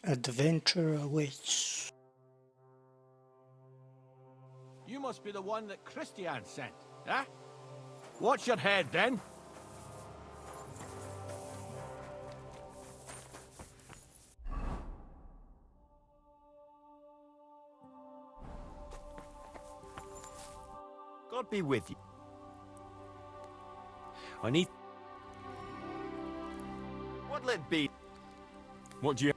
Adventure awaits. You must be the one that Christian sent, huh? Watch your head, then. God be with you. I need... What'll it be? What do you...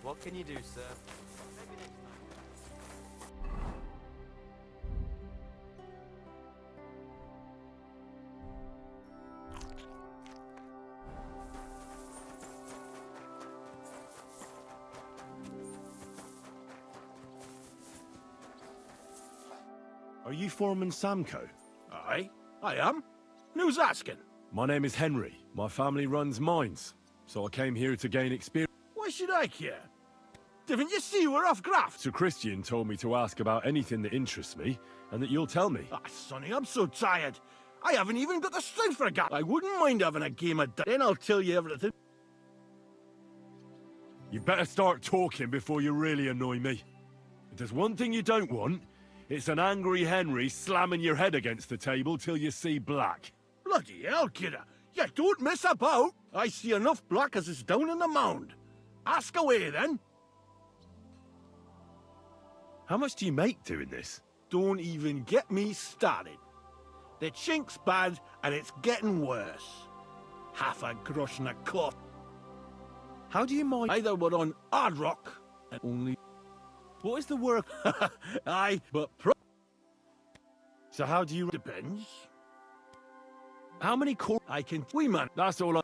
What can you do, sir? Maybe next time. Are you Foreman Samco? Aye, I am. Who's asking? My name is Henry. My family runs mines, so I came here to gain experience. Why should I care? Didn't you see we're off graft? So Christian told me to ask about anything that interests me, and that you'll tell me. Ah, Sonny, I'm so tired. I haven't even got the strength for a gap. I wouldn't mind having a game of then I'll tell you everything. You better start talking before you really annoy me. If there's one thing you don't want, it's an angry Henry slamming your head against the table till you see black. Bloody hell, kidder. You don't miss about. I see enough black as is down in the mound. Ask away, then. How much do you make doing this? Don't even get me started. The chink's bad, and it's getting worse. Half a grosh and a cloth. How do you mine? Either we're on hard rock, and only... What is the work? Aye, but So how do you... depends. How many core... I can... We man. That's all I...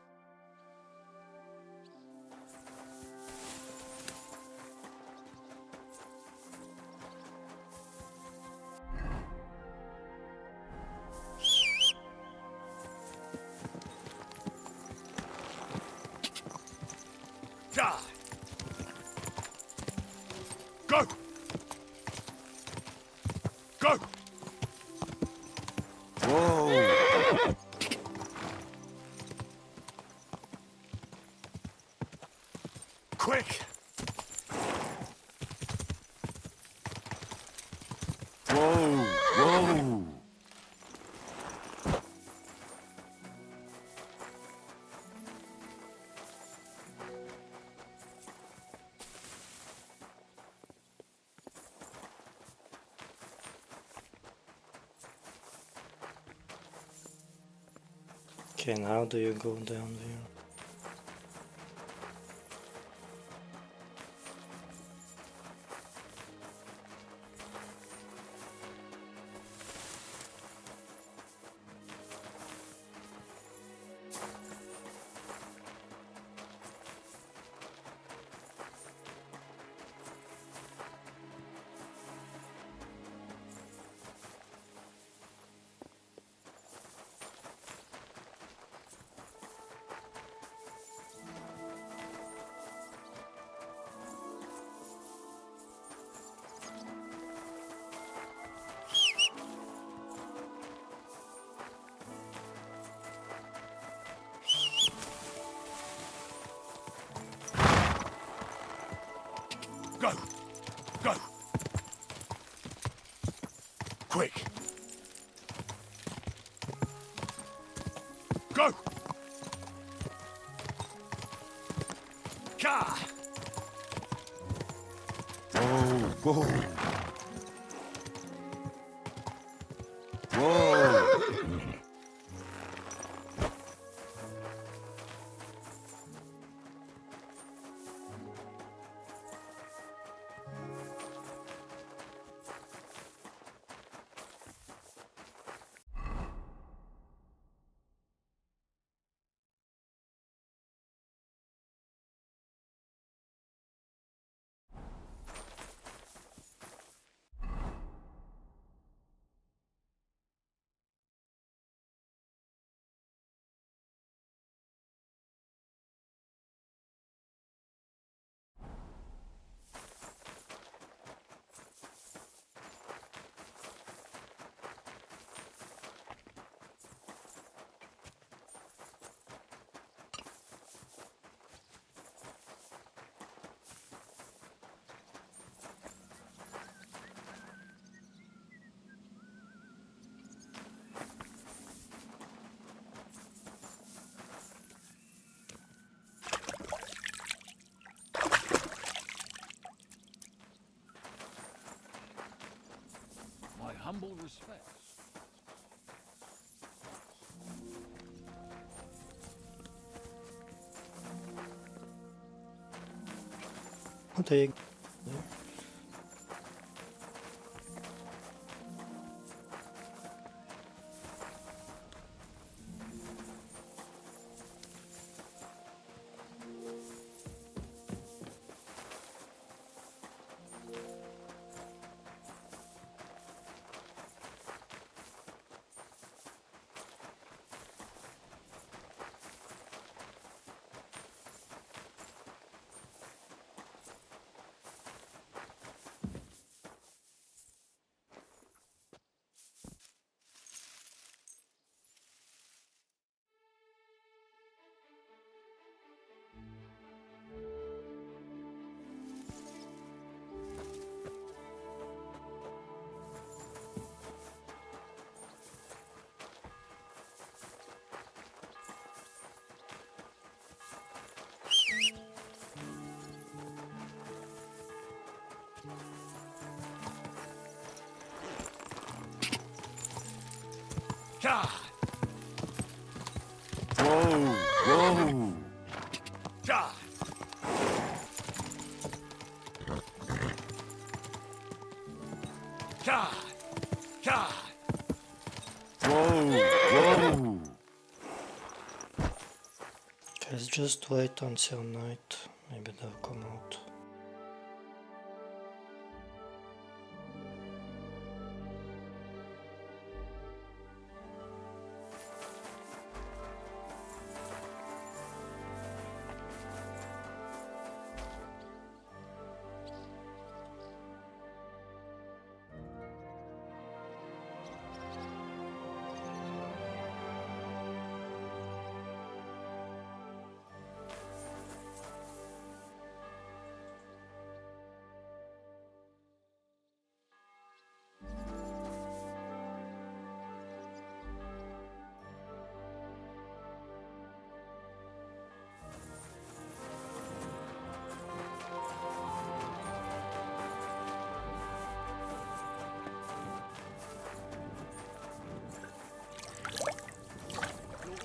Go! Go! Whoa! Quick! Whoa! Whoa! Okay, now do you go down there? Go! Go! Quick! Go! Ka! Whoa! Whoa! Whoa! humble respects. What are you? God! Whoa! Whoa! God! God! God! Whoa! Whoa! Guys, just wait until night. Maybe they'll come out.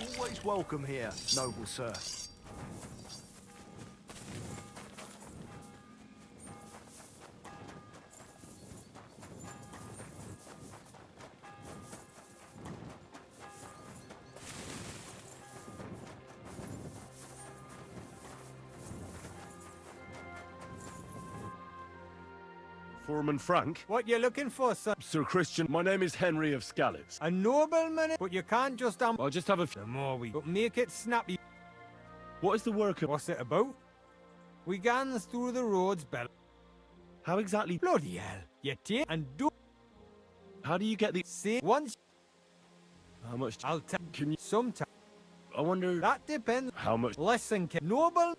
You're always welcome here, noble sir. Foreman Frank? What you looking for, sir? Sir Christian, my name is Henry of Scalitz. A nobleman? But you can't just I'll just have a few. The more we but make it snappy. What is the work of... What's it about? We gans through the roads, bell. How exactly... Bloody hell. You take and do How do you get the... say once. How much... I'll tell Can you... sometime. I wonder... That depends. How much... Listen, noble.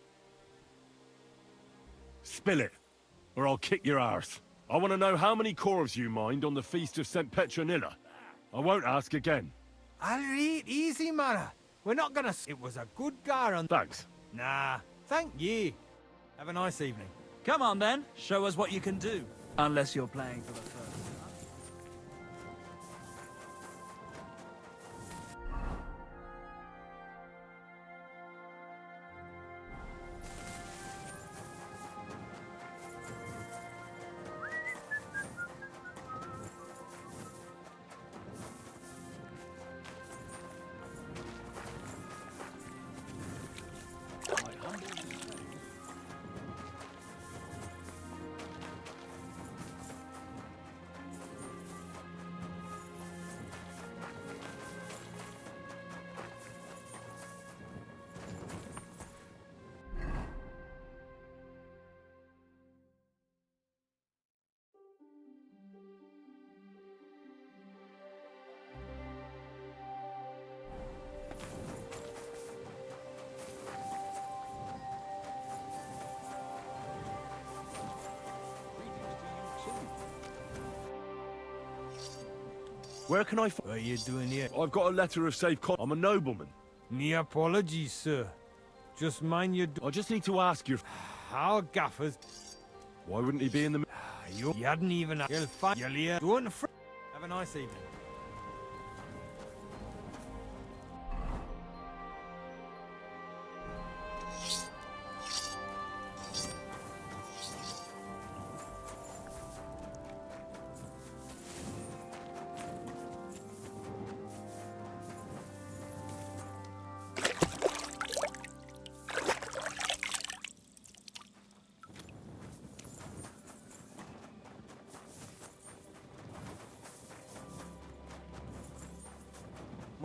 Spill it, or I'll kick your arse. I want to know how many corves you mined on the Feast of St. Petronilla. I won't ask again. I'll read easy, Mara. We're not gonna. It was a good gar on. Thanks. Nah, thank ye. Have a nice evening. Come on then, show us what you can do. Unless you're playing for the first time. Where can I... What are you doing here? I've got a letter of safe con... I'm a nobleman. Me apologies, sir. Just mind your... I just need to ask you... How gaffers... Why wouldn't he be in the... You hadn't even... You'll find... You'll hear... Don't fret. Have a nice evening.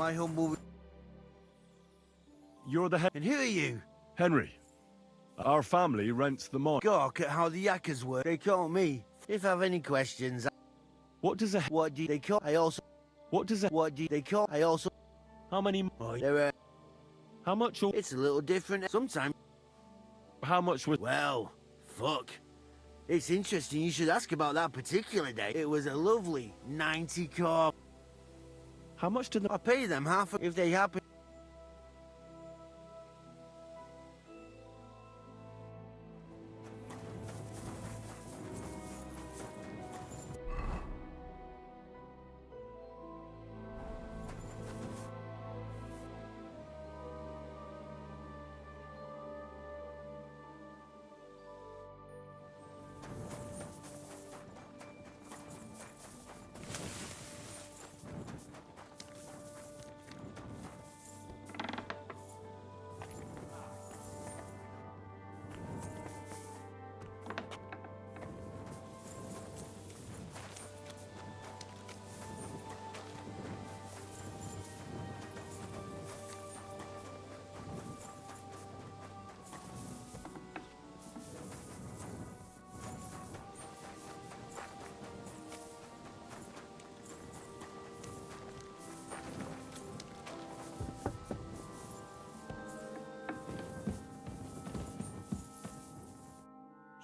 My humble... You're the And who are you? Henry. Our family rents the mine. Gawk at how the yakkers work. They call me. If I have any questions... What does a... What do they call... I also... What does a... What do they call... I also... How many... Oh, there are... How much... Or, It's a little different sometimes. how much was... Well, fuck. It's interesting you should ask about that particular day. It was a lovely 90 core. How much did the... I pay them half if they happen.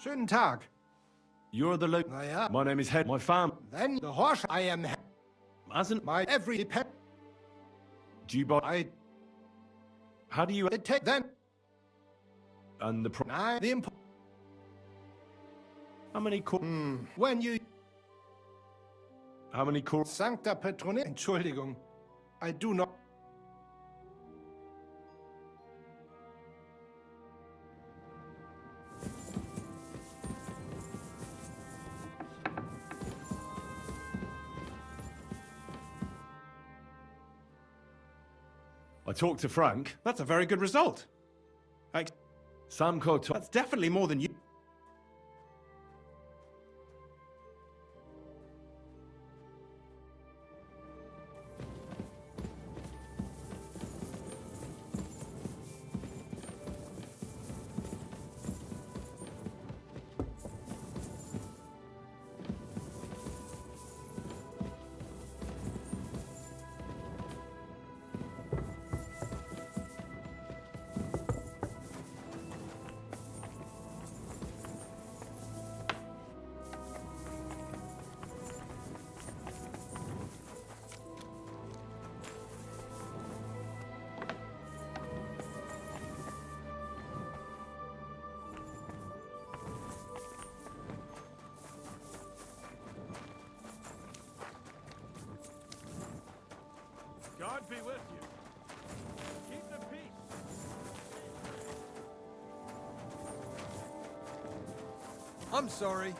Schönen Tag. You're the local... Na ja, My name is Henry. My fam... then the horse I am Hasn't... my every pet Do you buy... I How do you... take then And the... the imp How many... when you How many... Sancta Patrone Entschuldigung. I do not I talked to Frank. That's a very good result. Sam Koto... That's definitely more than you... God be with you. Keep the peace. I'm sorry.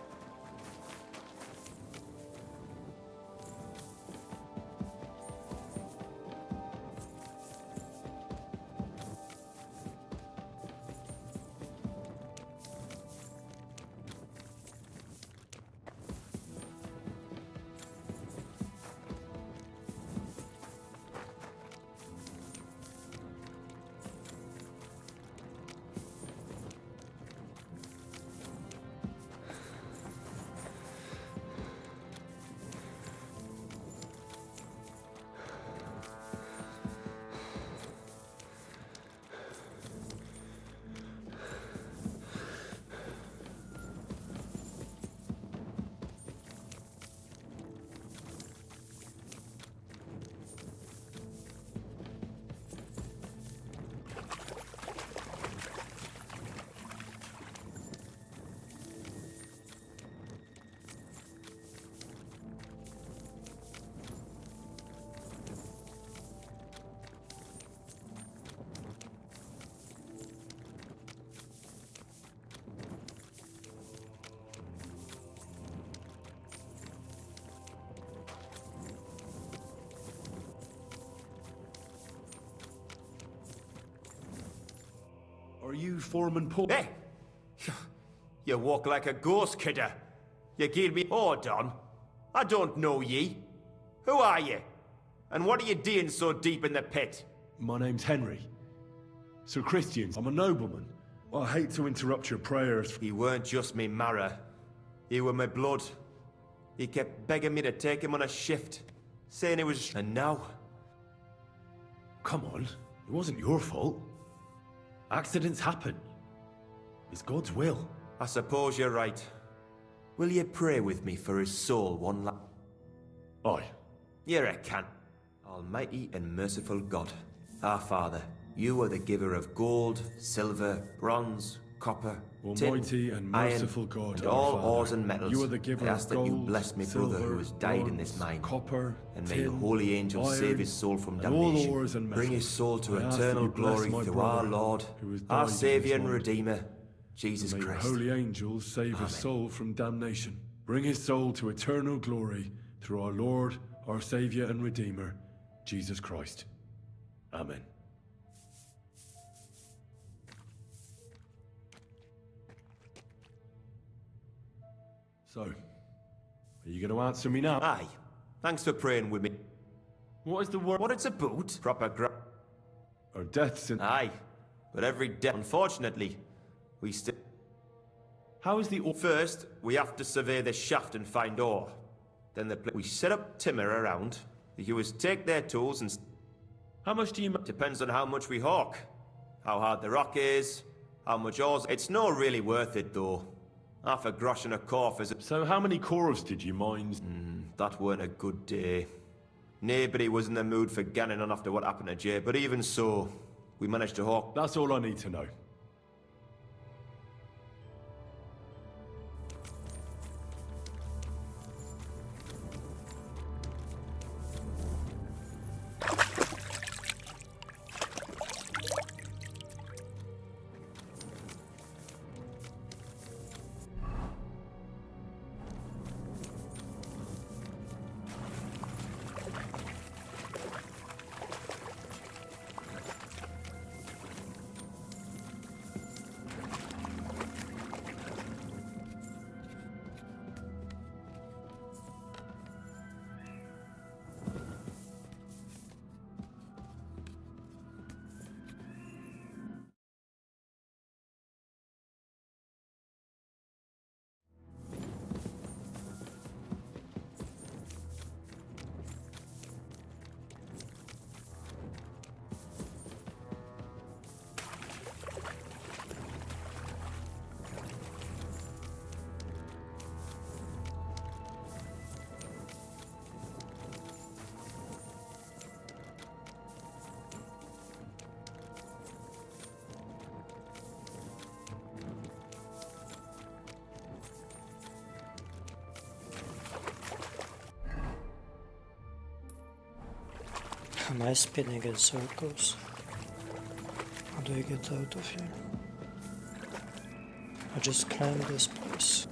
Are you Foreman Paul? Hey! You walk like a ghost, kidder. You gave me... Hold on. I don't know ye. Who are you? And what are you doing so deep in the pit? My name's Henry. Sir Christians, I'm a nobleman. I hate to interrupt your prayers. He weren't just me marrow. He were my blood. He kept begging me to take him on a shift, saying it was... And now? Come on, it wasn't your fault. Accidents happen. It's God's will. I suppose you're right. Will you pray with me for his soul one last... Aye. Here I can. Almighty and merciful God, our Father, you are the giver of gold, silver, bronze, copper, Almighty tin, and merciful iron, God, and our all Father, ores and metals. you are the giver I ask of that you gold, bless me silver, brother who has died in this bronze, mine. copper, And may tin, your holy angels iron, save his soul from and all damnation. ores and Bring his metals. soul to I ask that eternal you bless glory my through our brother Lord, who has died our in Saviour this and mine. Redeemer, Jesus May your Christ. holy angels save his soul from damnation. Bring his soul to eternal glory through our Lord, our Saviour and Redeemer, Jesus Christ. Amen. So, are you going to answer me now? Aye. Thanks for praying with me. What is the word? What it's about? Proper Or deaths in... Aye. But every day, unfortunately, we still... How is the... First, we have to survey the shaft and find ore. Then we set up timber around. The hewers take their tools and... How much do you... Depends on how much we hawk. How hard the rock is, how much ore... It's not really worth it, though. Half a grosh and a corf is... So how many cores did you mine? That weren't a good day. Nobody was in the mood for ganning on after what happened to Jay, but even so, we managed to hawk... That's all I need to know. Am I spinning in circles? How do I get out of here? I just climb this place.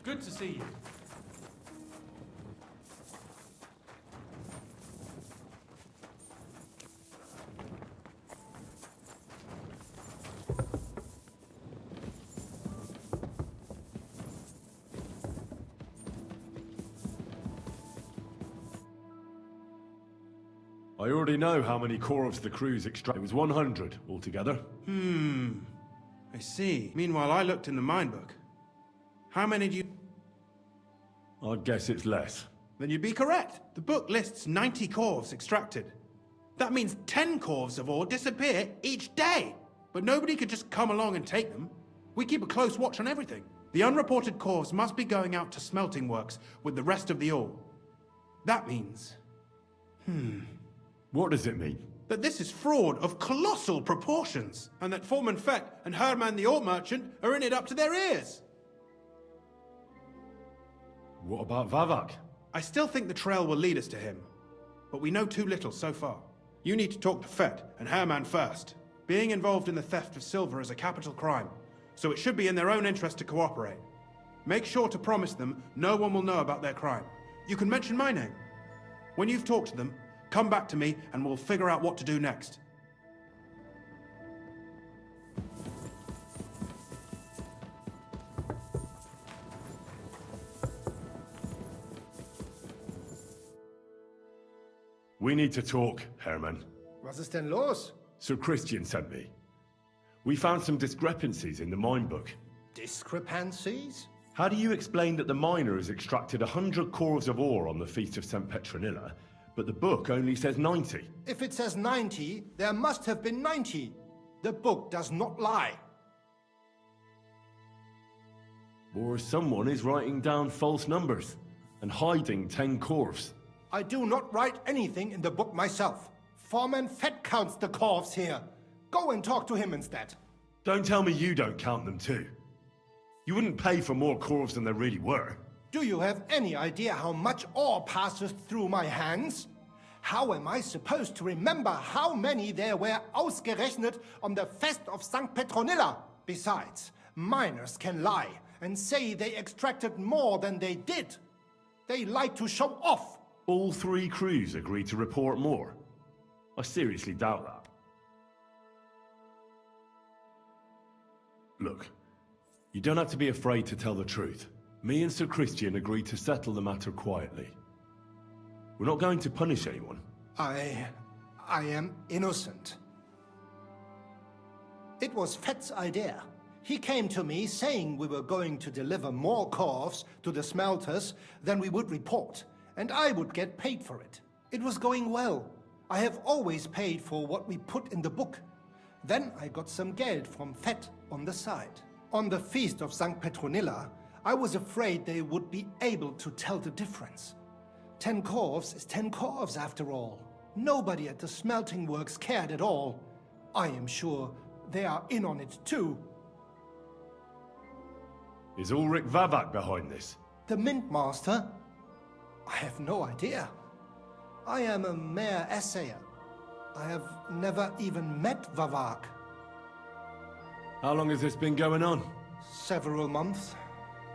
Good to see you. I already know how many corvs the crew's extract. It was 100 altogether. I see. Meanwhile, I looked in the mine book. How many do you... I'd guess it's less. Then you'd be correct. The book lists 90 corvs extracted. That means 10 corvs of ore disappear each day. But nobody could just come along and take them. We keep a close watch on everything. The unreported corvs must be going out to smelting works with the rest of the ore. That means... What does it mean? that this is fraud of colossal proportions, and that Foreman Fett and Herman the ore merchant are in it up to their ears. What about Vavak? I still think the trail will lead us to him, but we know too little so far. You need to talk to Fett and Herman first. Being involved in the theft of silver is a capital crime, so it should be in their own interest to cooperate. Make sure to promise them no one will know about their crime. You can mention my name. When you've talked to them, come back to me and we'll figure out what to do next. We need to talk, Herman. Was ist denn los? Sir Christian sent me. We found some discrepancies in the mine book. Discrepancies? How do you explain that the miner has extracted 100 corves of ore on the Feast of St. Petronilla, but the book only says 90? If it says 90, there must have been 90. The book does not lie. Or someone is writing down false numbers and hiding 10 corves. I do not write anything in the book myself. Foreman Fett counts the corves here. Go and talk to him instead. Don't tell me you don't count them too. You wouldn't pay for more corves than there really were. Do you have any idea how much ore passes through my hands? How am I supposed to remember how many there were ausgerechnet on the Fest of St. Petronilla? Besides, miners can lie and say they extracted more than they did. They like to show off. All 3 crews agreed to report more. I seriously doubt that. Look, you don't have to be afraid to tell the truth. Me and Sir Christian agreed to settle the matter quietly. We're not going to punish anyone. I am innocent. It was Fett's idea. He came to me saying we were going to deliver more corves to the smelters than we would report, and I would get paid for it. It was going well. I have always paid for what we put in the book. Then I got some geld from Fett on the side. On the Feast of St. Petronilla, I was afraid they would be able to tell the difference. 10 corves is 10 corves after all. Nobody at the smelting works cared at all. I am sure they are in on it too. Is Ulrich Vavak behind this? The Mint Master? I have no idea. I am a mere assayer. I have never even met Vavak. How long has this been going on? Several months.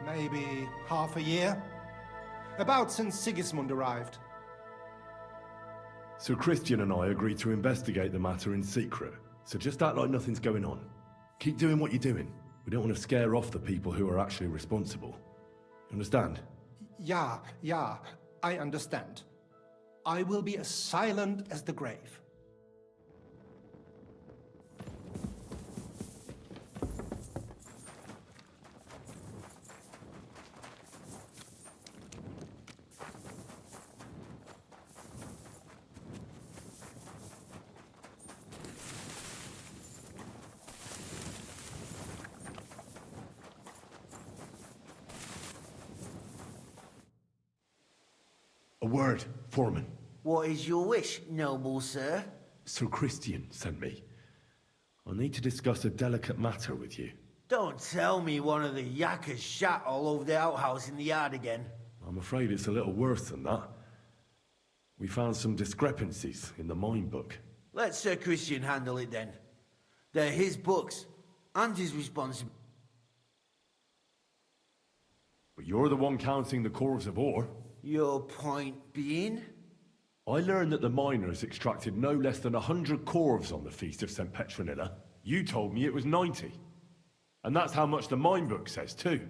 Maybe half a year. About since Sigismund arrived. Sir Christian and I agreed to investigate the matter in secret, so just act like nothing's going on. Keep doing what you're doing. We don't want to scare off the people who are actually responsible. Understand? Yeah, I understand. I will be as silent as the grave. A word, Foreman. What is your wish, noble sir? Sir Christian sent me. I need to discuss a delicate matter with you. Don't tell me one of the yakkers shat all over the outhouse in the yard again. I'm afraid it's a little worse than that. We found some discrepancies in the mine book. Let Sir Christian handle it then. They're his books, and his responsibility. But you're the one counting the corves of ore. Your point being? I learned that the miners extracted no less than 100 corves on the Feast of St. Petronilla. You told me it was 90. And that's how much the mine book says too.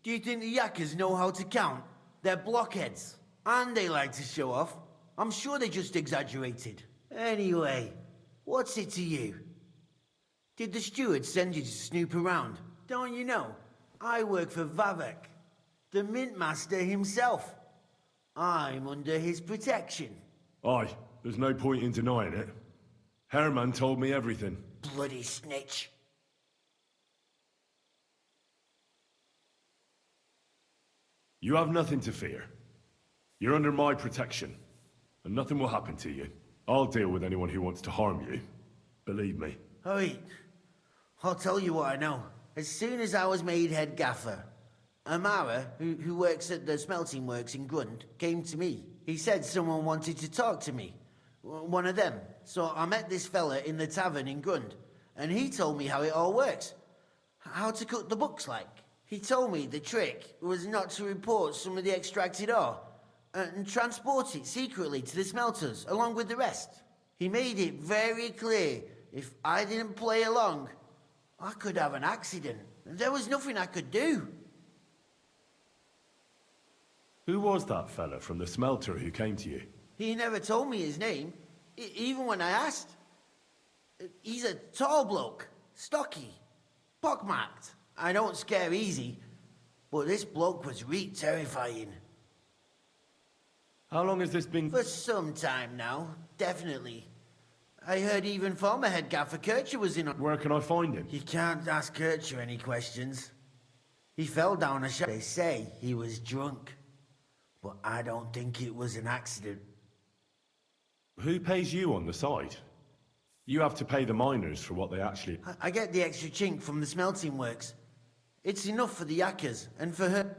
Do you think the yakkers know how to count? They're blockheads. And they like to show off. I'm sure they just exaggerated. Anyway, what's it to you? Did the steward send you to snoop around? Don't you know? I work for Vavek, the mint master himself. I'm under his protection. Aye, there's no point in denying it. Herman told me everything. Bloody snitch. You have nothing to fear. You're under my protection, and nothing will happen to you. I'll deal with anyone who wants to harm you. Believe me. Oi, I'll tell you what I know. As soon as I was made head gaffer, Amara, who works at the smelting works in Grund, came to me. He said someone wanted to talk to me. One of them. So I met this fella in the tavern in Grund, and he told me how it all works. How to cut the books like. He told me the trick was not to report some of the extracted ore, and transport it secretly to the smelters, along with the rest. He made it very clear if I didn't play along, I could have an accident. There was nothing I could do. Who was that fella from the smelter who came to you? He never told me his name, even when I asked. He's a tall bloke, stocky, pockmarked. I don't scare easy, but this bloke was terrifying. How long has this been? For some time now, definitely. I heard even former head gaffer Kircher was in on... Where can I find him? You can't ask Kircher any questions. He fell down a shaft. They say he was drunk, but I don't think it was an accident. Who pays you on the side? You have to pay the miners for what they actually... I get the extra chink from the smelting works. It's enough for the yakkers, and for her...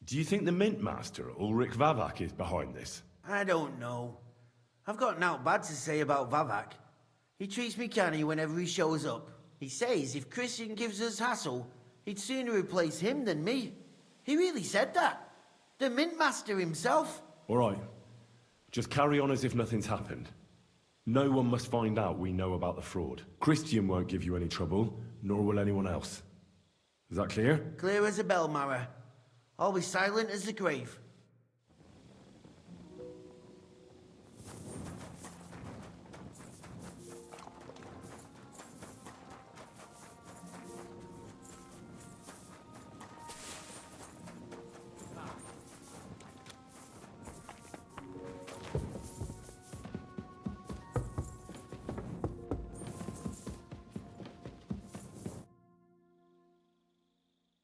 Do you think the Mint Master, Ulrich Vavak, is behind this? I don't know. I've got naught bad to say about Vavak. He treats me canny whenever he shows up. He says if Christian gives us hassle, he'd sooner replace him than me. He really said that. The Mint Master himself. All right. Just carry on as if nothing's happened. No one must find out we know about the fraud. Christian won't give you any trouble, nor will anyone else. Is that clear? Clear as a bell, Mara. I'll be silent as the grave.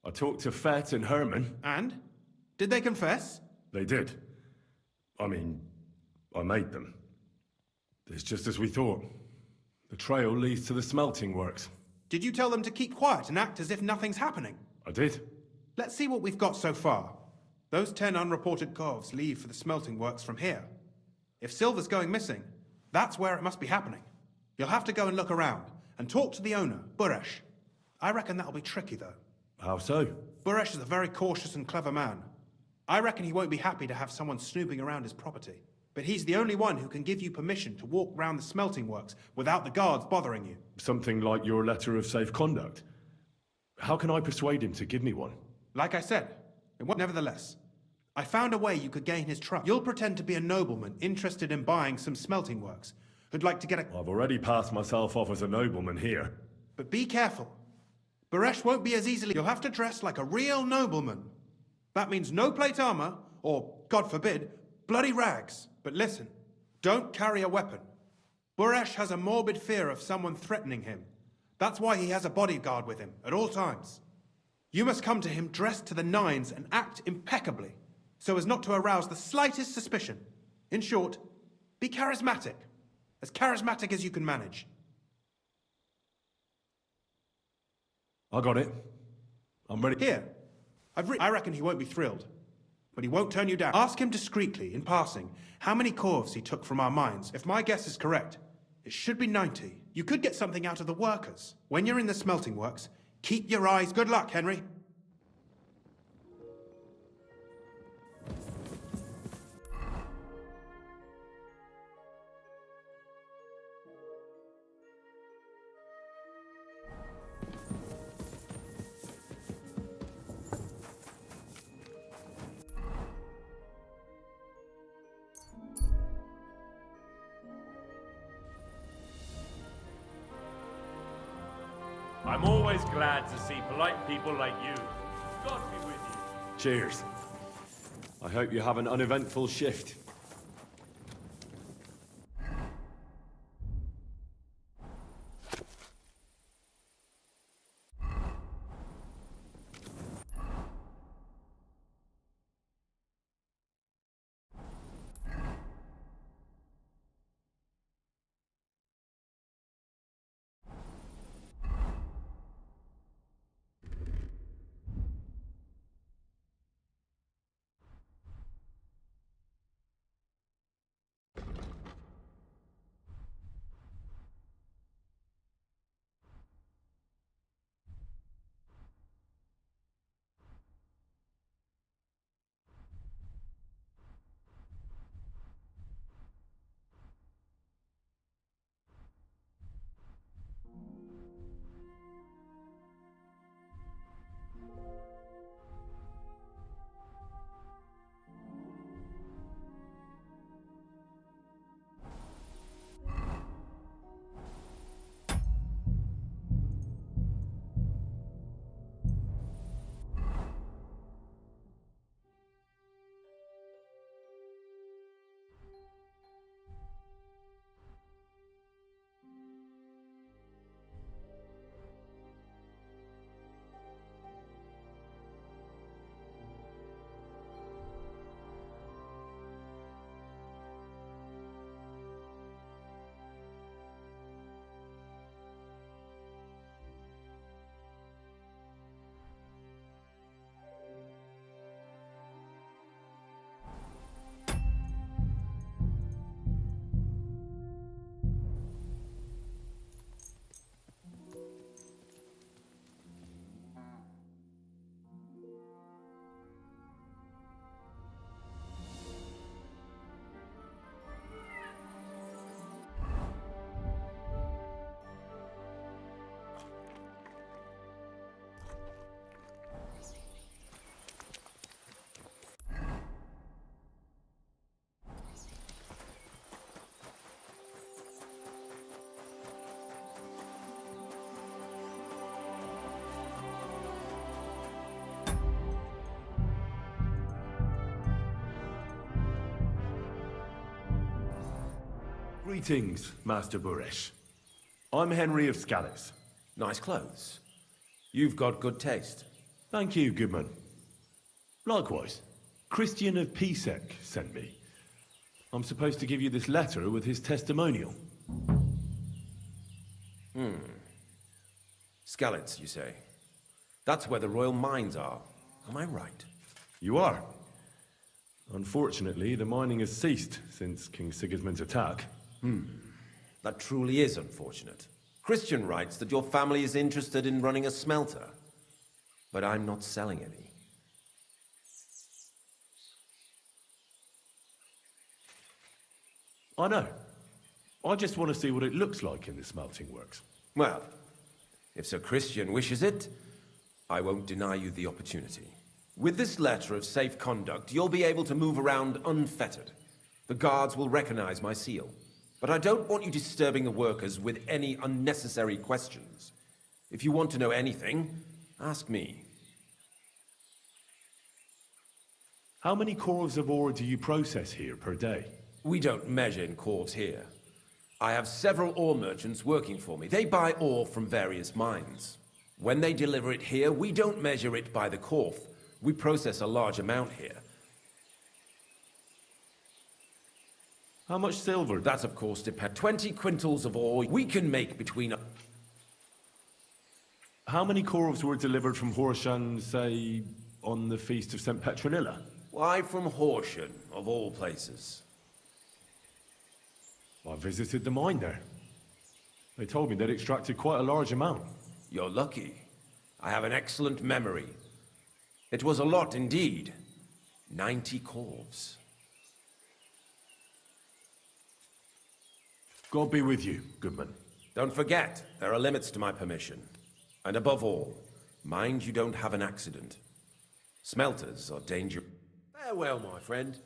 I talked to Fett and Herman. And? Did they confess? They did. I mean, I made them. It's just as we thought. The trail leads to the smelting works. Did you tell them to keep quiet and act as if nothing's happening? I did. Let's see what we've got so far. Those 10 unreported corves leave for the smelting works from here. If silver's going missing, that's where it must be happening. You'll have to go and look around, and talk to the owner, Buresh. I reckon that'll be tricky, though. How so? Buresh is a very cautious and clever man. I reckon he won't be happy to have someone snooping around his property. But he's the only one who can give you permission to walk round the smelting works without the guards bothering you. Something like your letter of safe conduct. How can I persuade him to give me one? Like I said, nevertheless, I found a way you could gain his trust. You'll pretend to be a nobleman interested in buying some smelting works, who'd like to get a... I've already passed myself off as a nobleman here. But be careful. Buresh won't be as easily... You'll have to dress like a real nobleman. That means no plate armor, or, God forbid, bloody rags. But listen, don't carry a weapon. Buresh has a morbid fear of someone threatening him. That's why he has a bodyguard with him at all times. You must come to him dressed to the nines and act impeccably, so as not to arouse the slightest suspicion. In short, be charismatic as you can manage. I got it. I'm ready. Here, I reckon he won't be thrilled, but he won't turn you down. Ask him discreetly, in passing, how many corves he took from our mines. If my guess is correct, it should be 90. You could get something out of the workers. When you're in the smelting works, keep your eyes... Good luck, Henry. I'm always glad to see polite people like you. God be with you. Cheers. I hope you have an uneventful shift. Greetings, Master Buresh. I'm Henry of Scallis. Nice clothes. You've got good taste. Thank you, Goodman. Likewise, Christian of Pisek sent me. I'm supposed to give you this letter with his testimonial. Skalitz, you say? That's where the royal mines are. Am I right? You are. Unfortunately, the mining has ceased since King Sigismund's attack. That truly is unfortunate. Christian writes that your family is interested in running a smelter, but I'm not selling any. I know. I just want to see what it looks like in the smelting works. Well, if Sir Christian wishes it, I won't deny you the opportunity. With this letter of safe conduct, you'll be able to move around unfettered. The guards will recognize my seal. But I don't want you disturbing the workers with any unnecessary questions. If you want to know anything, ask me. How many corves of ore do you process here per day? We don't measure in corves here. I have several ore merchants working for me. They buy ore from various mines. When they deliver it here, we don't measure it by the corf. We process a large amount here. How much silver? That, of course, depends. 20 quintals of ore we can make between... How many corves were delivered from Horshan, say, on the Feast of St. Petronilla? Why from Horsham, of all places? I visited the mine there. They told me they'd extracted quite a large amount. You're lucky. I have an excellent memory. It was a lot indeed. 90 corves. God be with you, Goodman. Don't forget, there are limits to my permission. And above all, mind you don't have an accident. Smelters are dangerous. Farewell, my friend.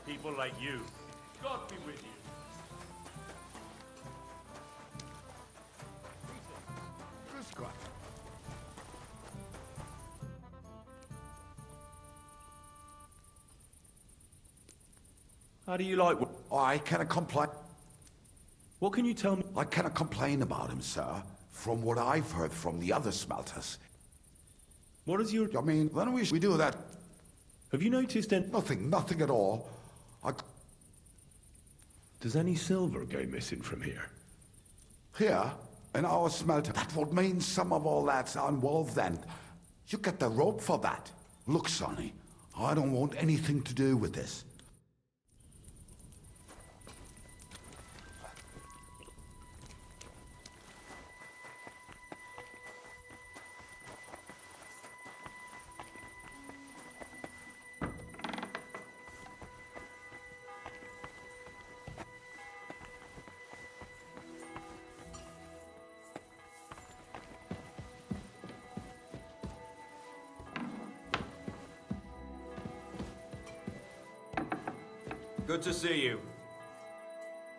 people like you. God be with you. How do you like... I cannot complain. What can you tell me? I cannot complain about him, sir. From what I've heard from the other smelters. What is your... I mean, when we do that... Have you noticed any... Nothing at all. Does any silver go missing from here? Here, in our smelter, that would mean some of our lads are involved then. You get the rope for that. Look, Sonny, I don't want anything to do with this. Good to see you.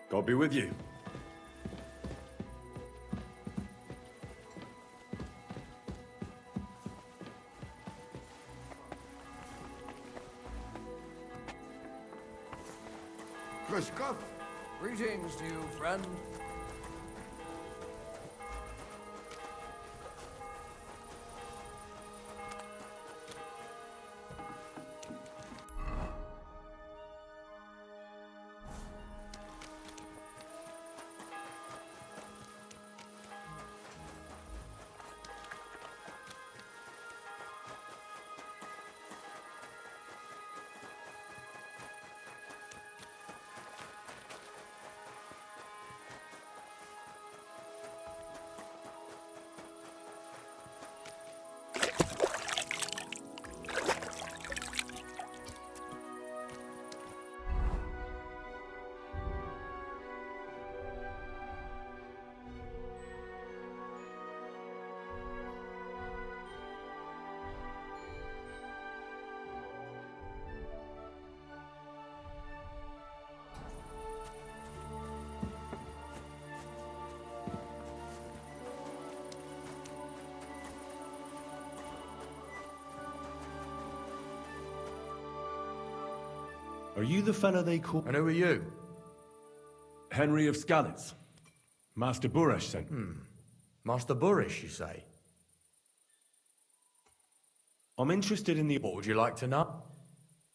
God be with you. Grishkov? Greetings to you, friend. Are you the fella they call... And who are you? Henry of Skalitz. Master Buresh sent. Master Burish, you say? I'm interested in the... What would you like to know?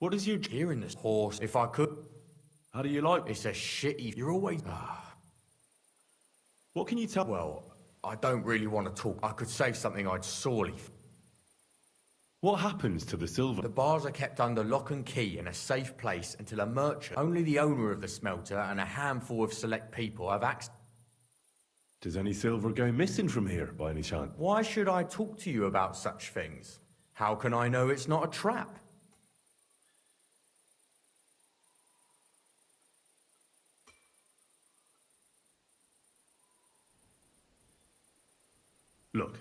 What is your... Hearing this horse, if I could. How do you like... It's a shitty... You're always... What can you tell... Well, I don't really want to talk. I could say something I'd sorely... What happens to the silver? The bars are kept under lock and key in a safe place until a merchant, only the owner of the smelter and a handful of select people have access. Does any silver go missing from here, by any chance? Why should I talk to you about such things? How can I know it's not a trap? Look,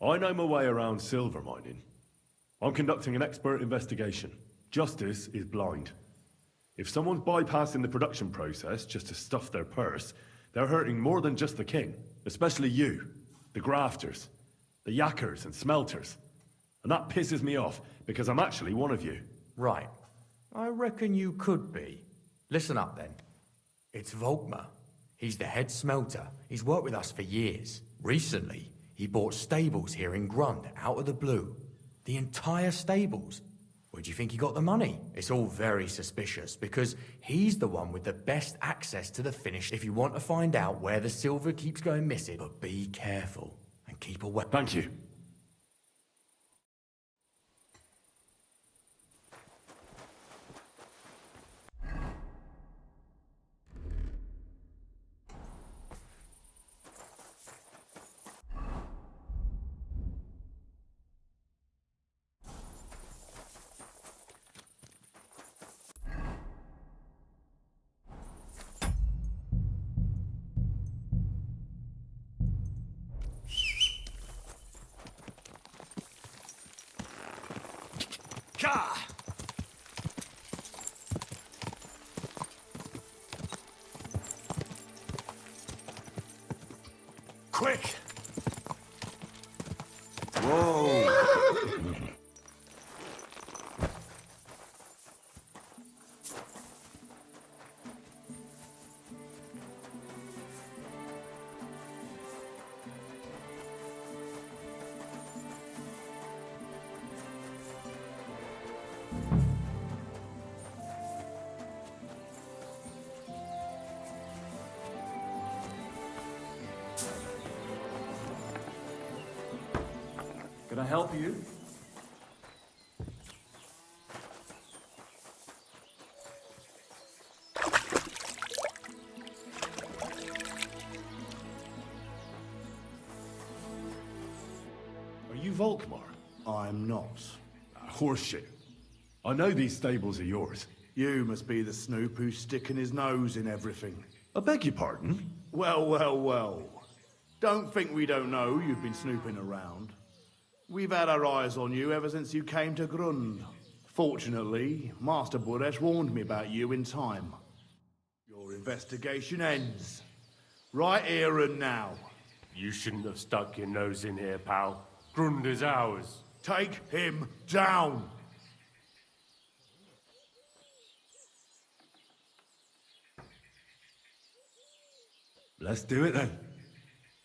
I know my way around silver mining. I'm conducting an expert investigation. Justice is blind. If someone's bypassing the production process just to stuff their purse, they're hurting more than just the king. Especially you, the grafters, the yakkers and smelters. And that pisses me off, because I'm actually one of you. Right. I reckon you could be. Listen up then. It's Volkmar. He's the head smelter. He's worked with us for years. Recently, he bought stables here in Grund, out of the blue. The entire stables. Where do you think he got the money? It's all very suspicious, because he's the one with the best access to the finish if you want to find out where the silver keeps going missing. But be careful, and keep away. Thank you. quick! Whoa! Can I help you? Are you Volkmar? I'm not. Horseshit. I know these stables are yours. You must be the snoop who's sticking his nose in everything. I beg your pardon? Well, well, well. Don't think we don't know you've been snooping around. We've had our eyes on you ever since you came to Grund. Fortunately, Master Buresh warned me about you in time. Your investigation ends. Right here and now. You shouldn't have stuck your nose in here, pal. Grund is ours. Take him down! Let's do it then.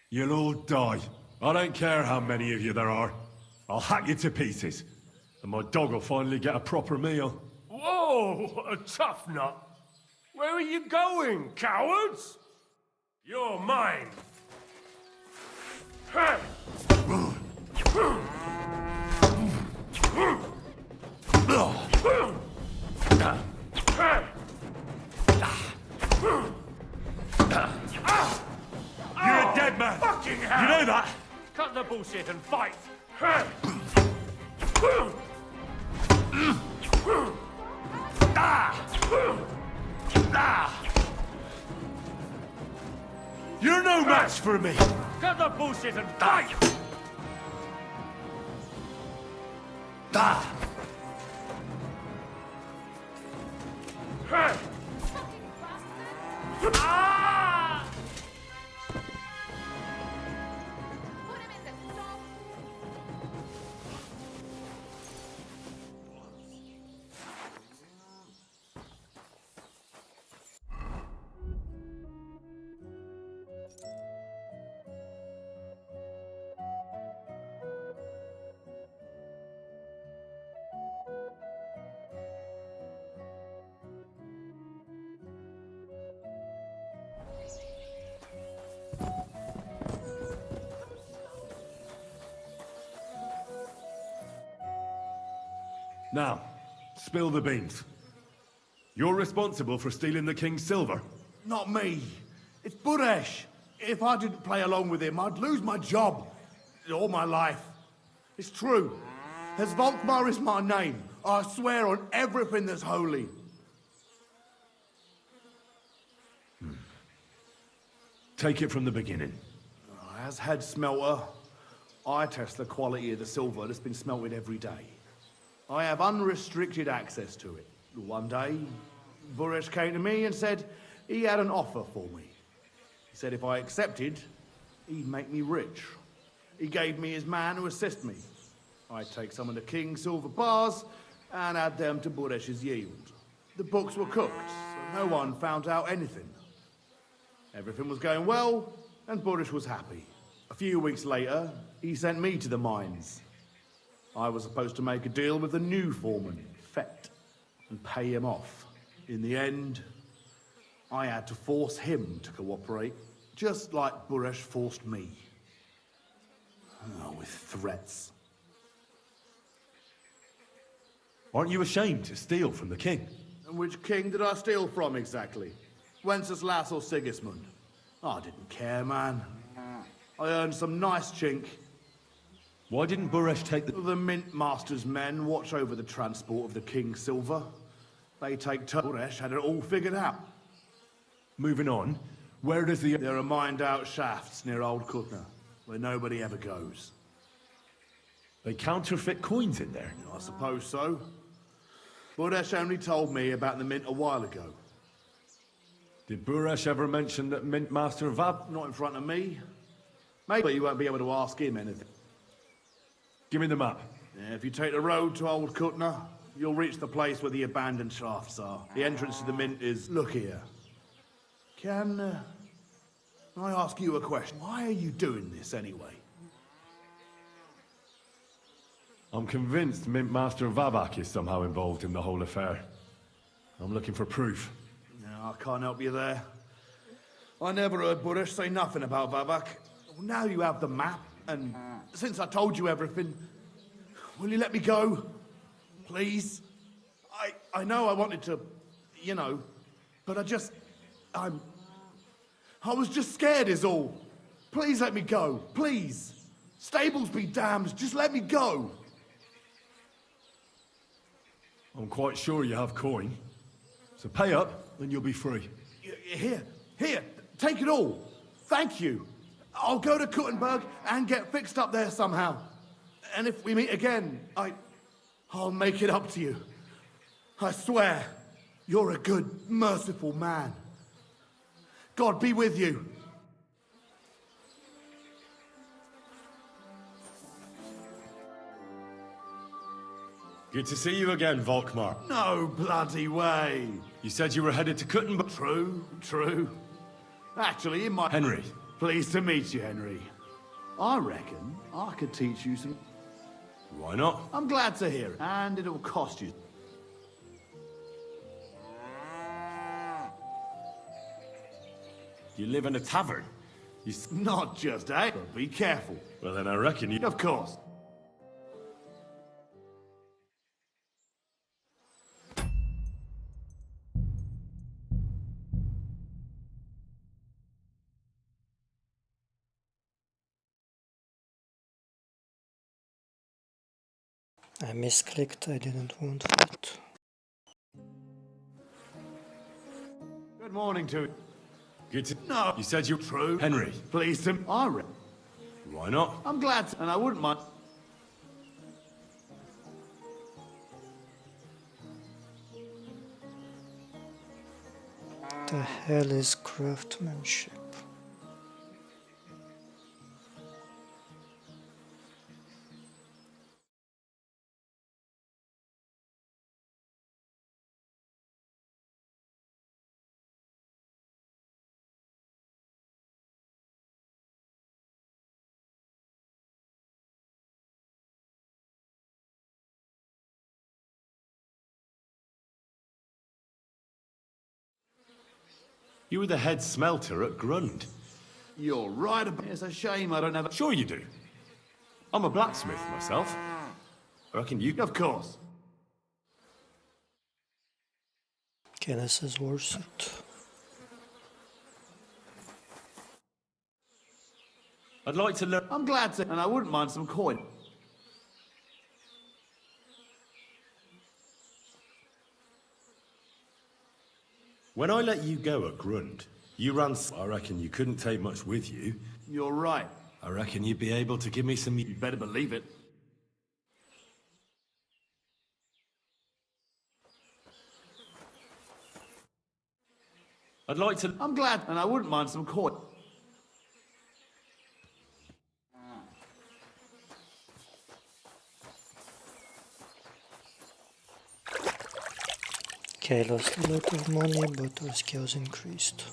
You'll all die. I don't care how many of you there are. I'll hack you to pieces. And my dog will finally get a proper meal. Whoa! A tough nut. Where are you going, cowards? You're mine. Hey! You're a dead man! Fucking hell! You know that? Cut the bullshit and fight! You're no match for me! Cut the bullshit and fight! Now, spill the beans. You're responsible for stealing the king's silver? Not me. It's Buresh. If I didn't play along with him, I'd lose my job. All my life. It's true. As Volkmar is my name, I swear on everything that's holy. Take it from the beginning. As head smelter, I test the quality of the silver that's been smelted every day. I have unrestricted access to it. One day, Buresh came to me and said he had an offer for me. He said if I accepted, he'd make me rich. He gave me his man to assist me. I'd take some of the king's silver bars and add them to Buresh's yield. The books were cooked, so no one found out anything. Everything was going well, and Buresh was happy. A few weeks later, he sent me to the mines. I was supposed to make a deal with the new foreman, Fett, and pay him off. In the end, I had to force him to cooperate, just like Buresh forced me. Oh, with threats. Aren't you ashamed to steal from the king? And which king did I steal from exactly? Wenceslas or Sigismund? I didn't care, man. I earned some nice chink. Why didn't Buresh take The Mint Master's men watch over the transport of the king's silver. They take Buresh had it all figured out. Moving on, where does the... There are mined-out shafts near Old Kutna, where nobody ever goes. They counterfeit coins in there? I suppose so. Buresh only told me about the mint a while ago. Did Buresh ever mention that Mint Master Vab... Not in front of me. Maybe you won't be able to ask him anything. Give me the map. Yeah, if you take the road to Old Cutner, you'll reach the place where the abandoned shafts are. The entrance to the mint is... Look here. Can I ask you a question? Why are you doing this anyway? I'm convinced Mint Master Vabak is somehow involved in the whole affair. I'm looking for proof. No, I can't help you there. I never heard Burrish say nothing about Vabak. Well, now you have the map, and since I told you everything, will you let me go? Please? I know I wanted to, you know, but I was just scared is all. Please let me go, please. Stables be damned, just let me go. I'm quite sure you have coin. So pay up, and you'll be free. Here, take it all. Thank you. I'll go to Kuttenberg and get fixed up there somehow. And if we meet again, I'll make it up to you. I swear, you're a good, merciful man. God be with you. Good to see you again, Volkmar. No bloody way. You said you were headed to Kuttenberg. True. Actually, in my... Henry. Pleased to meet you, Henry. I reckon I could teach you some... Why not? I'm glad to hear it. And it'll cost you. You live in a tavern? Not just, eh? But be careful. Well, then I reckon you... Of course. I misclicked, I didn't want that. Good morning to you. Good to... No. You said you... True. Henry. Pleased to... I reckon. Why not? I'm glad to, and I wouldn't mind... The hell is craftsmanship? You were the head smelter at Grund. You're right about... It's a shame I don't have... Sure you do. I'm a blacksmith myself. I reckon you... Of course. Okay, this is worth it. I'd like to learn... I'm glad to, and I wouldn't mind some coin. When I let you go at Grund, you ran... I reckon you couldn't take much with you. You're right. I reckon you'd be able to give me some... You better believe it. I'd like to... I'm glad, and I wouldn't mind some coin. Okay, lost a lot of money, but our skills increased.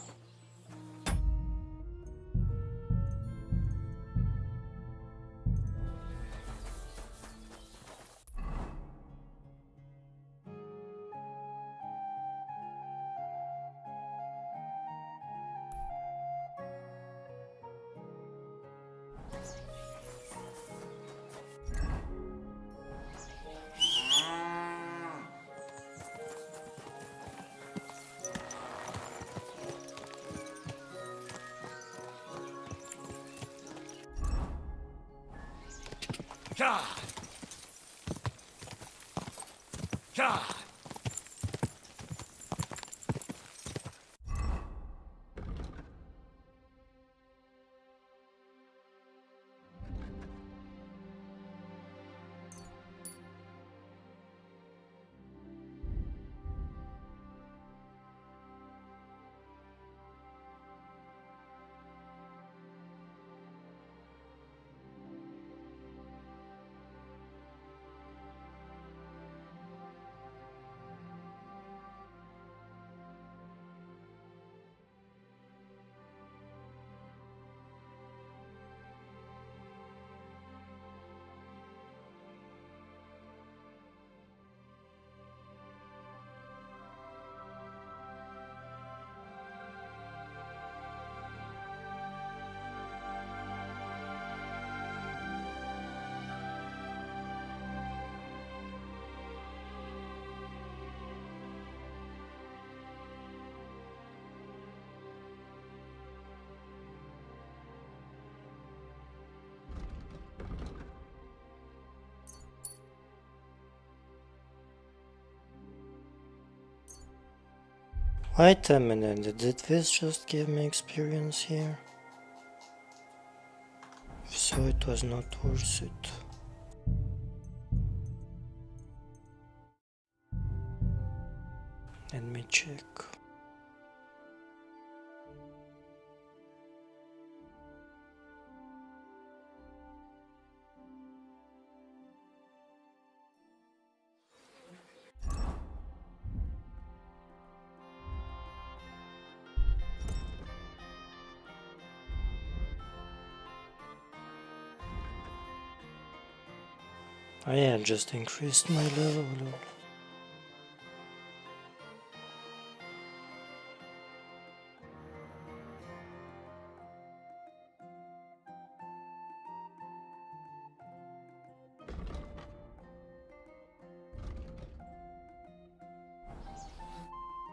Wait a minute, did this just give me experience here? If so, it was not worth it. Let me check. Oh yeah, just increased my level.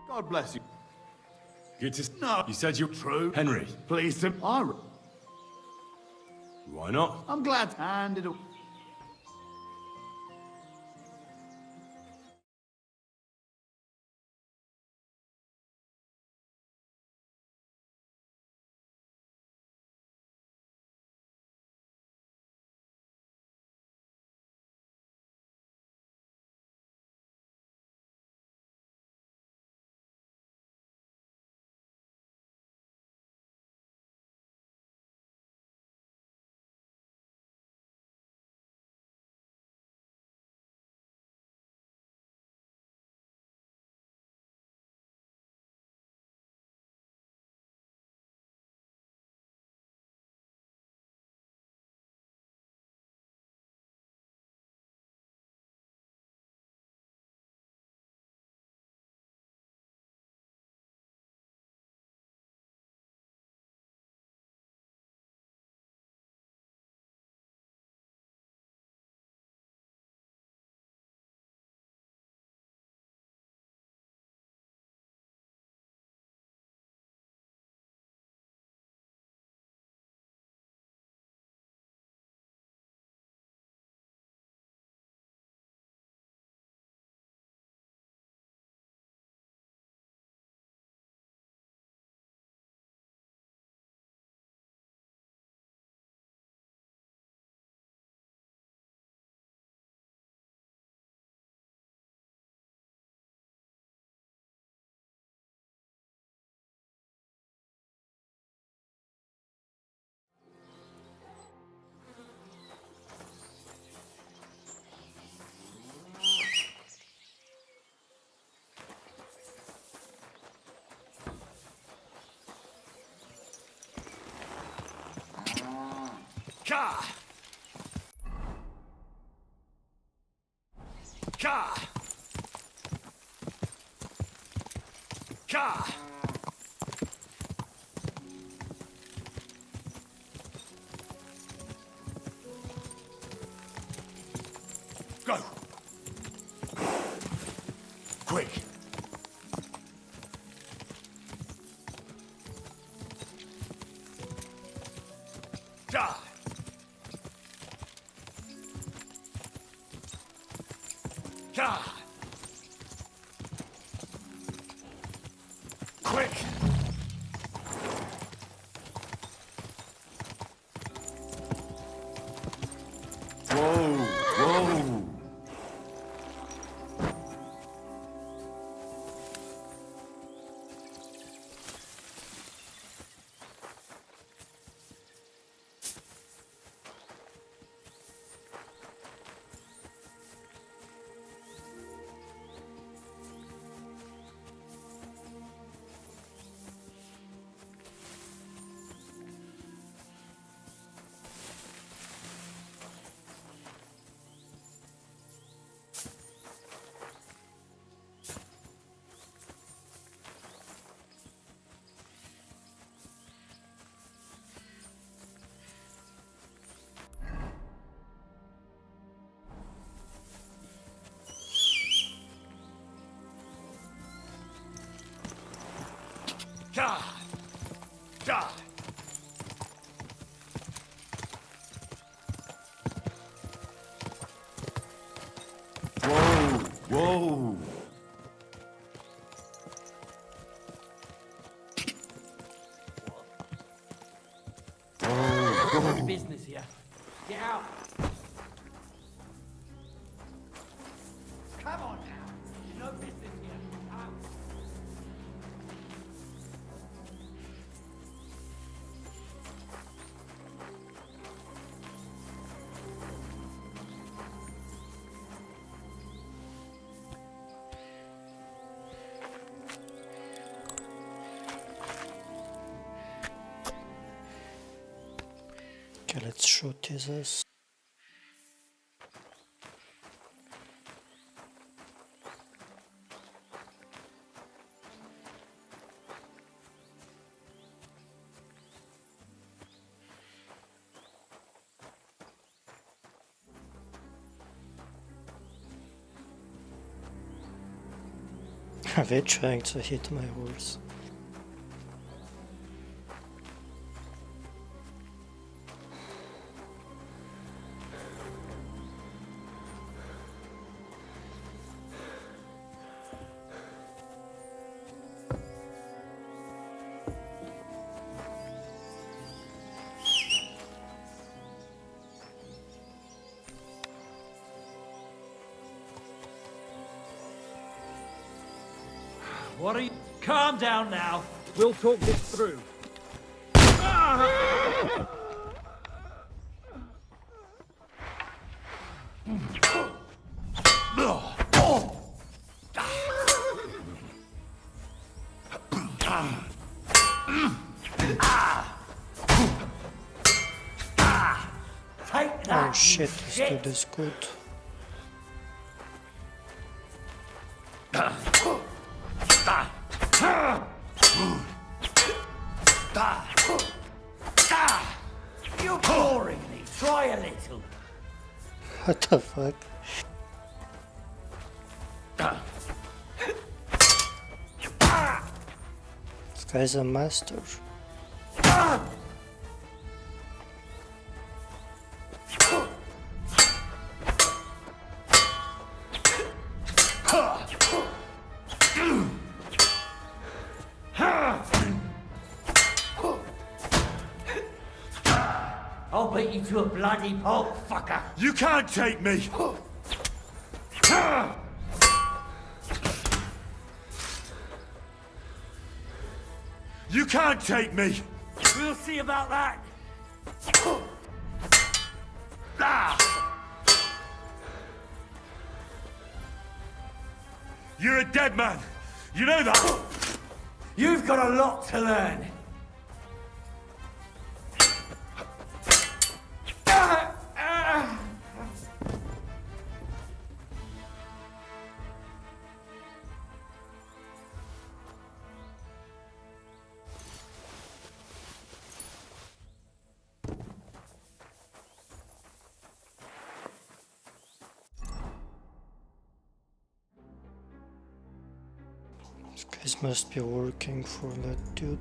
God bless you. Good to... No. You said you... True. Henry. Please to... Why not? I'm glad. And it'll... Ka! Ka! Ka! Go! Quick! Die! Die! Quick! Whoa! Whoa! Die! Die! Whoa! Whoa! No business here. Get out. Come on now. No business here. Out. Okay, let's shoot this. Are they trying to hit my horse? What are you... Calm down now. We'll talk this through. Take that. Oh shit, this dude is good. You're boring me. Try a little. What the fuck? This guy's a master. I'll beat you to a bloody pulp, fucker. You can't take me! You can't take me! We'll see about that. You're a dead man! You know that! You've got a lot to learn. These guys must be working for that dude.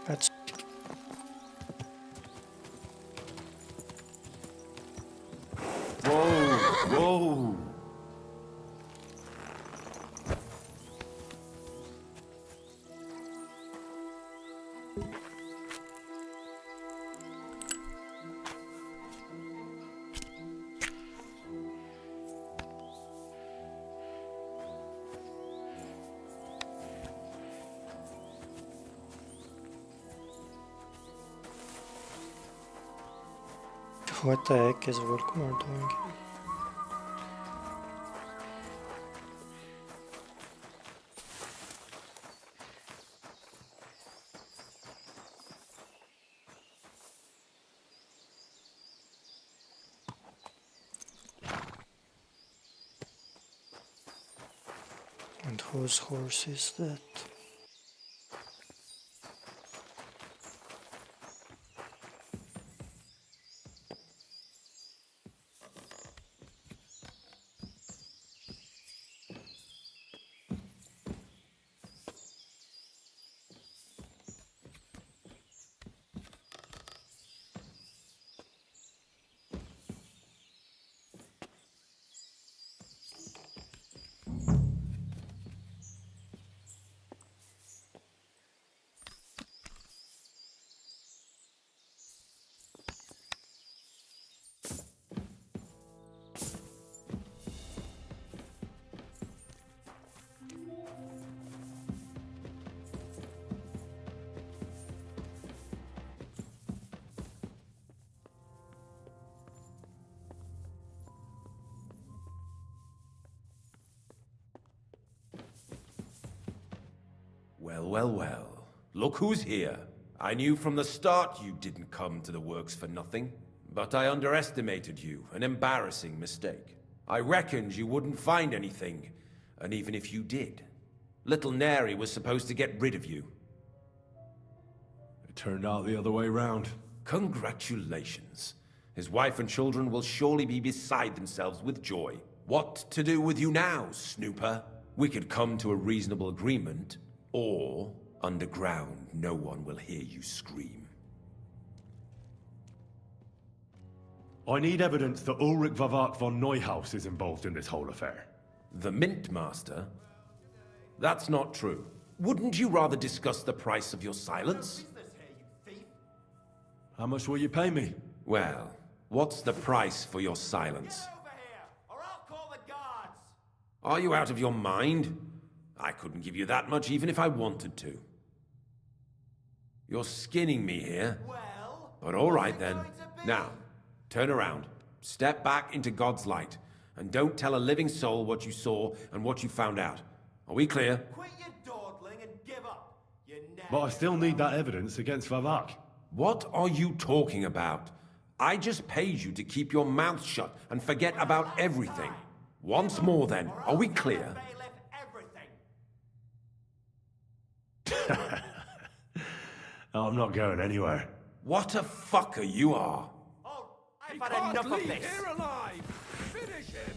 That's Whoa, whoa. what the heck is Volkmar doing? And whose horse is that? Well, well, well. Look who's here. I knew from the start you didn't come to the works for nothing. But I underestimated you. An embarrassing mistake. I reckoned you wouldn't find anything. And even if you did, little Neri was supposed to get rid of you. It turned out the other way round. Congratulations. His wife and children will surely be beside themselves with joy. What to do with you now, snooper? We could come to a reasonable agreement. Or, underground, no one will hear you scream. I need evidence that Ulrich Vavak von Neuhaus is involved in this whole affair. The Mint Master? That's not true. Wouldn't you rather discuss the price of your silence? How much will you pay me? Well, what's the price for your silence? Get over here, or I'll call the guards! Are you out of your mind? I couldn't give you that much even if I wanted to. You're skinning me here. Well, But all right then. Now, turn around. Step back into God's light. And don't tell a living soul what you saw and what you found out. Are we clear? quit your dawdling and give up. You But I still need that evidence against Vavak. What are you talking about? I just paid you to keep your mouth shut and forget about everything. Once more then, are we clear? I'm not going anywhere. What a fucker you are. Oh, I've had enough of this. Here alive! Finish him!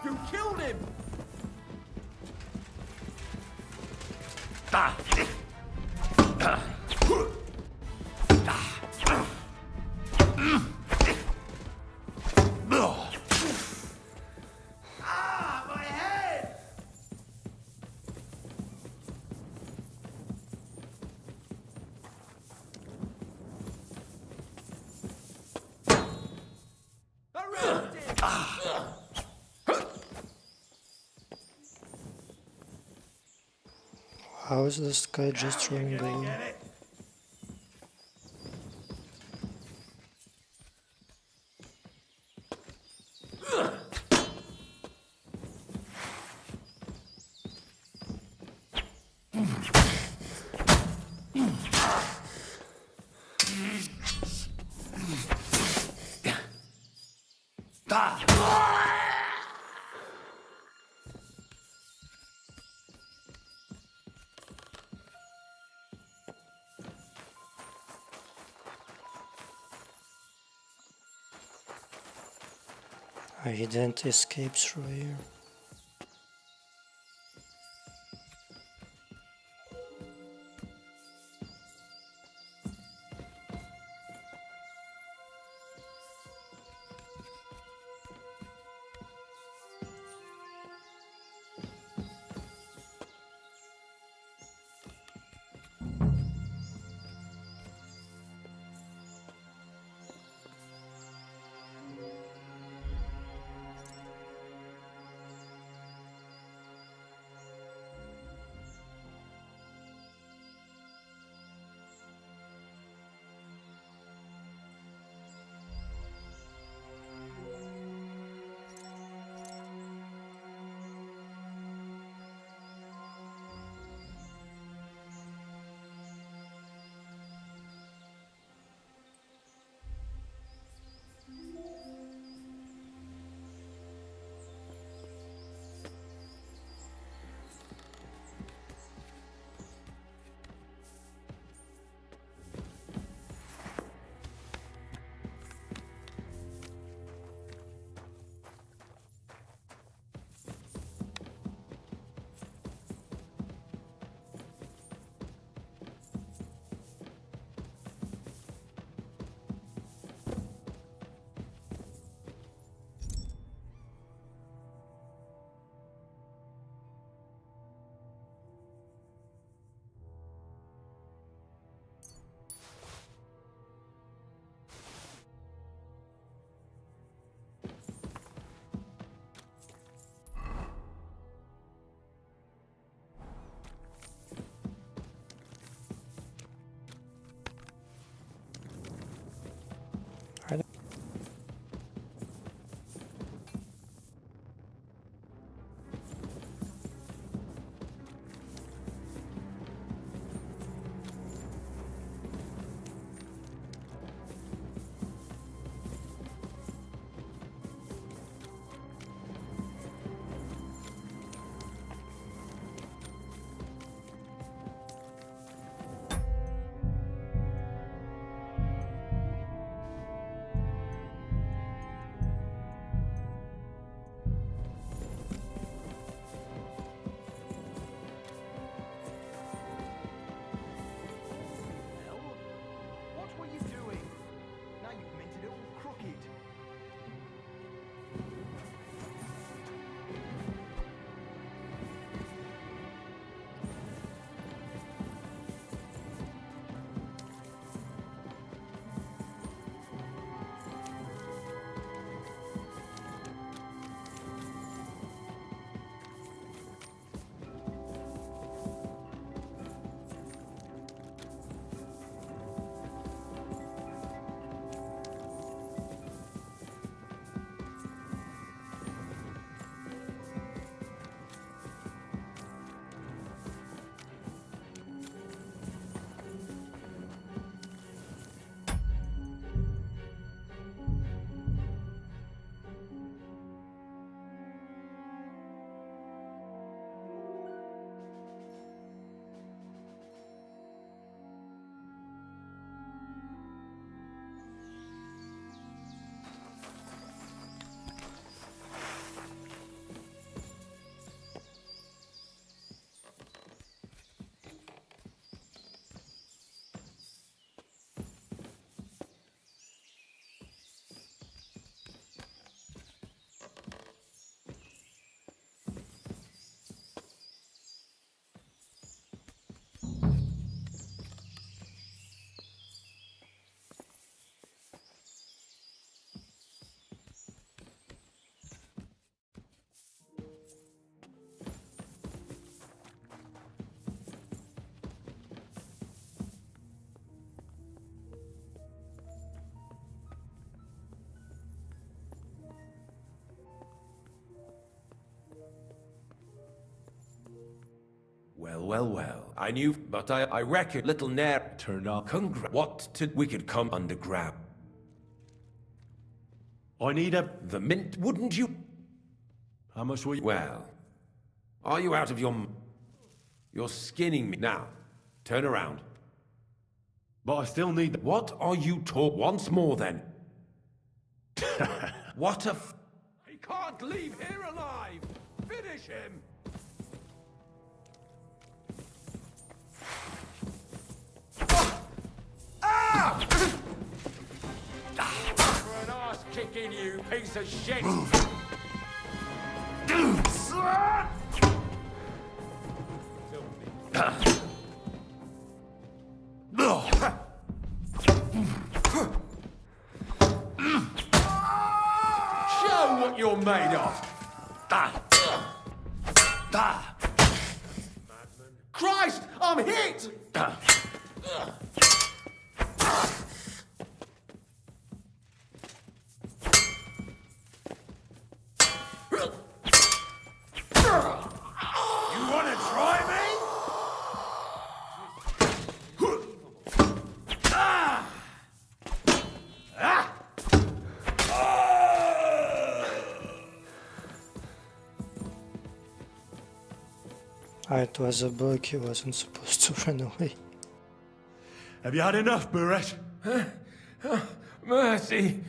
You killed him! My head! How is this guy just rambling? He didn't escape through here. Well, well, well. I knew, but I reckon little Nair turned up. We could come underground. I need the mint, wouldn't you? How much will you? Well, are you out of your... You're skinning me. Now, turn around. But I still need... What are you once more, then? What a... He can't leave here alive! Finish him! Ah! For an arse kicking, you piece of shit! Show what you're made of! Christ, I'm hit! You wanna try me? It was a bug, he wasn't supposed to run away. Have you had enough, Buret? Mercy!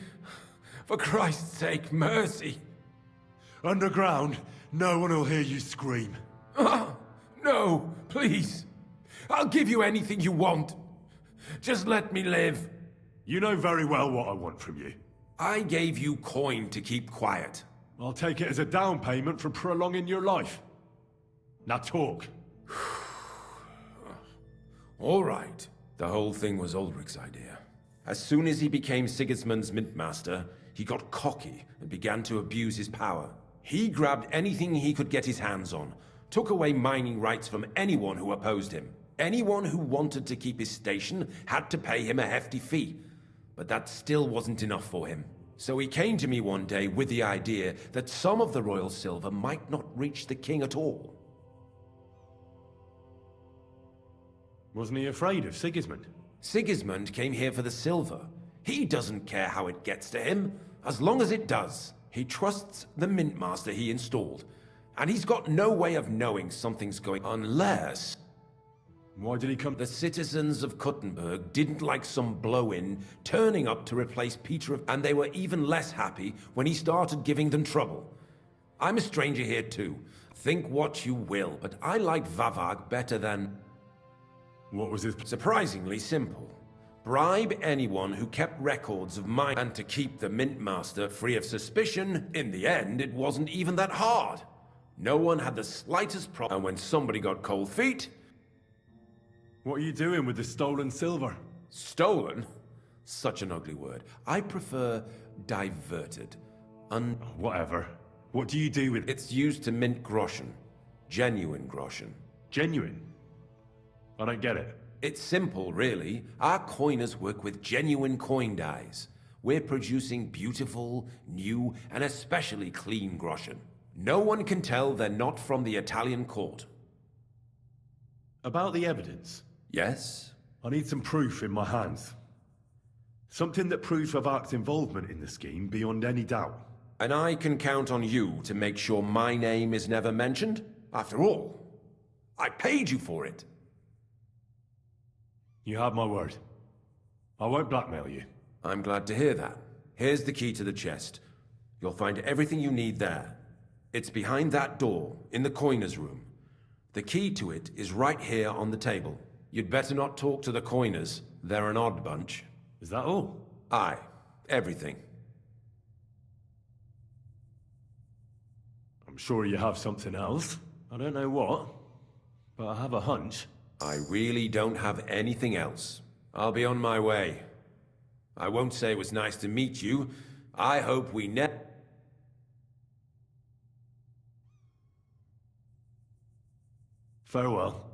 For Christ's sake, mercy! Underground, no one will hear you scream. No, please. I'll give you anything you want. Just let me live. You know very well what I want from you. I gave you coin to keep quiet. I'll take it as a down payment for prolonging your life. Now talk. All right. The whole thing was Ulrich's idea. As soon as he became Sigismund's Mintmaster, he got cocky and began to abuse his power. He grabbed anything he could get his hands on, took away mining rights from anyone who opposed him. Anyone who wanted to keep his station had to pay him a hefty fee. But that still wasn't enough for him. So he came to me one day with the idea that some of the royal silver might not reach the king at all. Wasn't he afraid of Sigismund? Sigismund came here for the silver. He doesn't care how it gets to him, as long as it does. He trusts the Mintmaster he installed, and he's got no way of knowing something's going on unless... Why did he come? The citizens of Kuttenberg didn't like some blow-in turning up to replace Peter, and they were even less happy when he started giving them trouble. I'm a stranger here too. Think what you will, but I like Vavag better than... What was his... Surprisingly simple. Bribe anyone who kept records of mine, and to keep the Mintmaster free of suspicion. In the end, it wasn't even that hard. No one had the slightest problem, and when somebody got cold feet... What are you doing with the stolen silver? Stolen? Such an ugly word. I prefer diverted. Whatever. What do you do with it? It's used to mint groschen. Genuine groschen. Genuine? I don't get it. It's simple, really. Our coiners work with genuine coin dies. We're producing beautiful, new, and especially clean groschen. No one can tell they're not from the Italian court. About the evidence? Yes? I need some proof in my hands. Something that proves Vavak's involvement in the scheme beyond any doubt. And I can count on you to make sure my name is never mentioned? After all, I paid you for it. You have my word. I won't blackmail you. I'm glad to hear that. Here's the key to the chest. You'll find everything you need there. It's behind that door, in the coiner's room. The key to it is right here on the table. You'd better not talk to the coiners. They're an odd bunch. Is that all? Aye. Everything. I'm sure you have something else. I don't know what, but I have a hunch. I really don't have anything else. I'll be on my way. I won't say it was nice to meet you. I hope we Farewell.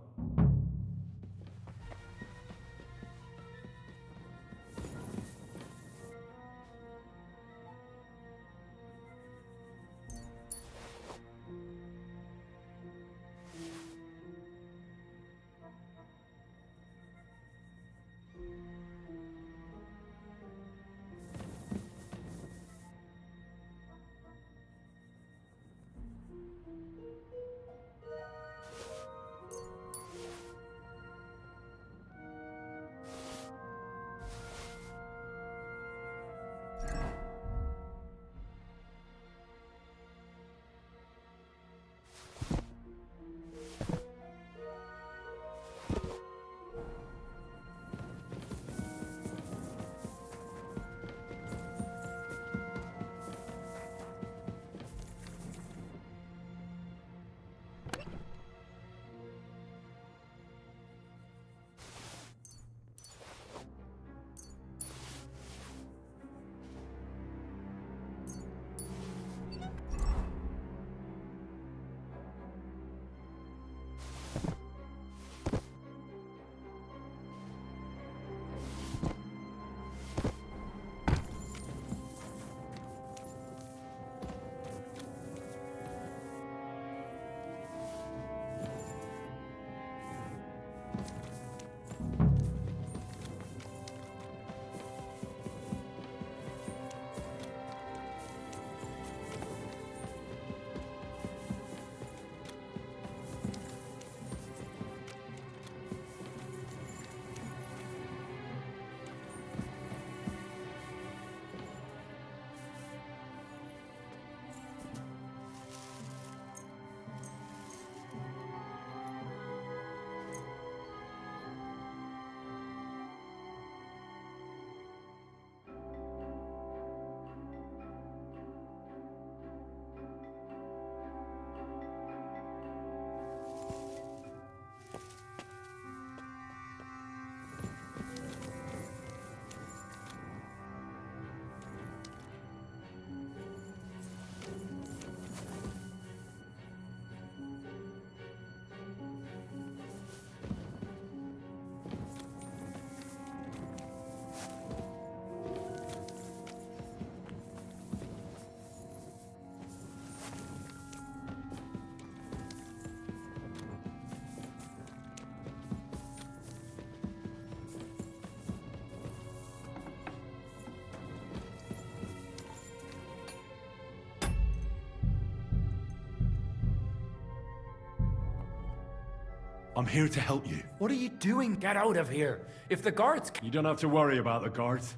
I'm here to help you. What are you doing? Get out of here. If the guards... You don't have to worry about the guards.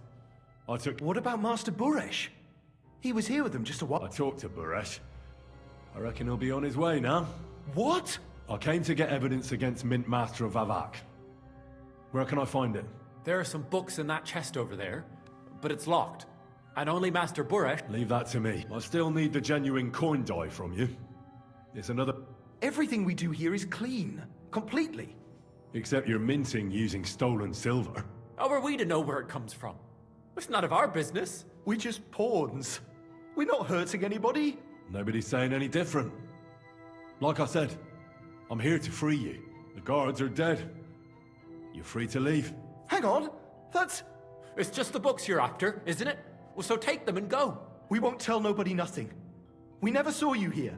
What about Master Buresh? He was here with them just a while. I talked to Buresh. I reckon he'll be on his way now. What? I came to get evidence against Mint Master of Vavak. Where can I find it? There are some books in that chest over there, but it's locked. And only Master Buresh... Leave that to me. I still need the genuine coin die from you. It's another... Everything we do here is clean. Completely. Except you're minting using stolen silver. How are we to know where it comes from? It's none of our business. We're just pawns. We're not hurting anybody. Nobody's saying any different. Like I said, I'm here to free you. The guards are dead. You're free to leave. Hang on. That's... It's just the books you're after, isn't it? Well, so take them and go. We won't tell nobody nothing. We never saw you here.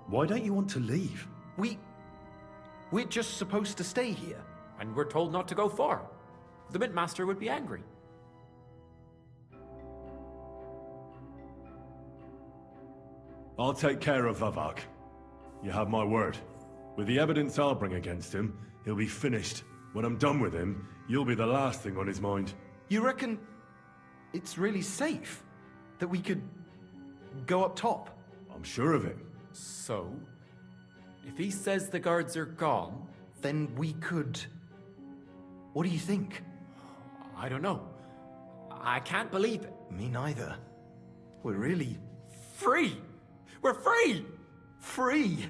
Why don't you want to leave? We're just supposed to stay here. And we're told not to go far. The Mint Master would be angry. I'll take care of Vavak. You have my word. With the evidence I'll bring against him, he'll be finished. When I'm done with him, you'll be the last thing on his mind. You reckon it's really safe that we could go up top? I'm sure of it. So, if he says the guards are gone... Then we could... What do you think? I don't know. I can't believe it. Me neither. We're really... Free! We're free! Free!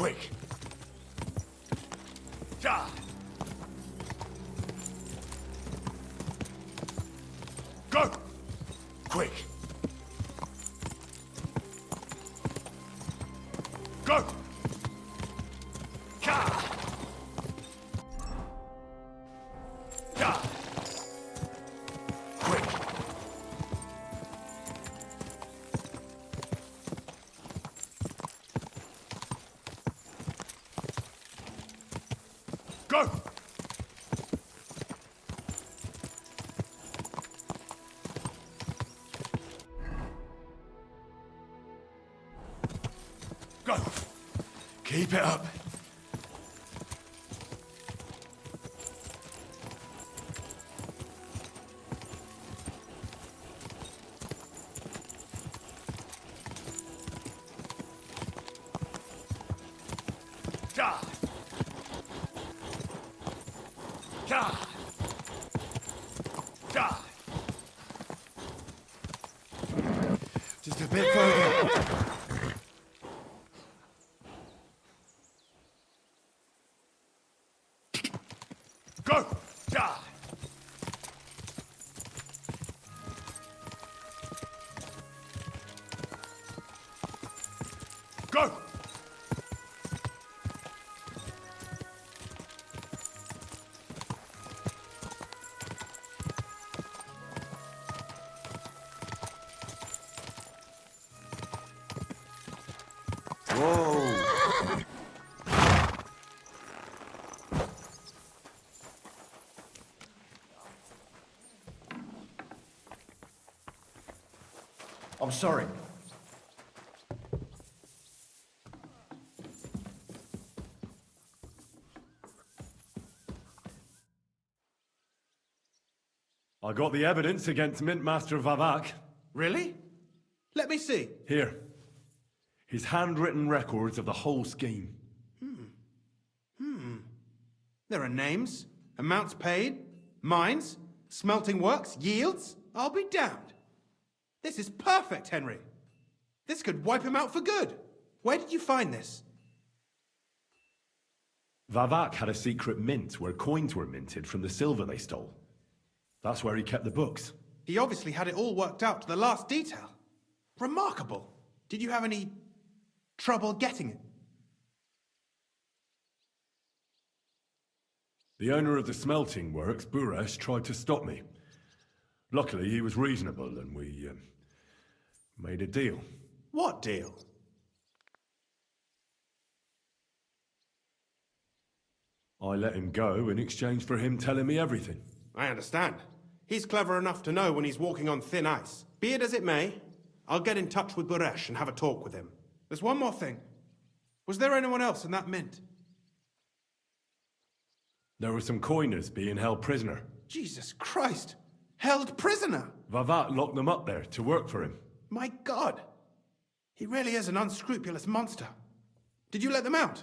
Quick! Ja! Go! Quick! Go! Ja! Ja! Quick! Go! Go! Keep it up. Ja! Ja! Ja! Just a bit further. Go! Ja! Go! Whoa! I'm sorry. I got the evidence against Mint Master Vavak. Really? Let me see. Here. His handwritten records of the whole scheme. There are names, amounts paid, mines, smelting works, yields. I'll be damned. This is perfect, Henry. This could wipe him out for good. Where did you find this? Vavak had a secret mint where coins were minted from the silver they stole. That's where he kept the books. He obviously had it all worked out to the last detail. Remarkable. Did you have any trouble getting it? The owner of the smelting works, Buresh, tried to stop me. Luckily, he was reasonable and we made a deal. What deal? I let him go in exchange for him telling me everything. I understand. He's clever enough to know when he's walking on thin ice. Be it as it may, I'll get in touch with Buresh and have a talk with him. There's one more thing. Was there anyone else in that mint? There were some coiners being held prisoner. Jesus Christ! Held prisoner! Vavak locked them up there to work for him. My God! He really is an unscrupulous monster. Did you let them out?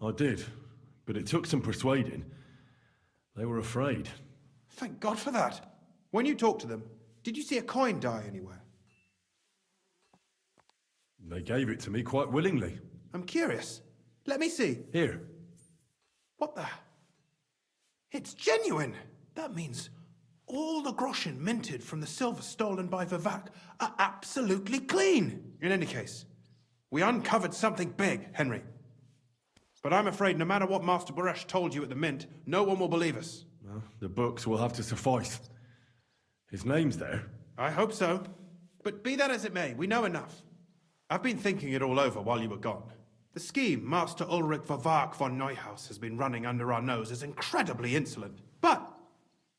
I did, but it took some persuading. They were afraid. Thank God for that. When you talked to them, did you see a coin die anywhere? They gave it to me quite willingly. I'm curious. Let me see. Here. What the? It's genuine! That means all the groschen minted from the silver stolen by Vivak are absolutely clean! In any case, we uncovered something big, Henry. But I'm afraid no matter what Master Buresh told you at the mint, no one will believe us. Well, the books will have to suffice. His name's there. I hope so. But be that as it may, we know enough. I've been thinking it all over while you were gone. The scheme Master Ulrich Vavak von Neuhaus has been running under our nose is incredibly insolent. But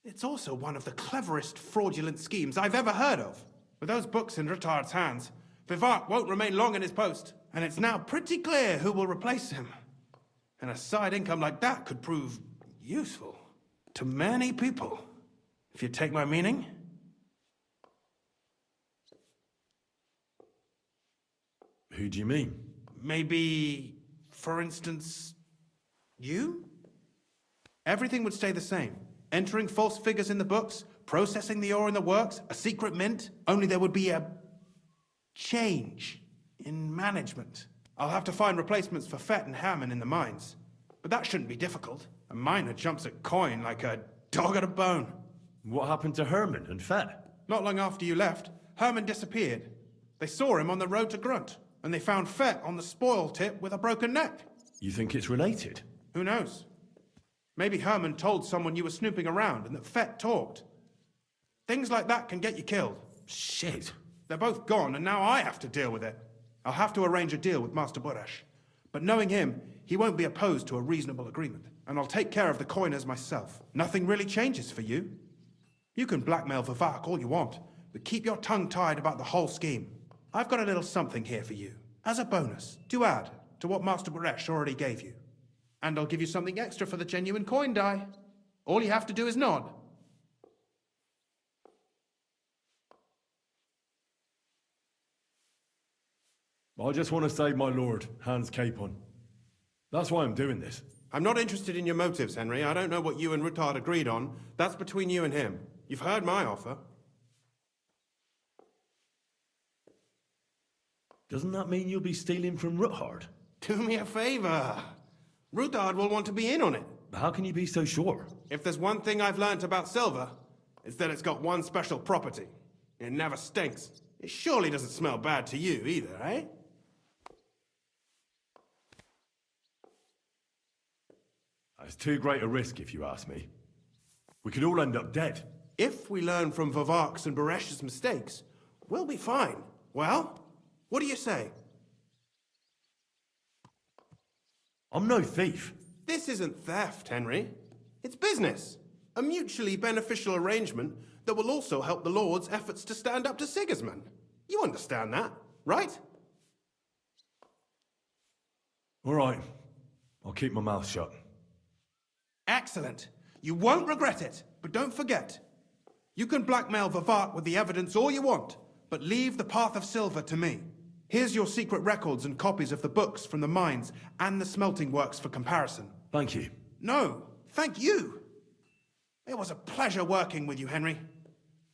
it's also one of the cleverest fraudulent schemes I've ever heard of. With those books in Rittard's hands, Vivak won't remain long in his post, and it's now pretty clear who will replace him. And a side income like that could prove useful to many people, if you take my meaning. Who do you mean? Maybe, for instance, you? Everything would stay the same. Entering false figures in the books, processing the ore in the works, a secret mint, only there would be a change in management. I'll have to find replacements for Fett and Hammond in the mines. But that shouldn't be difficult. A miner jumps at coin like a dog at a bone. What happened to Herman and Fett? Not long after you left, Herman disappeared. They saw him on the road to Grunt, and they found Fett on the spoil tip with a broken neck. You think it's related? Who knows? Maybe Herman told someone you were snooping around and that Fett talked. Things like that can get you killed. Shit. They're both gone, and now I have to deal with it. I'll have to arrange a deal with Master Buresh. But knowing him, he won't be opposed to a reasonable agreement. And I'll take care of the coiners myself. Nothing really changes for you. You can blackmail Vivak all you want, but keep your tongue tied about the whole scheme. I've got a little something here for you, as a bonus, to add to what Master Buresh already gave you. And I'll give you something extra for the genuine coin die. All you have to do is nod. I just want to save my lord, Hans Capon. That's why I'm doing this. I'm not interested in your motives, Henry. I don't know what you and Ruttard agreed on. That's between you and him. You've heard my offer. Doesn't that mean you'll be stealing from Ruttard? Do me a favor. Ruttard will want to be in on it. How can you be so sure? If there's one thing I've learnt about silver, it's that it's got one special property. It never stinks. It surely doesn't smell bad to you either, eh? It's too great a risk, if you ask me. We could all end up dead. If we learn from Vivak's and Buresh's mistakes, we'll be fine. Well, what do you say? I'm no thief. This isn't theft, Henry. It's business. A mutually beneficial arrangement that will also help the Lord's efforts to stand up to Sigismund. You understand that, right? All right. I'll keep my mouth shut. Excellent. You won't regret it, but don't forget. You can blackmail Vivak with the evidence all you want, but leave the Path of Silver to me. Here's your secret records and copies of the books from the mines and the smelting works for comparison. Thank you. No, thank you. It was a pleasure working with you, Henry.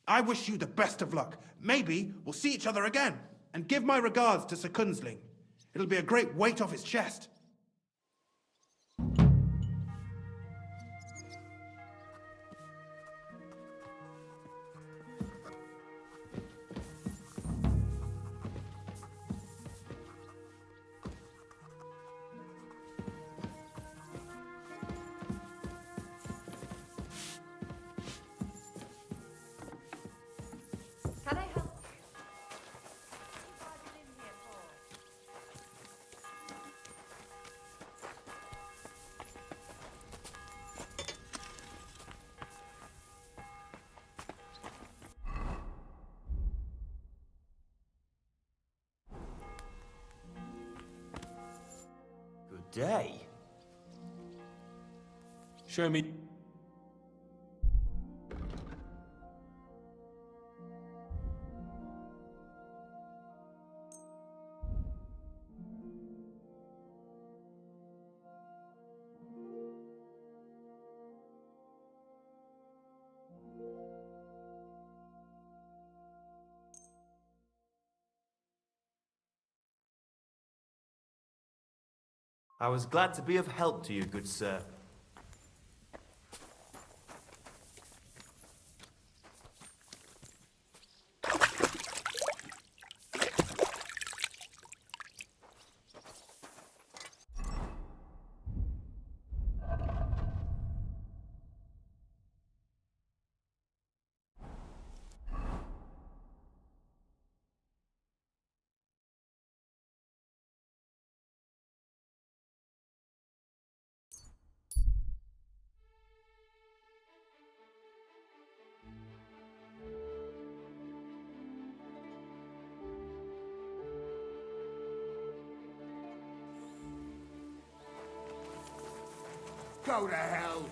I wish you the best of luck. Maybe we'll see each other again. And give my regards to Sir Kunzling. It'll be a great weight off his chest. Can I help? Good day. Show me. I was glad to be of help to you, good sir. Go to hell.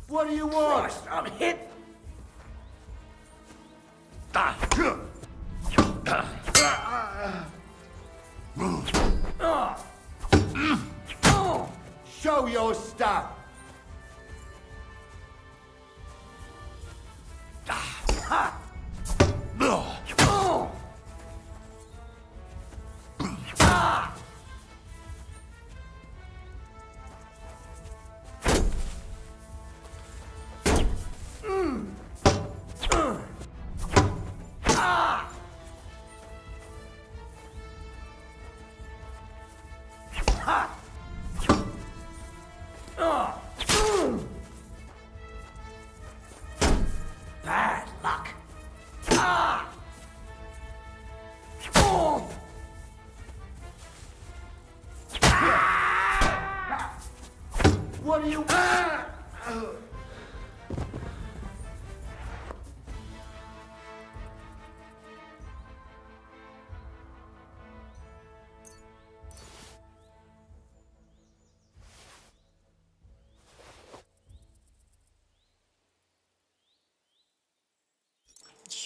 What do you want? Christ, I'm hit. Show your stuff. Bad luck. What do you want?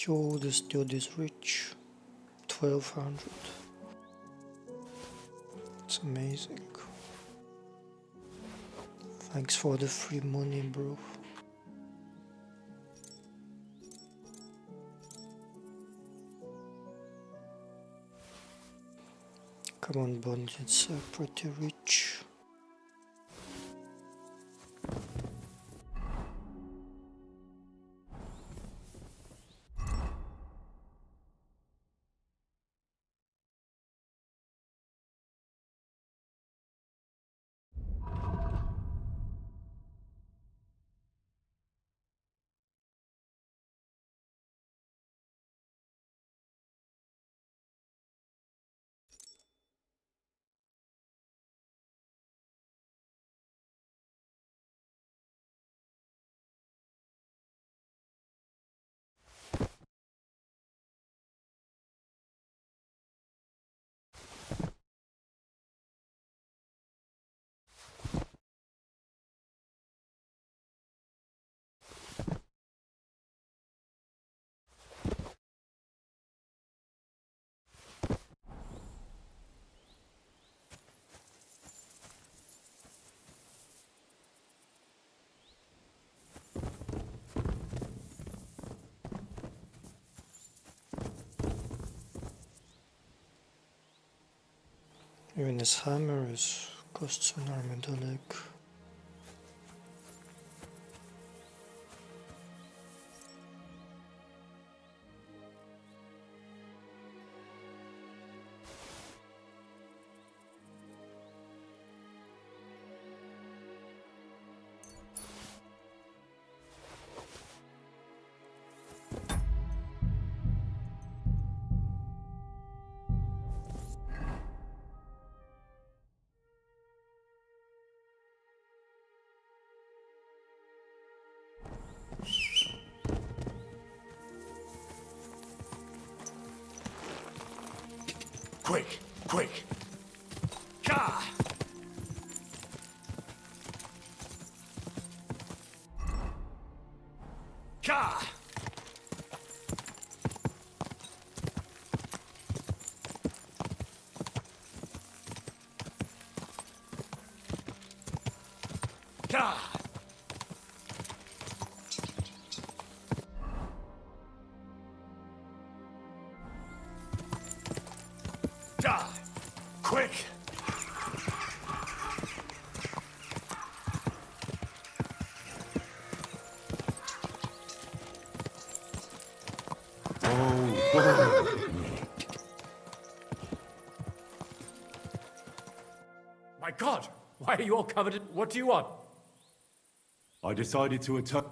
Yo, this dude is rich. 1200. It's amazing. Thanks for the free money, bro. Come on, Bond, it's pretty rich. Even his hammer costs an arm and a leg. Quick, quick. Ka! Ka! Ka! Die! Quick! My God! Why are you all covered in... What do you want? I decided to attack...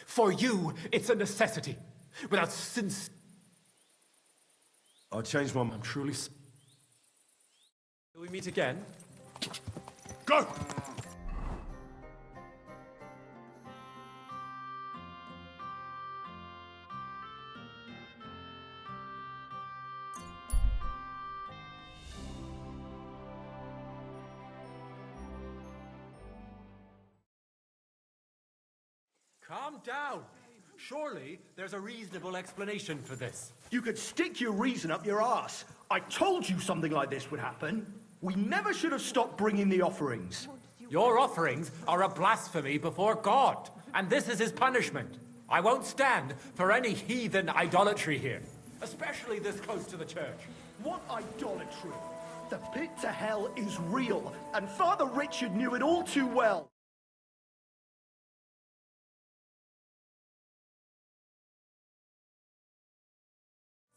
For you, it's a necessity. Without since... I changed my... I'm truly... Will we meet again? Go! Calm down. Surely there's a reasonable explanation for this. You could stick your reason up your ass. I told you something like this would happen. We never should have stopped bringing the offerings. Your offerings are a blasphemy before God, and this is his punishment. I won't stand for any heathen idolatry here, especially this close to the church. What idolatry? The pit to hell is real, and Father Richard knew it all too well.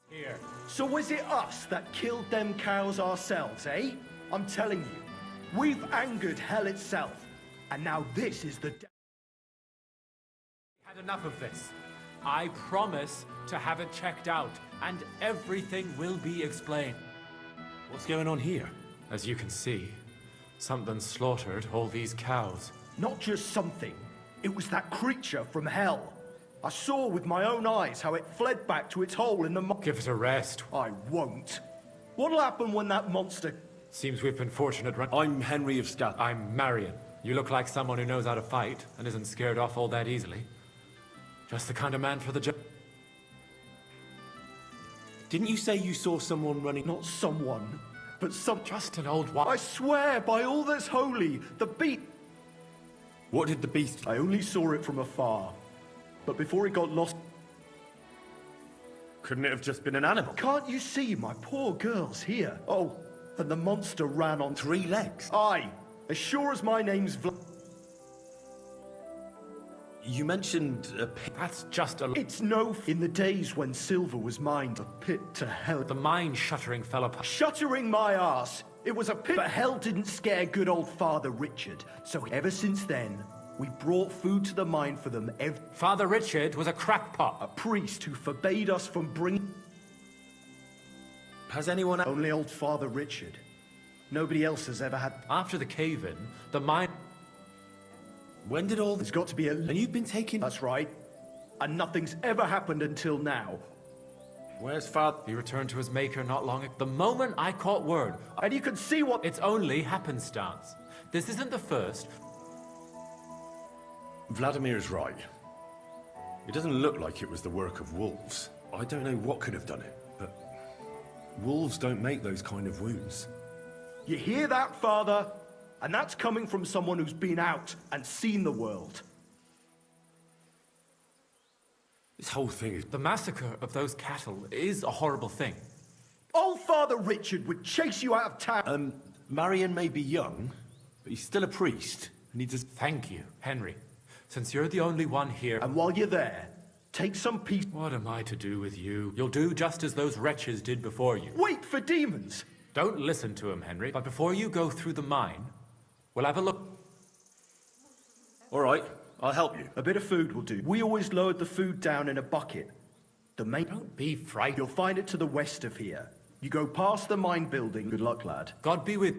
Here. So was it us that killed them cows ourselves, eh? I'm telling you, We've angered hell itself, and now this is the... Had enough of this. I promise to have it checked out, and everything will be explained. What's going on here? As you can see, something slaughtered all these cows. Not just something. It was that creature from hell. I saw with my own eyes how it fled back to its hole in the... Give it a rest. I won't. What'll happen when that monster... Seems we've been fortunate. I'm Henry of Scat. I'm Marion. You look like someone who knows how to fight and isn't scared off all that easily. Just the kind of man for the job. Didn't you say you saw someone running? Not someone, but just an old one. I swear by all that's holy, the beast... What did the beast... I only saw it from afar. But before it got lost... Couldn't it have just been an animal? Can't you see my poor girl's here? Oh, and the monster ran on 3 legs. Aye, as sure as my name's You mentioned a pit. That's just a... It's no... In the days when silver was mined, a pit to hell... The mine shuttering fell apart. Shuttering my arse! It was a pit... But hell didn't scare good old Father Richard. So ever since then, we brought food to the mine for them every... Father Richard was a crackpot. A priest who forbade us from bringing... Has anyone... Only old Father Richard. Nobody else has ever had... After the cave-in, the mine... When did all... There's got to be a... And you've been taking... That's right. And nothing's ever happened until now. Where's Father... He returned to his maker not long ago. The moment I caught word... And you can see what... It's only happenstance. This isn't the first... Vladimir's right. It doesn't look like it was the work of wolves. I don't know what could have done it, but... wolves don't make those kind of wounds. You hear that, Father? And that's coming from someone who's been out and seen the world. This whole thing is... The massacre of those cattle is a horrible thing. Old Father Richard would chase you out of town. Marion may be young, but he's still a priest, and he does... Thank you, Henry. Since you're the only one here... And while you're there, take some peace... What am I to do with you? You'll do just as those wretches did before you. Wait for demons! Don't listen to him, Henry. But before you go through the mine, we'll have a look. All right, I'll help you. A bit of food will do. We always lowered the food down in a bucket. The main... Don't be frightened. You'll find it to the west of here. You go past the mine building. Good luck, lad. God be with...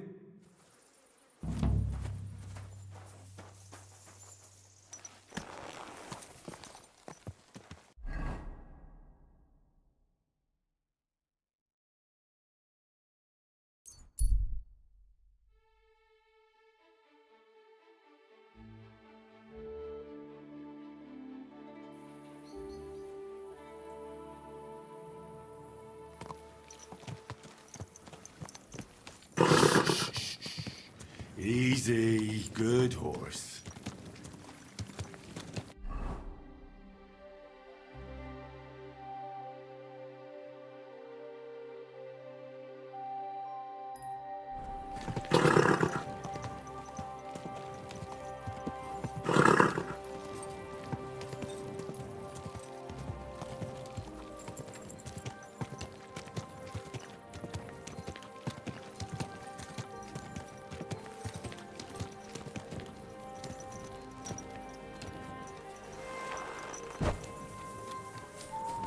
Easy, good horse.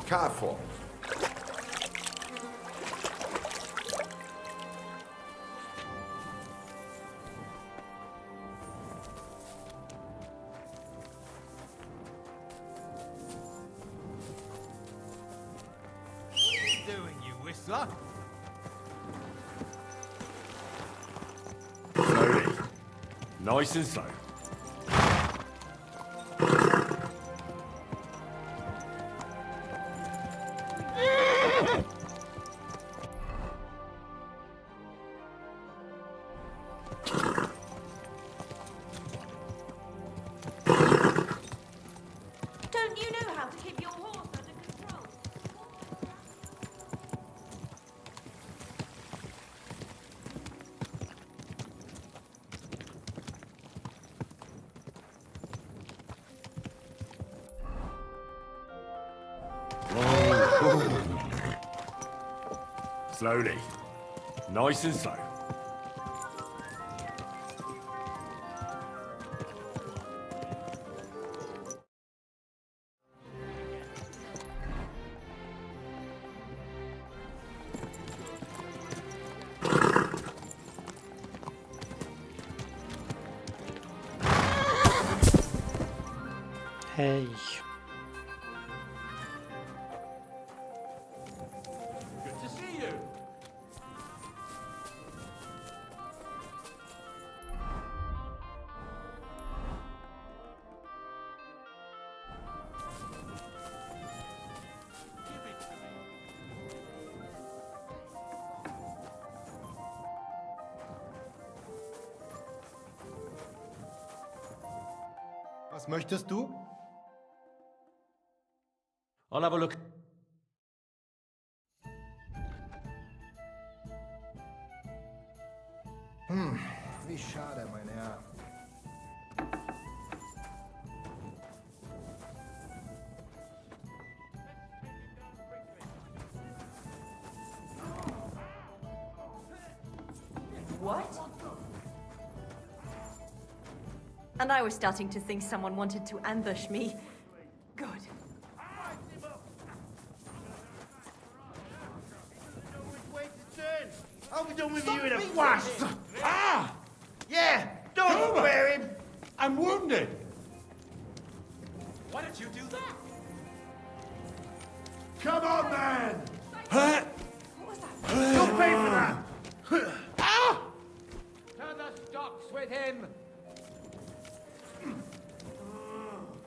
Careful. What are you doing, you whistler? Slowly. Nice and slow. Don't you know how to keep your horse under control? Slowly. Nice and slow. Hey. Good to see you. Was möchtest du? I'll have a look. Wie schade, mein Herr. What? And I was starting to think someone wanted to ambush me. Good. I'll be done with you in a flash! Ah! Yeah! Don't wear him! I'm wounded. Why did you do that? Come on, man! You'll pay for that! Ah! To the stocks with him!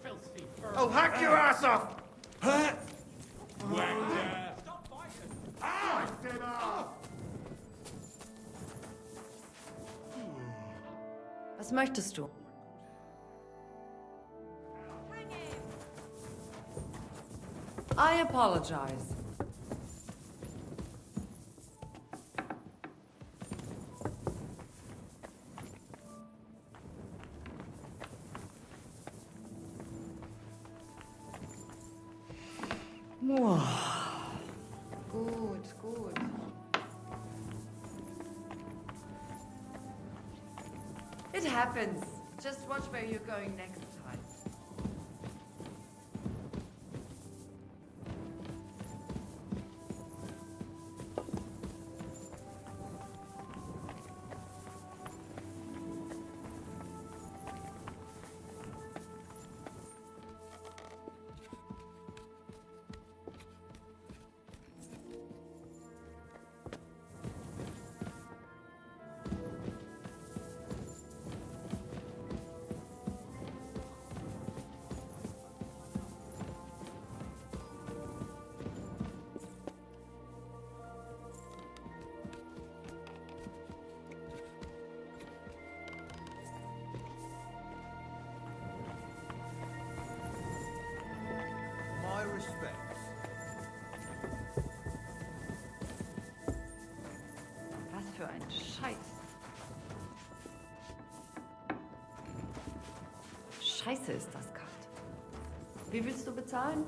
Filthy fur. I'll hack your ass off! Whacker. Stop fighting! Ah! Was möchtest du? I apologize. Gut, gut. It happens. Just watch where you're going next time. My respects. Was für ein Scheiß. Scheiße ist das kalt. Wie willst du bezahlen?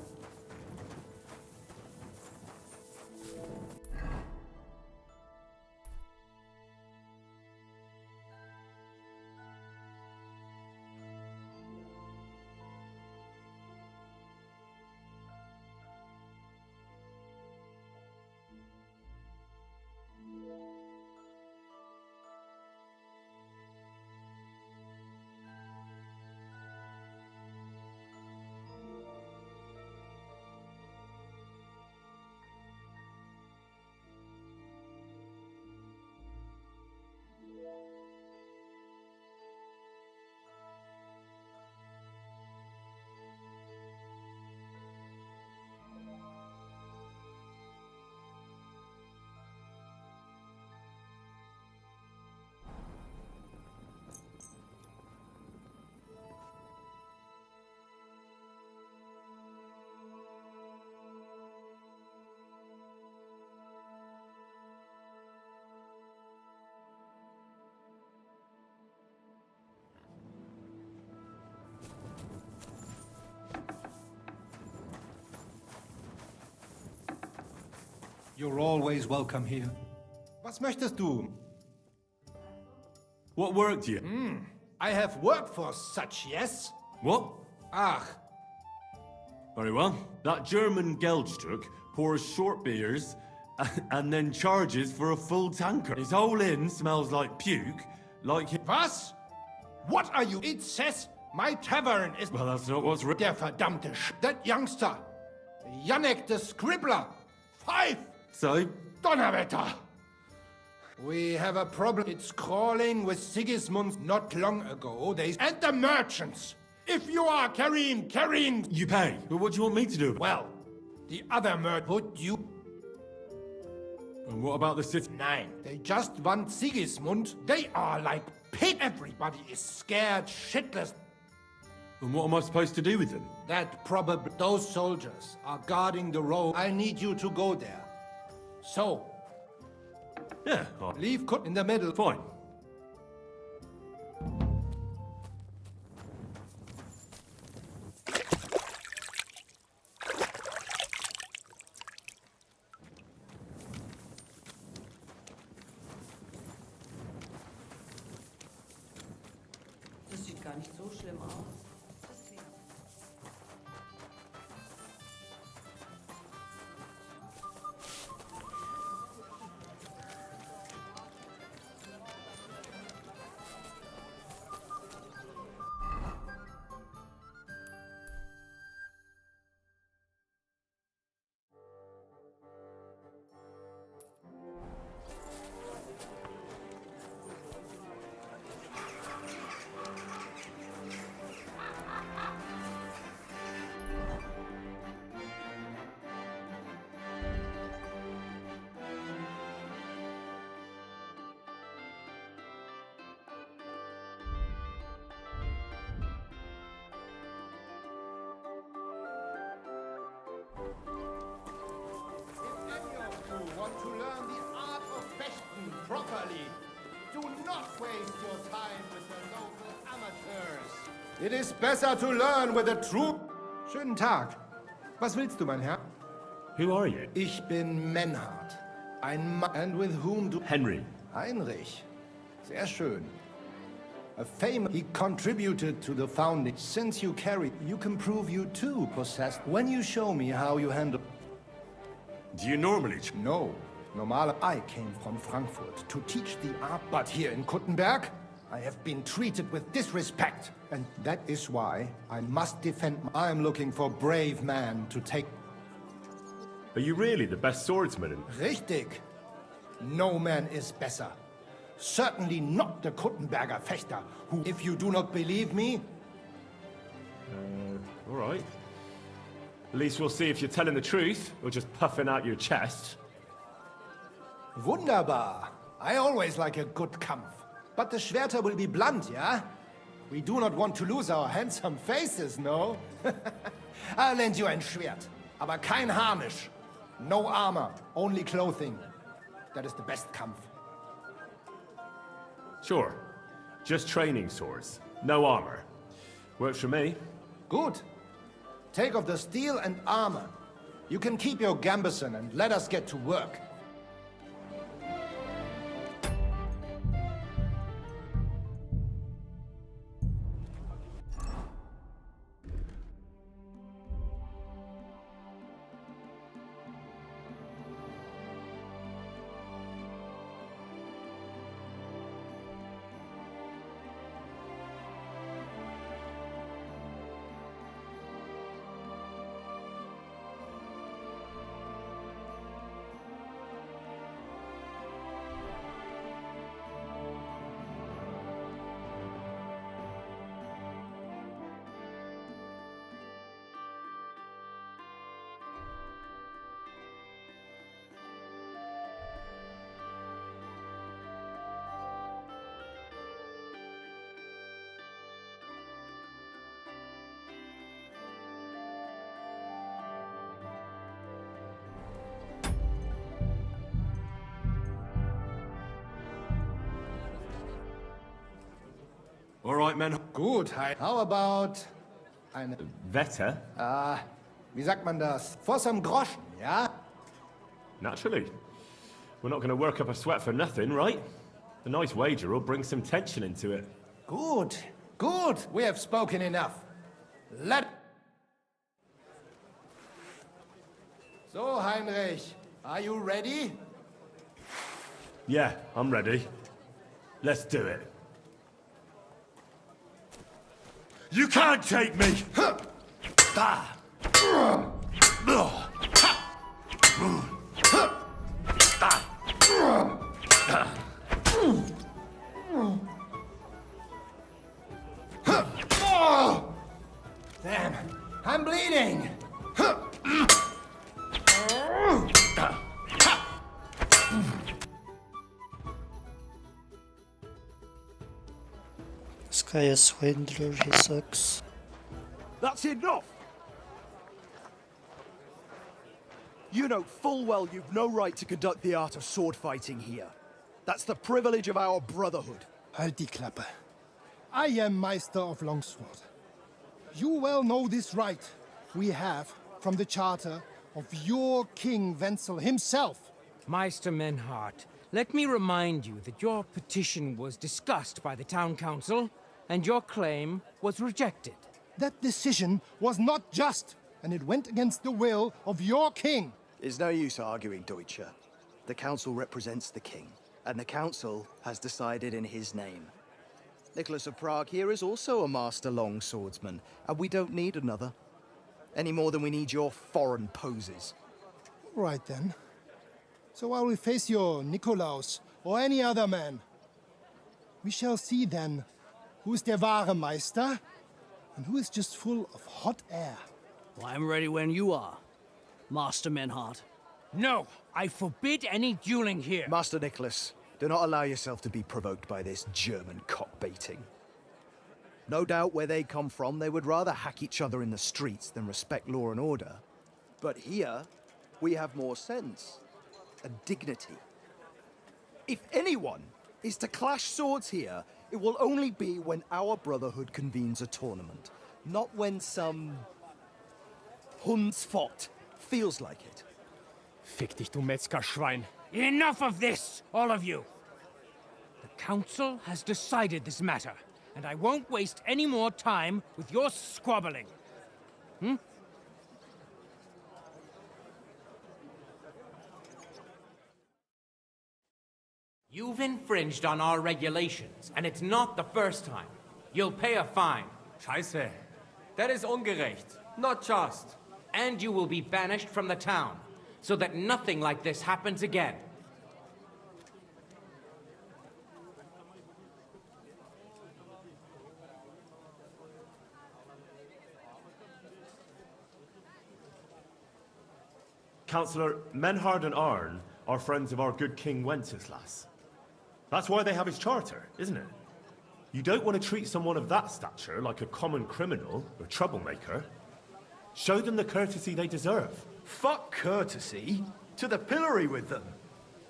You're always welcome here. Was möchtest du? What work do you? I have worked for such, yes? What? Ach, Very well. That German Geldstruck pours short beers and then charges for a full tanker. His whole inn smells like puke, like... was? What are you? It says My tavern is... Well, that's not what's written. Der verdammte That youngster. Yannick the Scribbler. 5. So? Donnerwetter. We have a problem. It's crawling with Sigismund not long ago. And the merchants. If you are carrying... You pay. But what do you want me to do? Well, the other would you... And what about the city? 9. They just want Sigismund. They are like pig. Everybody is scared shitless. And what am I supposed to do with them? That probably... Those soldiers are guarding the road. I need you to go there. So... Yeah. Leave in the middle. Fine. Das sieht gar nicht so schlimm aus. Want to learn the art of fechten properly. Do not waste your time with the local amateurs. It is better to learn with a true... Schönen Tag. Was willst du, mein Herr? Who are you? Ich bin Menhard. Ein Mann... And with whom do... Henry. Heinrich. Sehr schön. A famous... He contributed to the founding. Since you carry... You can prove you too possess... When you show me how you handle... Do you normally... No. Normal. I came from Frankfurt to teach the art, but here in Kuttenberg, I have been treated with disrespect. And that is why I must defend... I am looking for brave man to take... Are you really the best swordsman in... Richtig. No man is better. Certainly not the Kuttenberger Fechter, who... If you do not believe me... all right. At least we'll see if you're telling the truth, or just puffing out your chest. Wunderbar. I always like a good Kampf. But the Schwerter will be blunt, yeah? We do not want to lose our handsome faces, no? I'll lend you ein Schwert. Aber kein Harnisch. No armor, only clothing. That is the best Kampf. Sure. Just training swords. No armor. Works for me. Good. Take off the steel and armor. You can keep your gambeson and let us get to work. All right, men. Gut, how about eine... Wetter? Wie sagt man das? For some Groschen, ja? Naturally. We're not going to work up a sweat for nothing, right? A nice wager will bring some tension into it. Good, good. We have spoken enough. So, Heinrich, are you ready? Yeah, I'm ready. Let's do it. You can't take me! Damn, I'm bleeding! This guy is swindler, he sucks. That's enough! You know full well you've no right to conduct the art of sword fighting here. That's the privilege of our brotherhood. Halt die Klappe. I am Meister of Longsword. You well know this right we have from the charter of your King Wenzel himself. Meister Menhart, let me remind you that your petition was discussed by the town council, and your claim was rejected. That decision was not just, and it went against the will of your king. There's no use arguing, Deutscher. The council represents the king, and the council has decided in his name. Nicholas of Prague here is also a master longswordsman, and we don't need another. Any more than we need your foreign poses. Right then. So I will face your Nikolaus or any other man. We shall see then who is der wahre Meister and who is just full of hot air. Well, I'm ready when you are, Master Menhart. No, I forbid any dueling here. Master Nicholas, do not allow yourself to be provoked by this German cock-baiting. No doubt where they come from, they would rather hack each other in the streets than respect law and order. But here, we have more sense and dignity. If anyone is to clash swords here, it will only be when our brotherhood convenes a tournament, not when some Hundsfott feels like it. Fick dich, du Metzgerschwein. Enough of this, all of you! The council has decided this matter, and I won't waste any more time with your squabbling. You've infringed on our regulations, and it's not the first time. You'll pay a fine. Scheiße. That is ungerecht. Not just. And you will be banished from the town, so that nothing like this happens again. Councillor, Menhard and Arn are friends of our good King Wenceslas. That's why they have his charter, isn't it? You don't want to treat someone of that stature like a common criminal or troublemaker. Show them the courtesy they deserve. Fuck courtesy. To the pillory with them.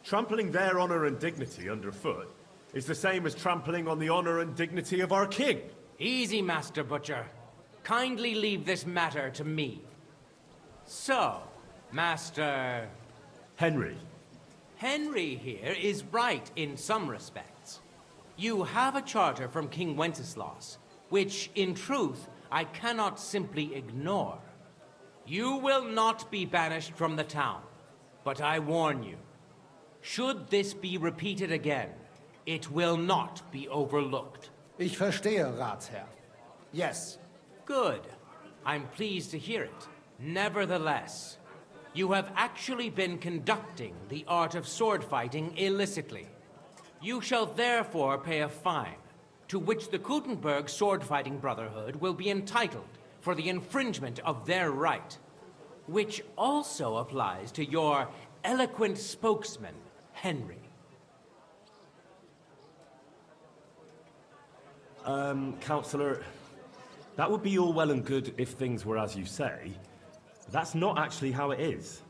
Trampling their honor and dignity underfoot is the same as trampling on the honor and dignity of our king. Easy, Master Butcher. Kindly leave this matter to me. So, Master... Henry. Henry here is right in some respects. You have a charter from King Wenceslas, which, in truth, I cannot simply ignore. You will not be banished from the town, but I warn you, should this be repeated again, it will not be overlooked. Ich verstehe, Ratsherr. Yes. Good. I'm pleased to hear it. Nevertheless, you have actually been conducting the art of sword fighting illicitly. You shall therefore pay a fine, to which the Kuttenberg Sword Fighting Brotherhood will be entitled for the infringement of their right, which also applies to your eloquent spokesman, Henry. Councillor, that would be all well and good if things were as you say. That's not actually how it is.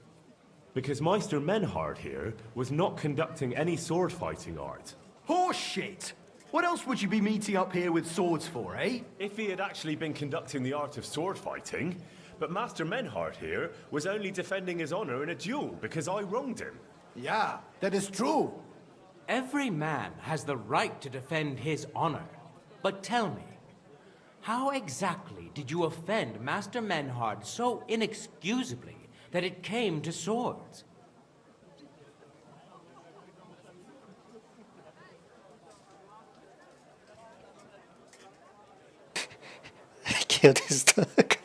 Because Meister Menhard here was not conducting any sword fighting art. Horseshit! What else would you be meeting up here with swords for, eh? If he had actually been conducting the art of sword fighting, but Master Menhard here was only defending his honor in a duel because I wronged him. Yeah, that is true. Every man has the right to defend his honor. But tell me, how exactly did you offend Master Menhard so inexcusably that it came to swords? killed his dog.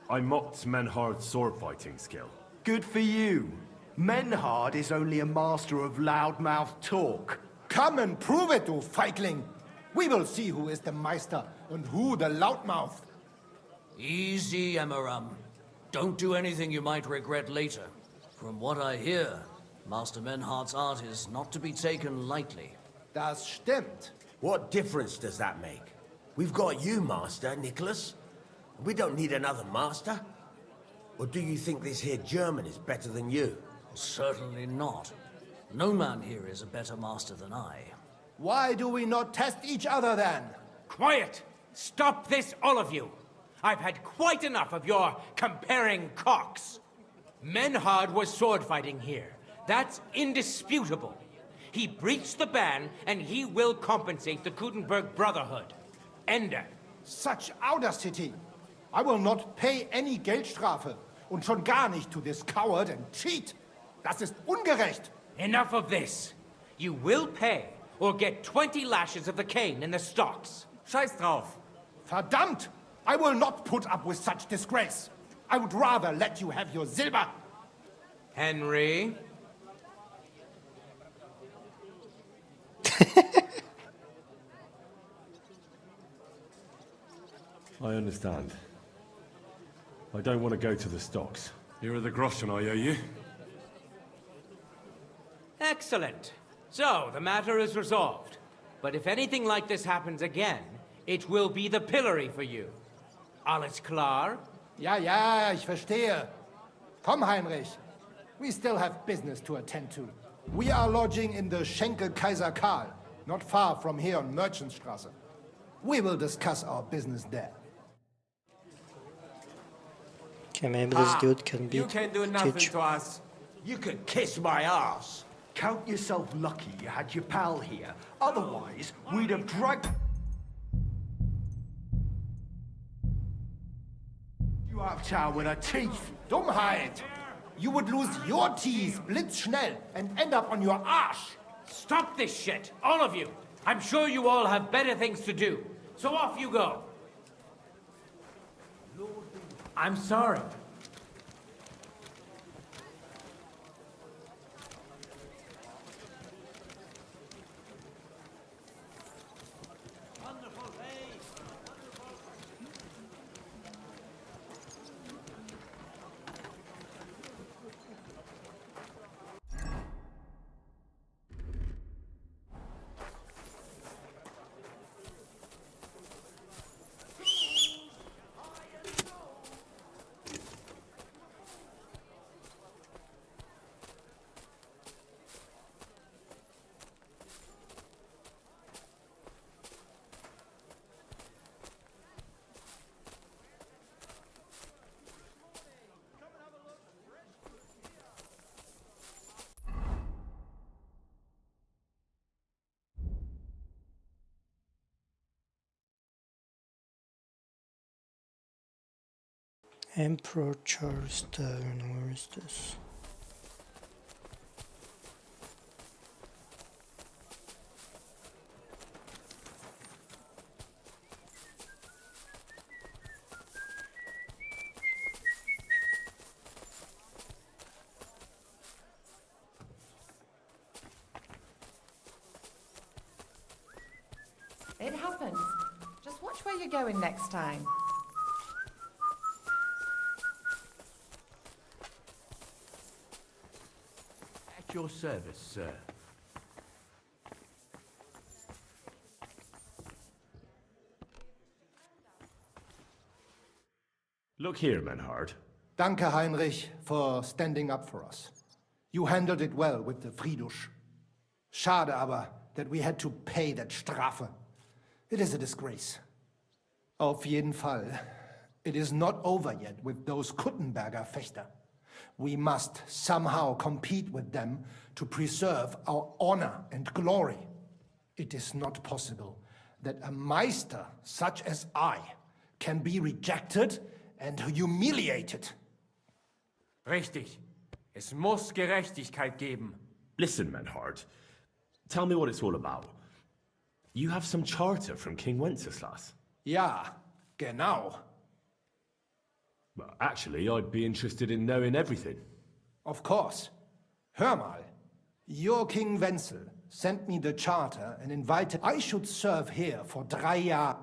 I mocked Menhard's sword fighting skill. Good for you. Menhard is only a master of loudmouth talk. Come and prove it, you feigling! We will see who is the Meister and who the loudmouth. Easy, Emmeram. Don't do anything you might regret later. From what I hear, Master Menhard's art is not to be taken lightly. Das stimmt. What difference does that make? We've got you, Master, Nicholas. We don't need another Master. Or do you think this here German is better than you? Certainly not. No man here is a better master than I. Why do we not test each other then? Quiet! Stop this, all of you! I've had quite enough of your comparing cocks. Menhard was sword fighting here. That's indisputable. He breached the ban, and he will compensate the Kutenberg Brotherhood. Ende. Such audacity! I will not pay any Geldstrafe. Und schon gar nicht to this coward and cheat. Das ist ungerecht. Enough of this. You will pay, or get 20 lashes of the cane in the stocks. Scheiß drauf. Verdammt! I will not put up with such disgrace. I would rather let you have your silver. Henry? I understand. I don't want to go to the stocks. Here are the groschen I owe you. Excellent. So, the matter is resolved. But if anything like this happens again, it will be the pillory for you. Alles klar? Ja, ja, ich verstehe. Komm, Heinrich. We still have business to attend to. We are lodging in the Schenkel Kaiser Karl, not far from here on Merchantstraße. We will discuss our business there. Okay, maybe this dude can beat You can't do nothing Teach. to us. You can kiss my ass. Count yourself lucky you had your pal here. Otherwise, we'd have dragged you out of town with our teeth. Dummheit! You would lose your teeth blitzschnell and end up on your arsch. Stop this shit, all of you. I'm sure you all have better things to do. So off you go. I'm sorry. Emperor Charles Tavern, where is this? It happens. Just watch where you're going next time. At your service, sir. Look here, Menhard. Danke, Heinrich, for standing up for us. You handled it well with the Friedusch. Schade aber, that we had to pay that Strafe. It is a disgrace. Auf jeden Fall. It is not over yet with those Kuttenberger Fechter. We must somehow compete with them to preserve our honor and glory. It is not possible that a Meister such as I can be rejected and humiliated. Richtig. Es muss Gerechtigkeit geben. Listen, Menhard. Tell me what it's all about. You have some charter from King Wenceslas? Ja, genau. Well, actually, I'd be interested in knowing everything. Of course. Hör mal. Your King Wenzel sent me the charter and invited I should serve here for 3 Jahre.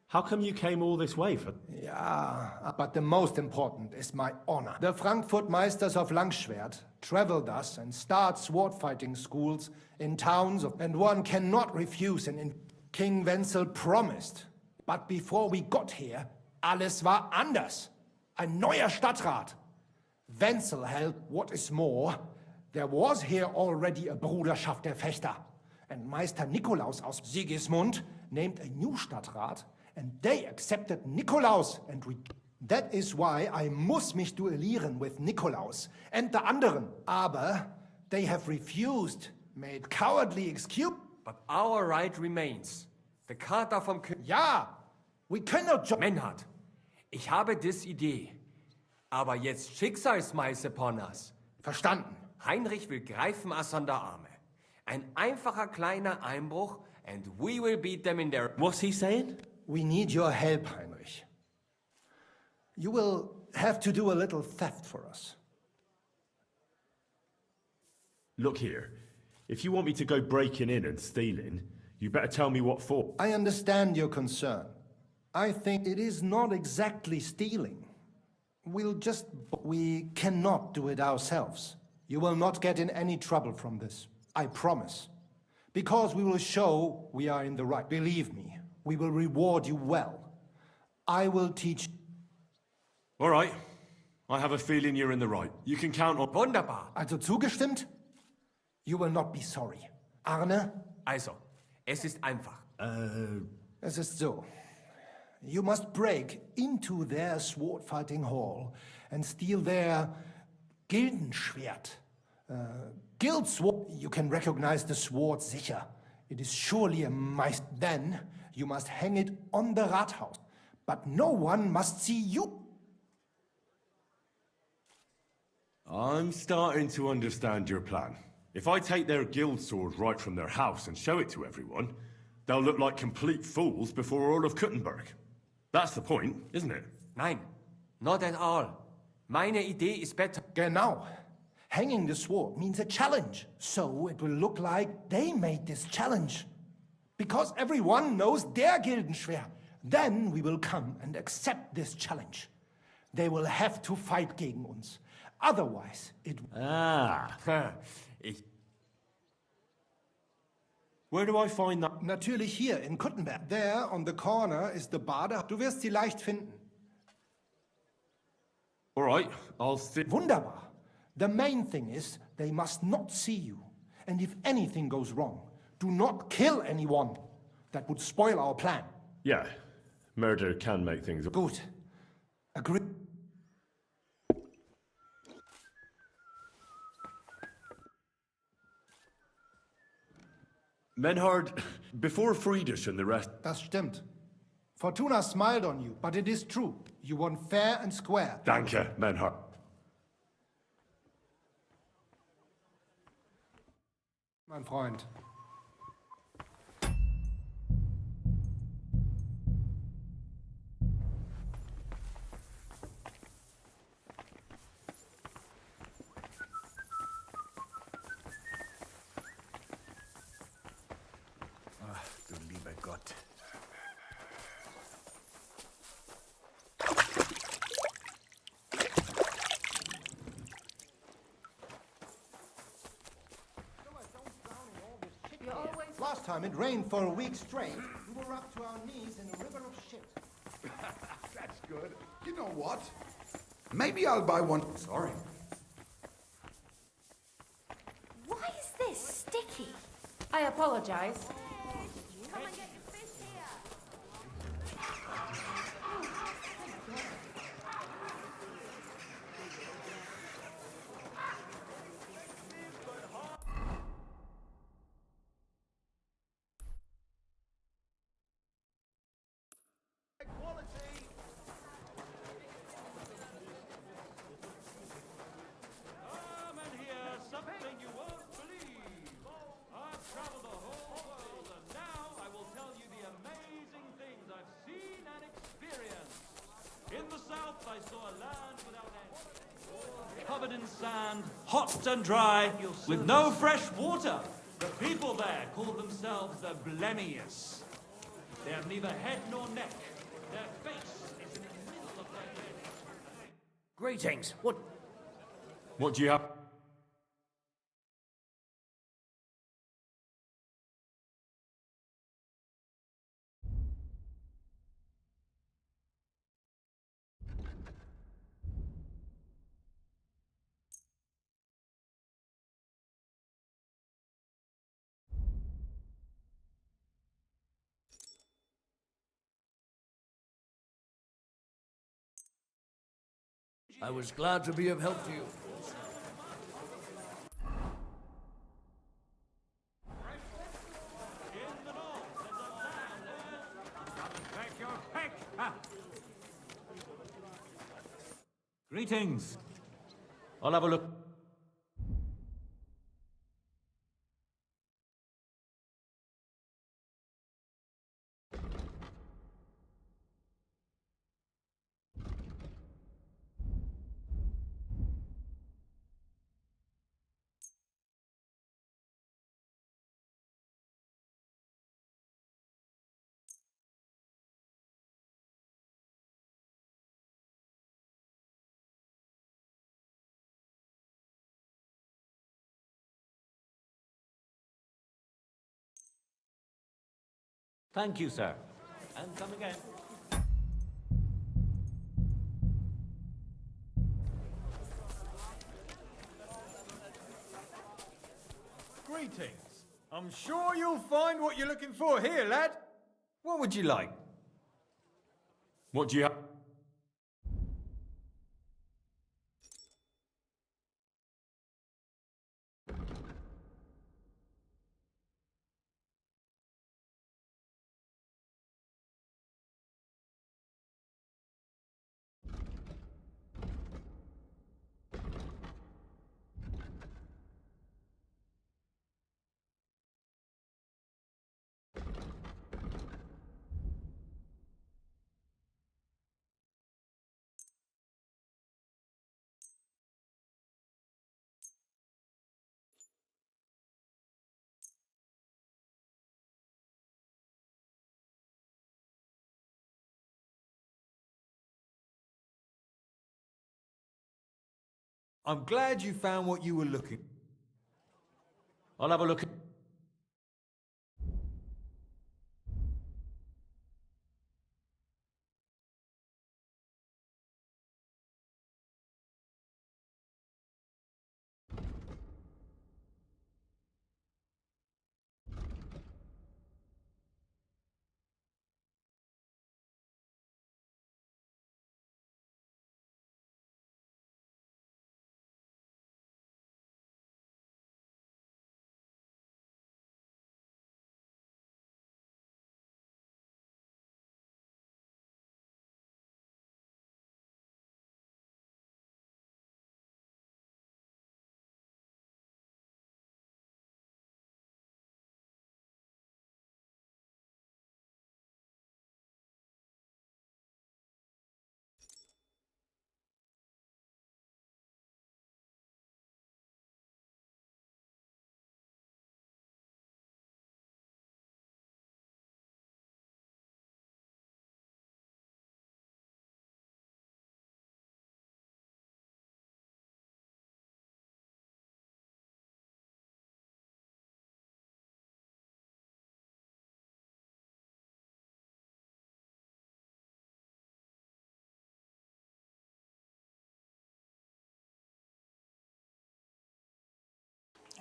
How come you came all this way for... Yeah, but the most important is my honor. The Frankfurt Meisters of Langschwert traveled us and start sword fighting schools in towns and one cannot refuse and King Wenzel promised. But before we got here, alles war anders. Ein neuer Stadtrat. Wenzel held what is more. There was here already a Bruderschaft der Fechter. And Meister Nikolaus aus Sigismund named a new Stadtrat. And they accepted Nikolaus and that is why I muss mich duellieren with Nikolaus and the anderen. Aber they have refused, made cowardly excuse. But our right remains. The Charta vom König. Ja, we cannot Menhard, ich habe dis Idee. Aber jetzt Schicksalsmeis upon us. Verstanden. Heinrich will greifen us an der Arme. Ein einfacher kleiner Einbruch and we will beat them in their... What's he saying? We need your help, Heinrich. You will have to do a little theft for us. Look here. If you want me to go breaking in and stealing, you better tell me what for. I understand your concern. I think it is not exactly stealing. We cannot do it ourselves. You will not get in any trouble from this. I promise. Because we will show we are in the right. Believe me. We will reward you well. I will teach... All right. I have a feeling you're in the right. You can count on... Wunderbar. Also zugestimmt? You will not be sorry. Arne? Also, es ist einfach. Es ist so. You must break into their sword fighting hall and steal their Gildenschwert. Guild sword. You can recognize the sword sicher. It is surely a Meister. Then you must hang it on the Rathaus. But no one must see you. I'm starting to understand your plan. If I take their guild sword right from their house and show it to everyone, they'll look like complete fools before all of Kuttenberg. That's the point, isn't it? Nein, not at all. Meine Idee ist better. Genau. Hanging the sword means a challenge. So it will look like they made this challenge. Because everyone knows their Gildenschwert. Then we will come and accept this challenge. They will have to fight gegen uns. Otherwise, it... Where do I find that? Natürlich hier in Kuttenberg. There on the corner is the Bade. Du wirst sie leicht finden. All right, I'll sit... Wunderbar. The main thing is they must not see you. And if anything goes wrong, do not kill anyone. That would spoil our plan. Yeah, murder can make things... Good. Agree. Menhard, before Friedrich and the rest... Das stimmt. Fortuna smiled on you, but it is true. You won fair and square. Danke, Menhard. Mein Freund. Ach, du lieber Gott. Last time it rained for a week straight, we were up to our knees in a river of shit. That's good. You know what? Maybe I'll buy one. Sorry. Why is this sticky? I apologize. Come and get your fish here. Come and hear something you won't believe. I've traveled the whole world and I saw a land without end. Covered in sand, hot and dry, with no fresh water. The people there call themselves the Blemius. They have neither head nor neck. Their face is in the middle of their head. Greetings. What do you have? I was glad to be of help to you. Greetings. I'll have a look. Thank you, sir. And come again. Greetings. I'm sure you'll find what you're looking for here, lad. What would you like? What do you have? I'm glad you found what you were looking. I'll have a look.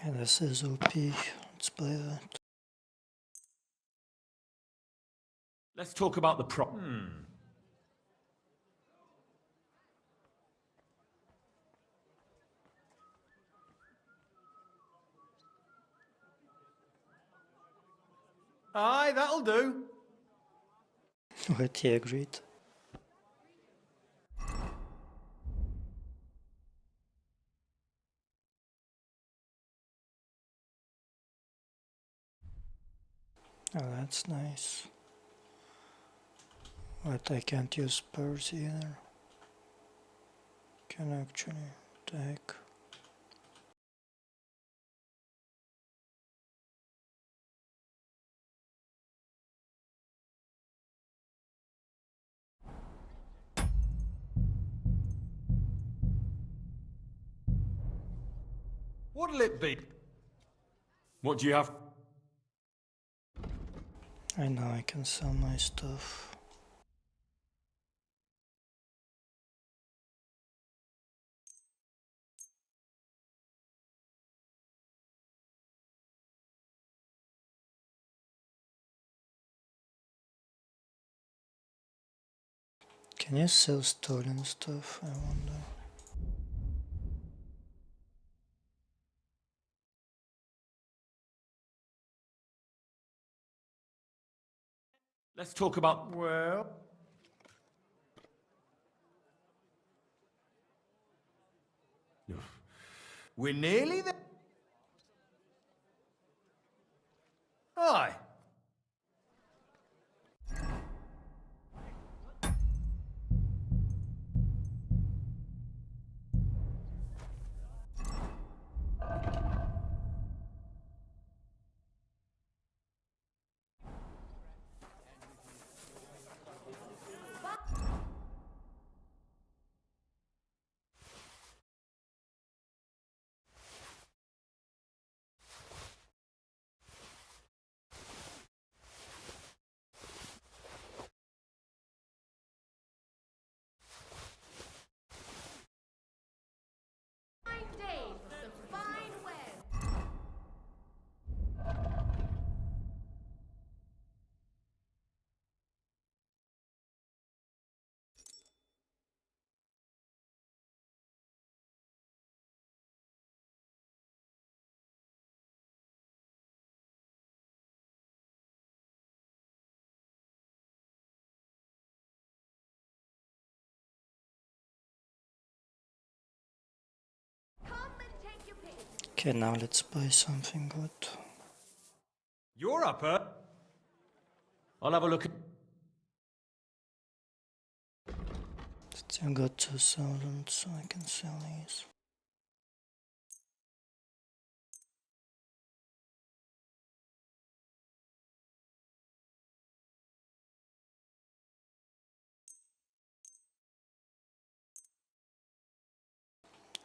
Yeah, this is OP. Let's play that. Let's talk about the prop. Aye, that'll do. What, he agreed? Oh, that's nice. But I can't use spurs either. can actually. What the heck? What'll it be? What do you have? I know I can sell my stuff. Can you sell stolen stuff? I wonder. Let's talk about... Well... We're nearly there. Aye. Okay, now let's buy something good. You're up, huh? I'll have a look at... Still got 2,000, so I can sell these.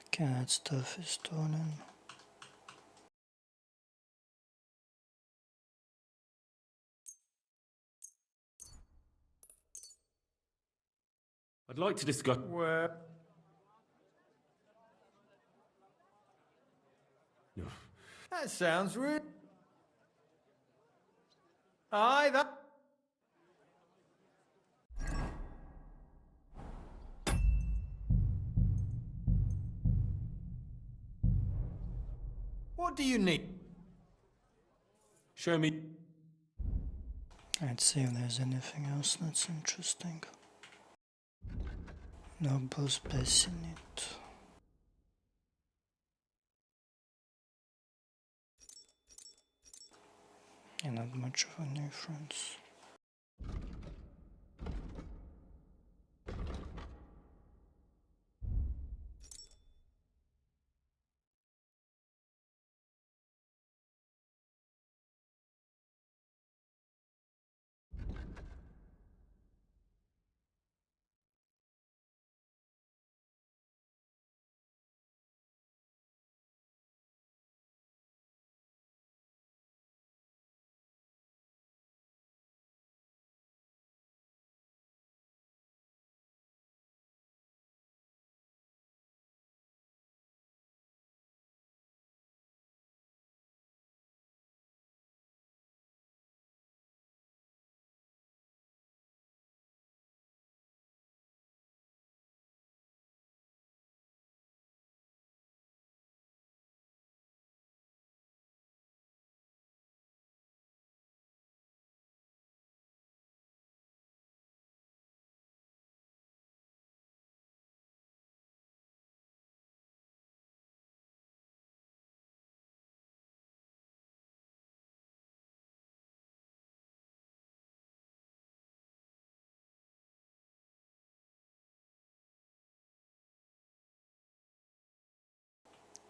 Okay, that stuff is stolen. I'd like to discuss... Well... That sounds rude. Aye, that... What do you need? Show me... Let's see if there's anything else that's interesting. No boss bass in it. And not much of a difference.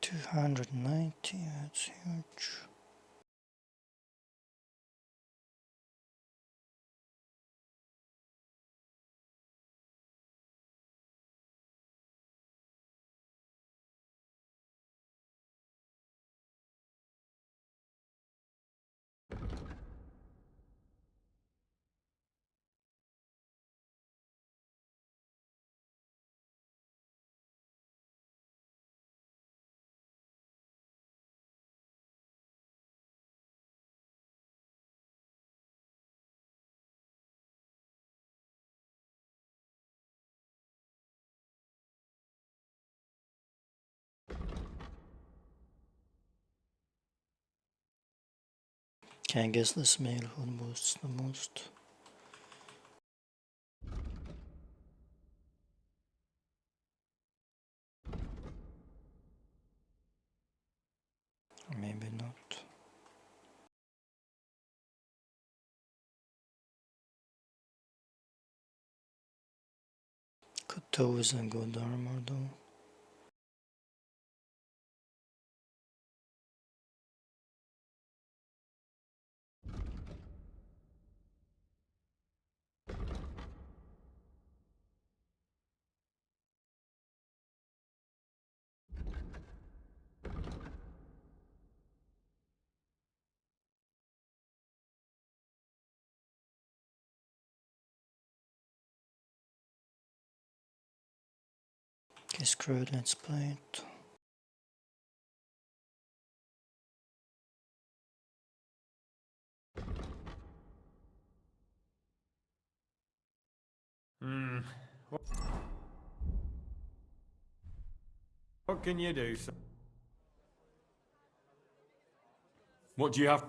290, that's huge. Can I guess the smell who boosts the most? Or maybe not. Koto is a good armor though. Okay, screw it, let's play it. What can you do, sir? What do you have?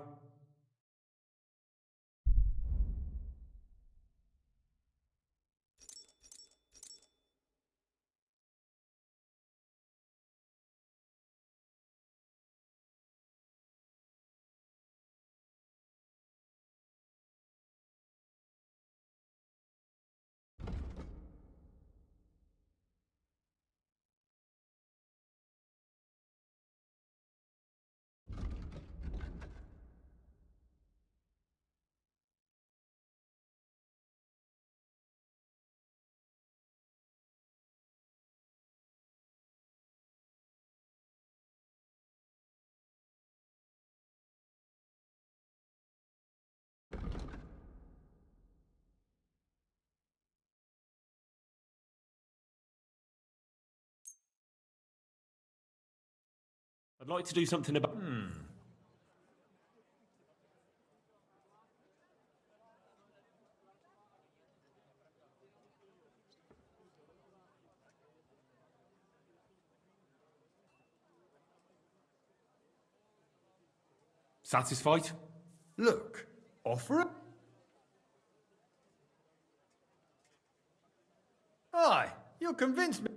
I'd like to do something about... Satisfied? Look, offer it? Aye, you'll convince me.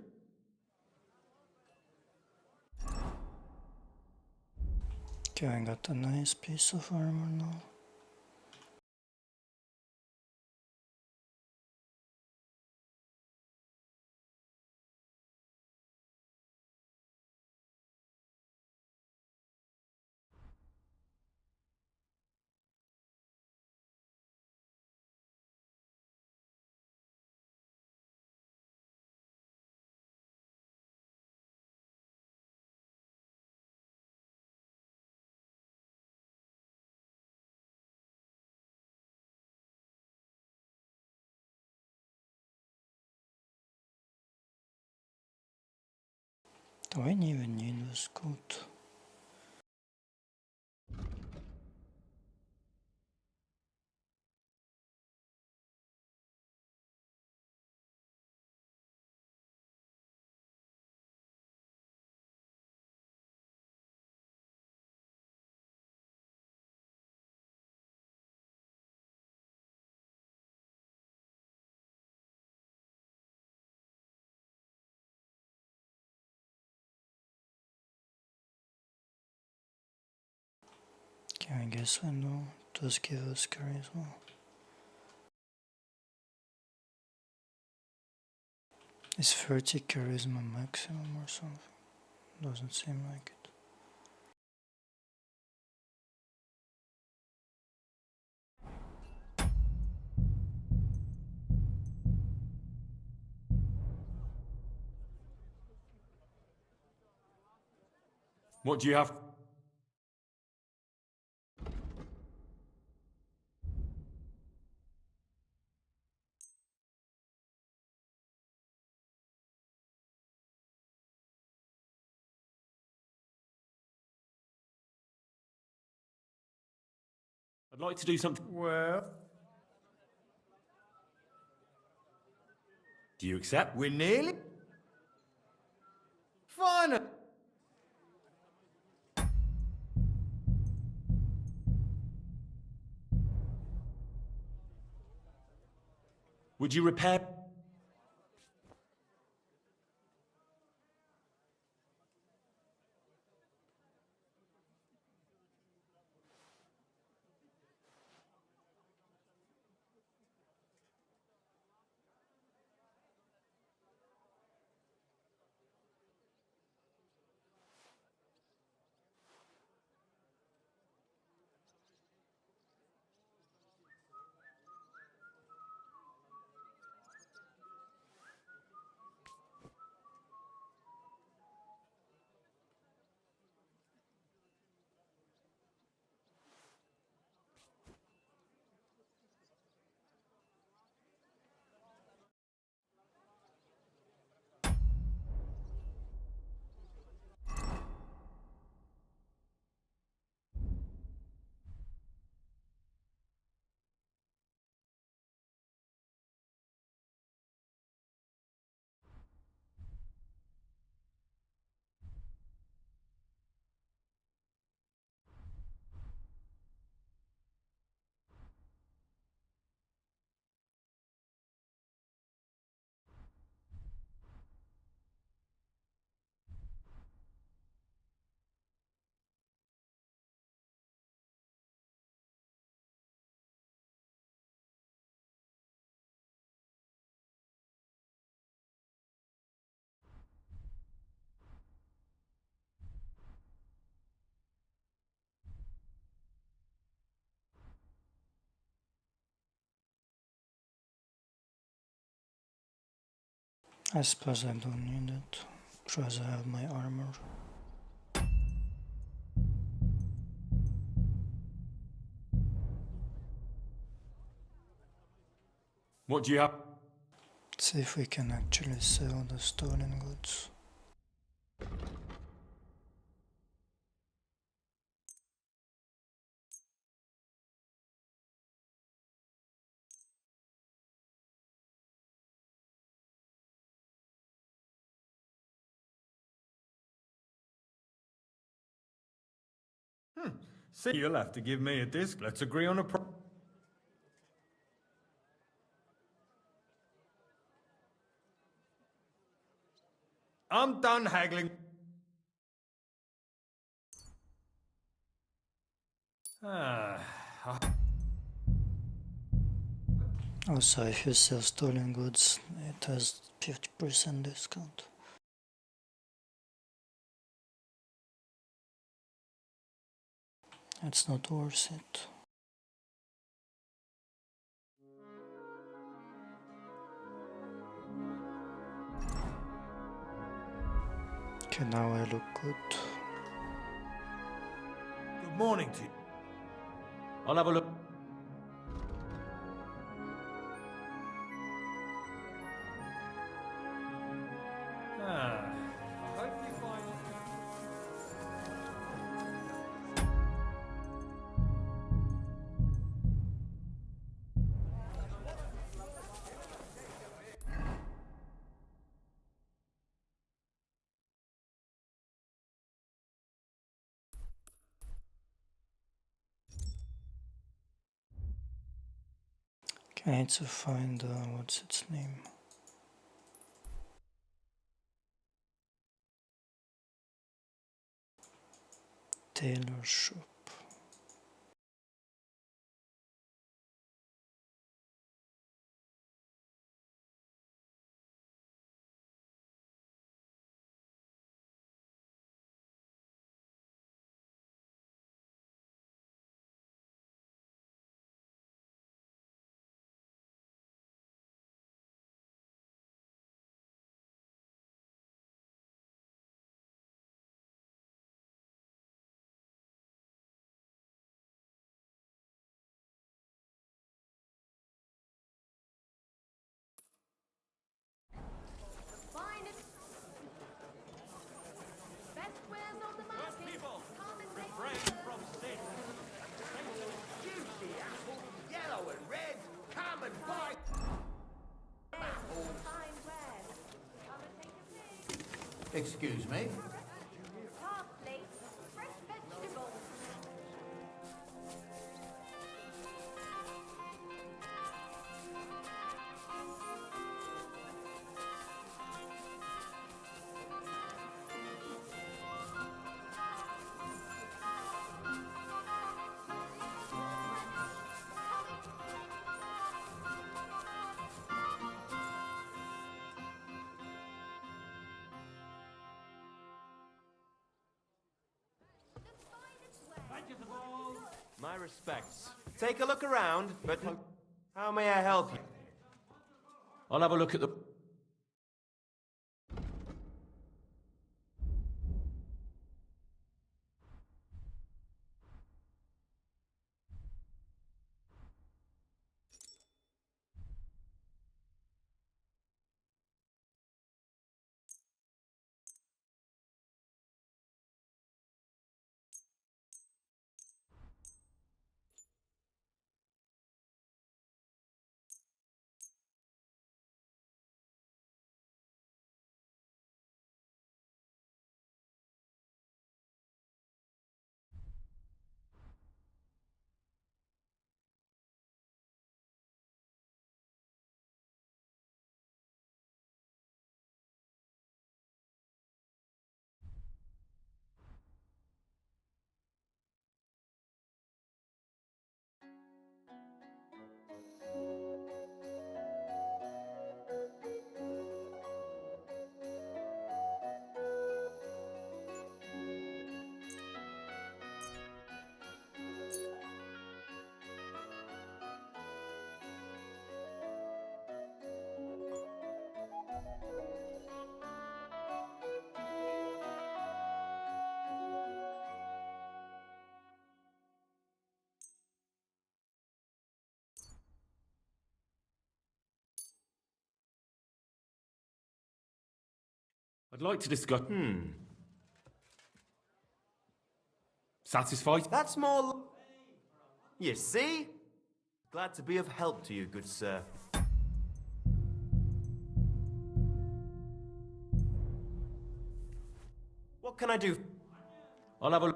Okay, I got a nice piece of armor now. Do I even need this coat? Okay, I guess I know. Does give us charisma. Is 30 charisma maximum or something? Doesn't seem like it. What do you have? I'd like to do something. Well, Do you accept? we're nearly. Fine. Would you repair? I suppose I don't need it, because I have my armor. What do you have? See if we can actually sell the stolen goods. See, you'll have to give me a disc. Let's agree on a I'm done haggling. Also, if you sell stolen goods, it has 50% discount. It's not worth it. Okay, now I look good. Good morning to you. I'll have a look. I hope you find. Okay, I need to find, what's its name? Tailor shop. Excuse me? Parsley, fresh vegetables. My respects. Take a look around, but how may I help you? I'll have a look at the... I'd like to discuss... Satisfied? That's more... You see? Glad to be of help to you, good sir. What can I do? I'll have a...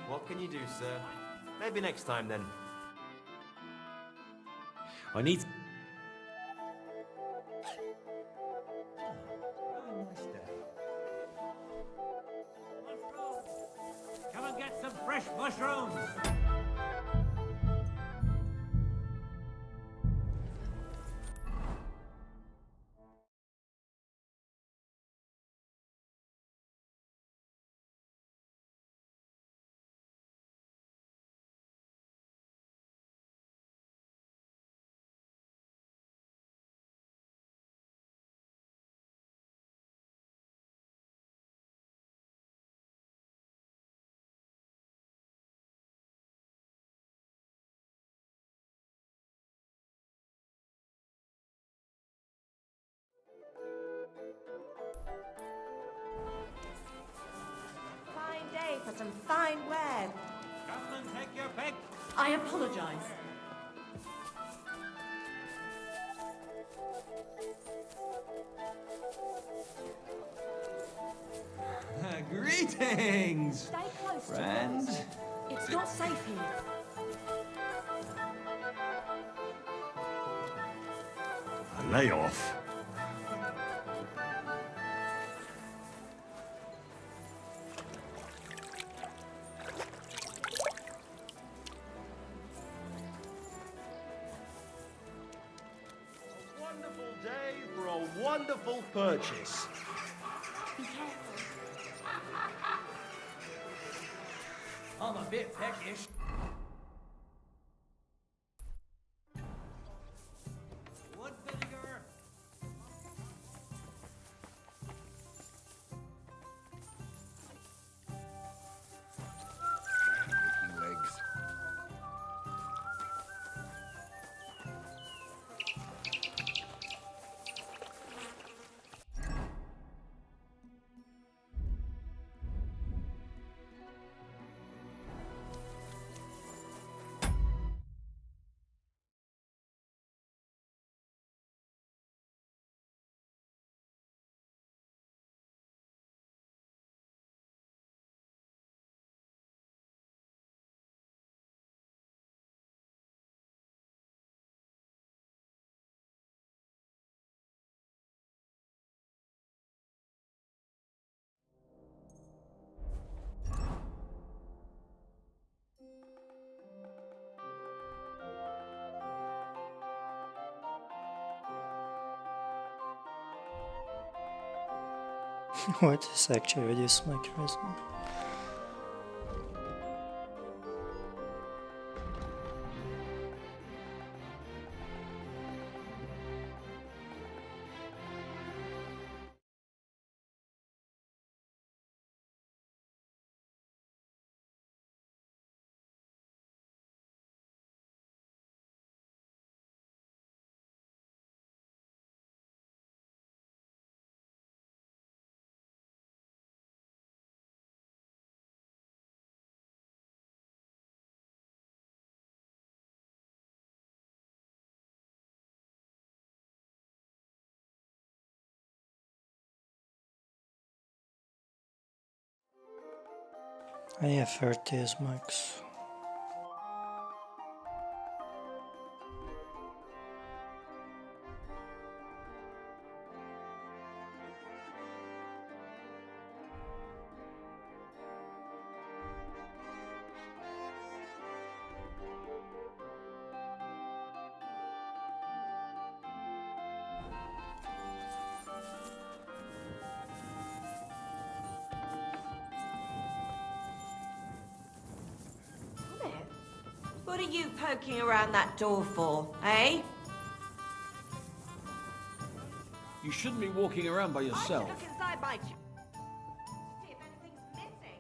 What can you do, sir? Maybe next time, then. I need... Come and get some fresh mushrooms! Fine day for some fine wares. Come and take your pick! I apologize. Greetings! Stay close Friend? to us. It's not safe here. Lay off. Wonderful day for a wonderful purchase. Be careful. I'm a bit peckish. Would What is actually reduce my charisma? I have RTS max. What are you poking around that door for, eh? You shouldn't be walking around by yourself. Look inside my see if anything's missing.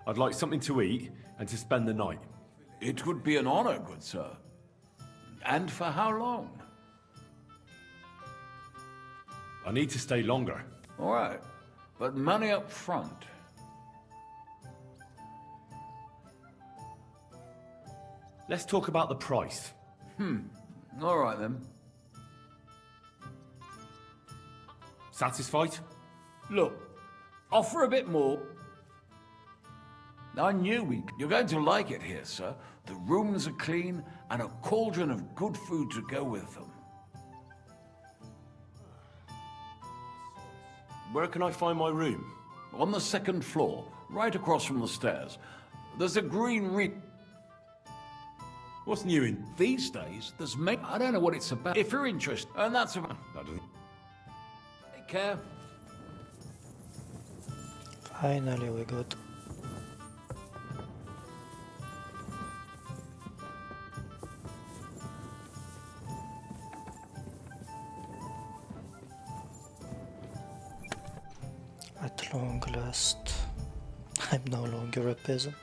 I'd like something to eat and to spend the night. It would be an honor, good sir. And for how long? I need to stay longer. All right, but money up front. Let's talk about the price. All right then. Satisfied? Look, offer a bit more. I knew you're going to like it here, sir. The rooms are clean and a cauldron of good food to go with them. Where can I find my room? On the second floor, right across from the stairs. There's a green What's new in these days? There's I don't know what it's about. If you're interested, and that's about. That doesn't. Take care. Finally we got. At long last, I'm no longer a peasant.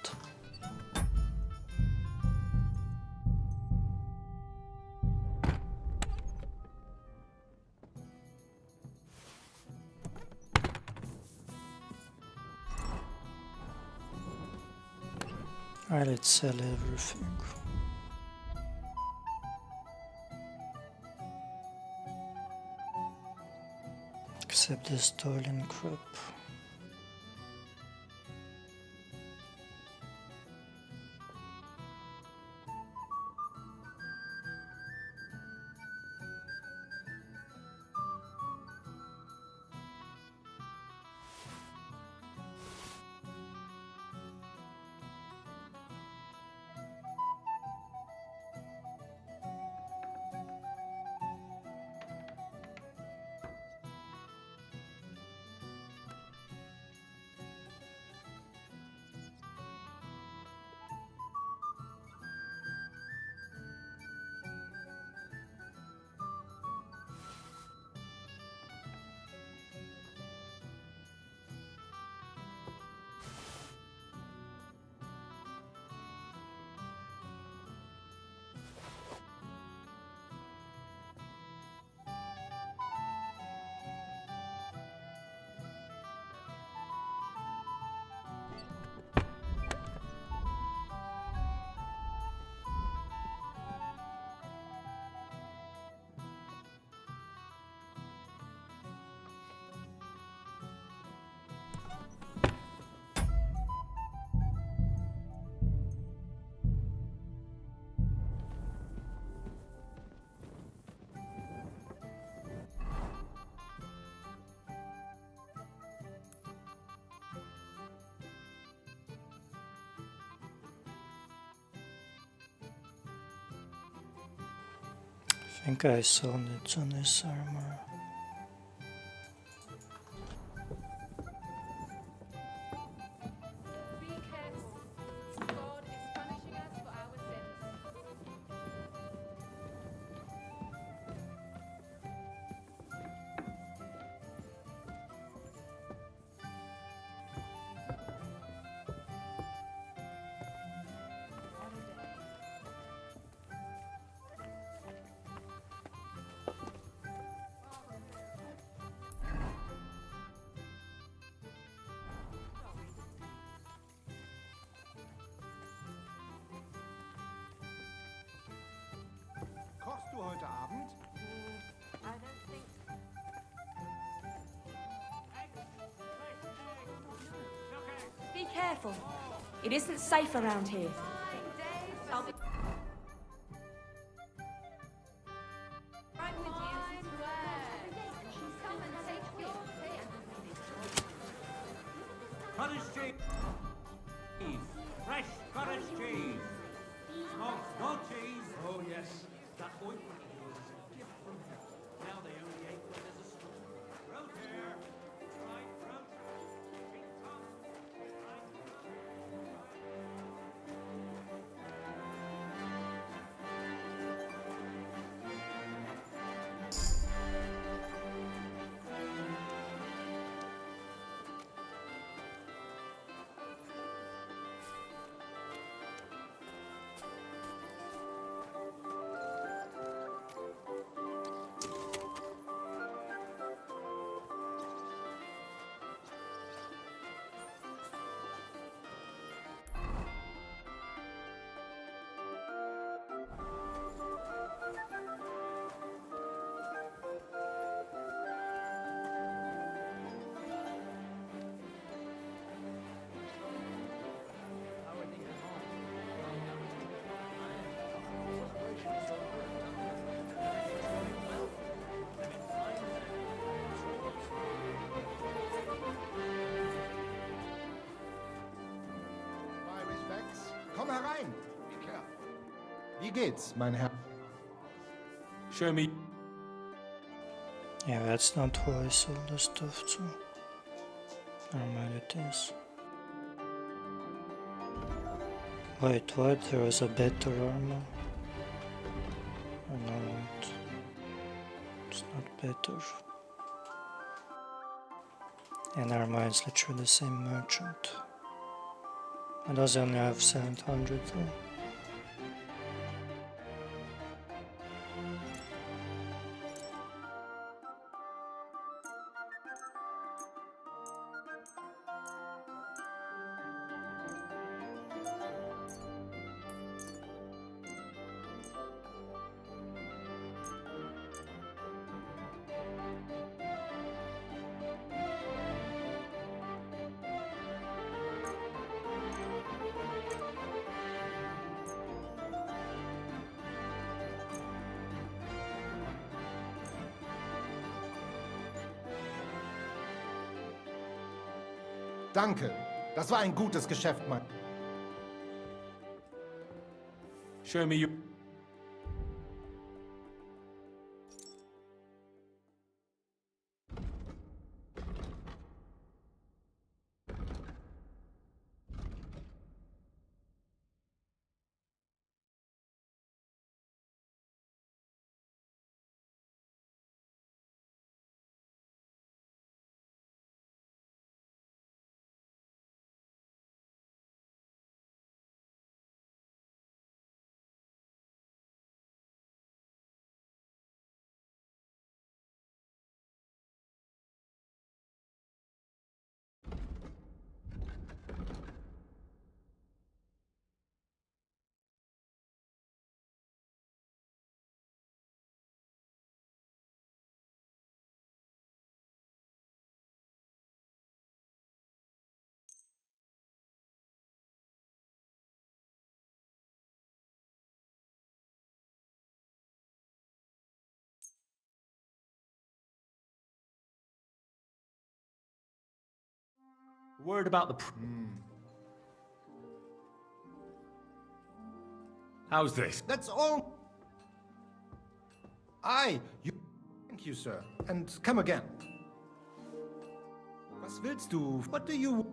Alright, let's sell everything. Except the stolen crap. I think I sold it on this armor. careful. It isn't safe around here. I'll be... Cottage cheese! Fresh cottage cheese! Smoked goat cheese! Oh, yes. That ointment was a gift from heaven. Now they only ate when there's a storm. Road here! Right, road. My respects. Komm herein. Wie geht's, mein Herr? Show me. Yeah, that's not who I sold the stuff to. Never mind, it is. Wait, what? There was a better armor? Oh no, wait. It's not better. And armor is literally the same merchant. It does only have 700 though. Danke. Das war ein gutes Geschäft, Mann. Show me you. Word about the... How's this? That's all. You... Thank you, sir. And come again. Was willst du? What do you...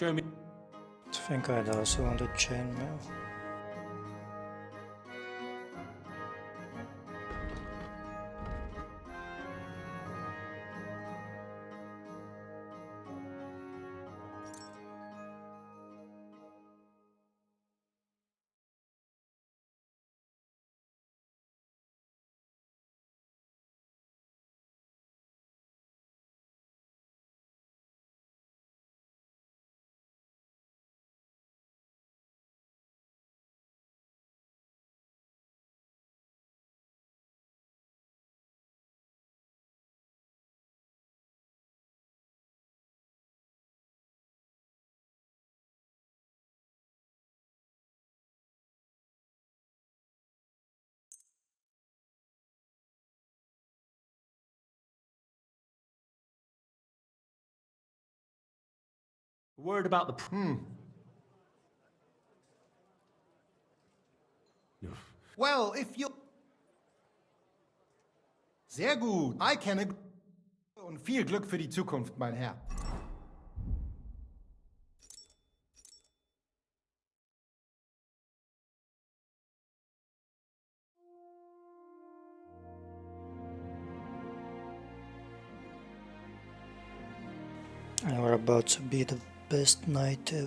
Show me. I think I'd also want a chainmail. A word about the... Well, if you... Sehr gut. I can agree. Und viel Glück für die Zukunft, mein Herr. And we're about to be the best night ever.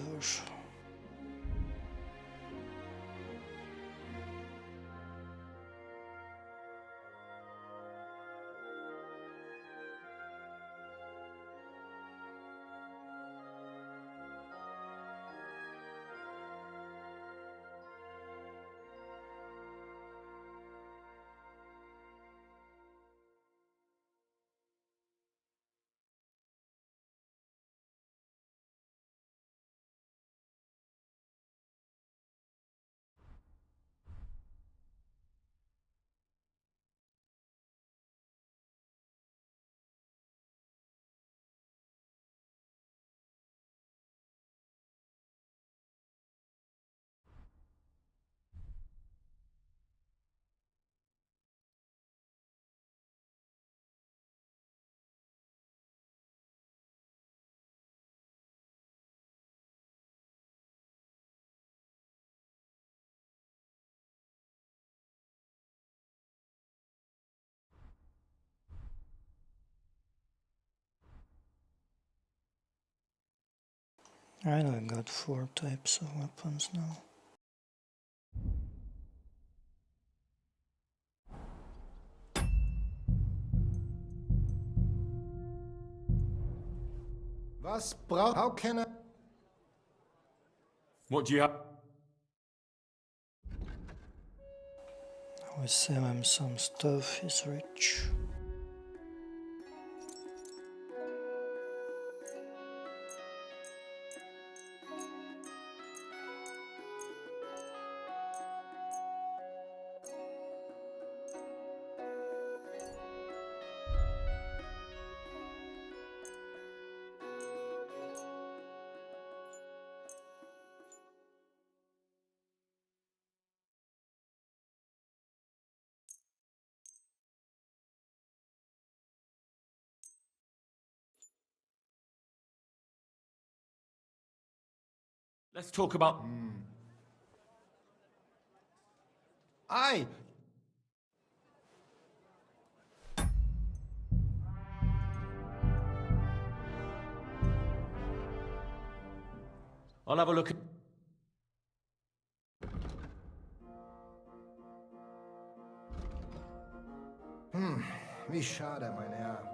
I know I got 4 types of weapons now. Was braucht... How can I... What do you have? We sell him some stuff, he's rich. Let's talk about... Aye. I'll have a look at... Wie schade, mein Herr.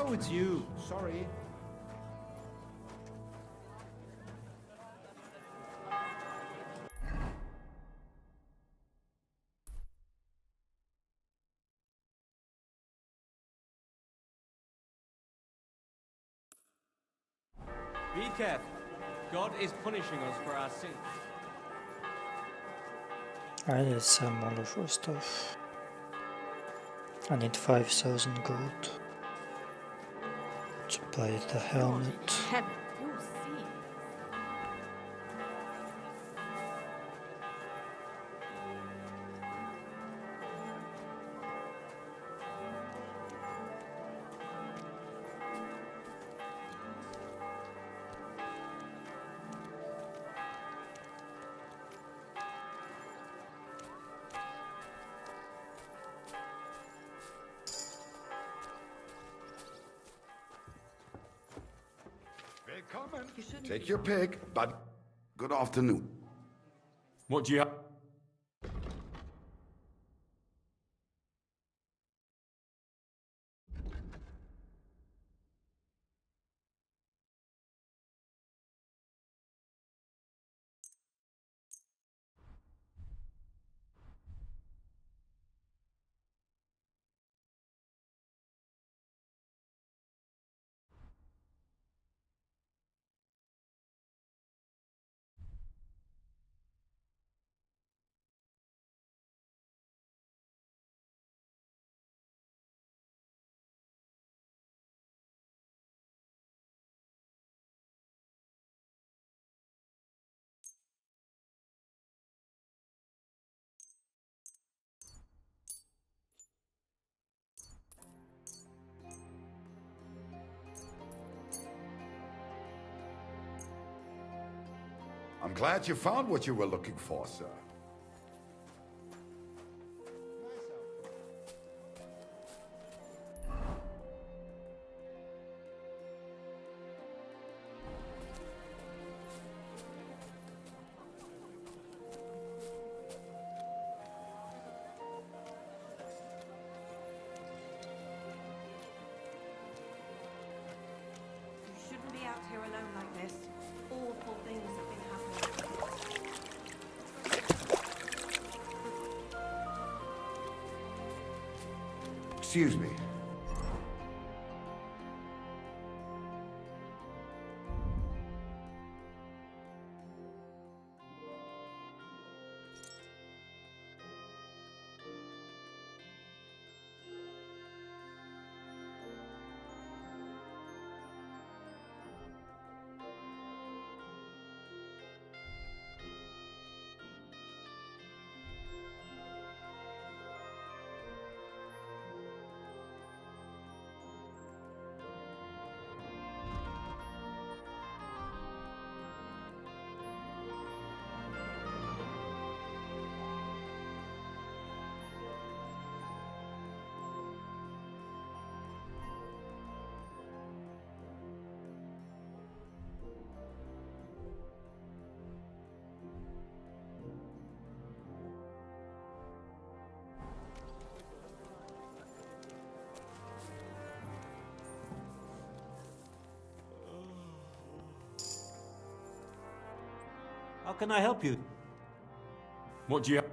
Oh, it's you. Sorry. Be careful. God is punishing us for our sins. I need some all of our stuff. I need 5,000 gold to buy the helmet. Heaven, you'll see. Take your pick, but good afternoon. What do you have? I'm glad you found what you were looking for, sir. You shouldn't be out here alone like this. Awful things have been happening. Excuse me. How can I help you? What do you have?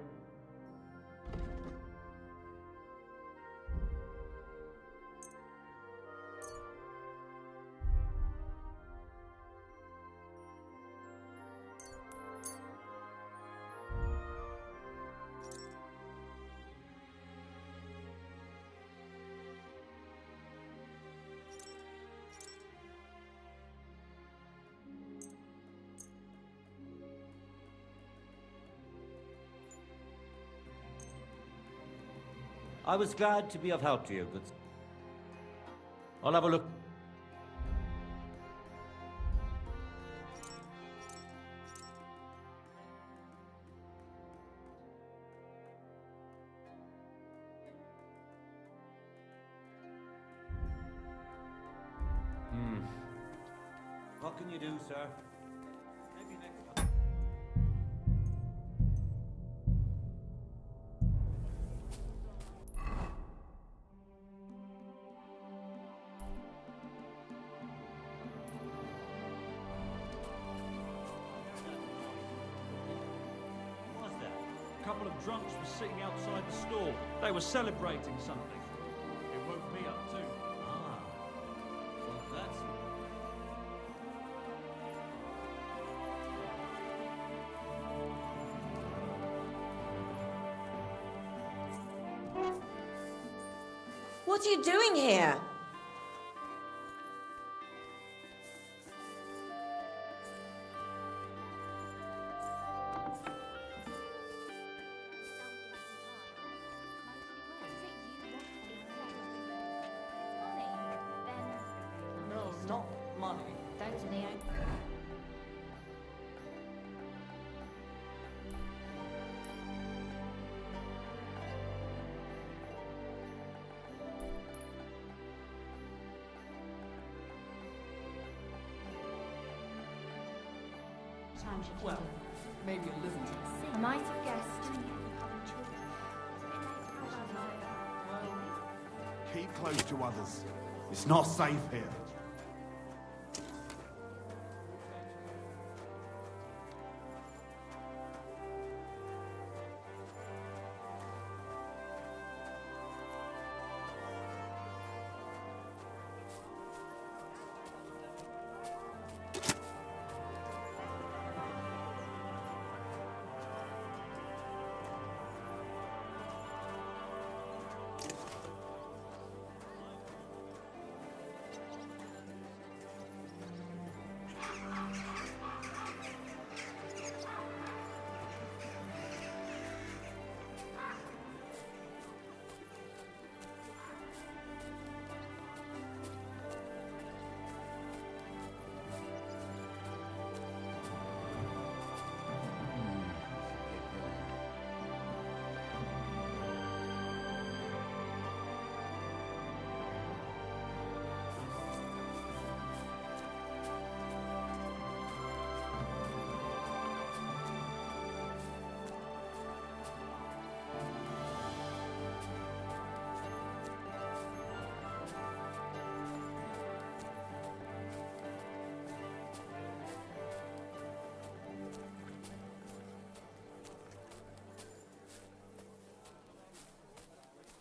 I was glad to be of help to you, but I'll have a look. What can you do, sir? Maybe next time. couple of drunks were sitting outside the store. They were celebrating something. It woke me up too. Ah, well that's... What are you doing here? No, not money. Don't, Neo. Well, maybe a little. I might have guessed. Keep close to others. It's not safe here.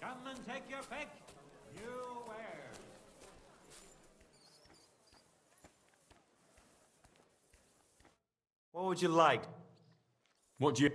Come and take your pick. You where? What would you like? What do you...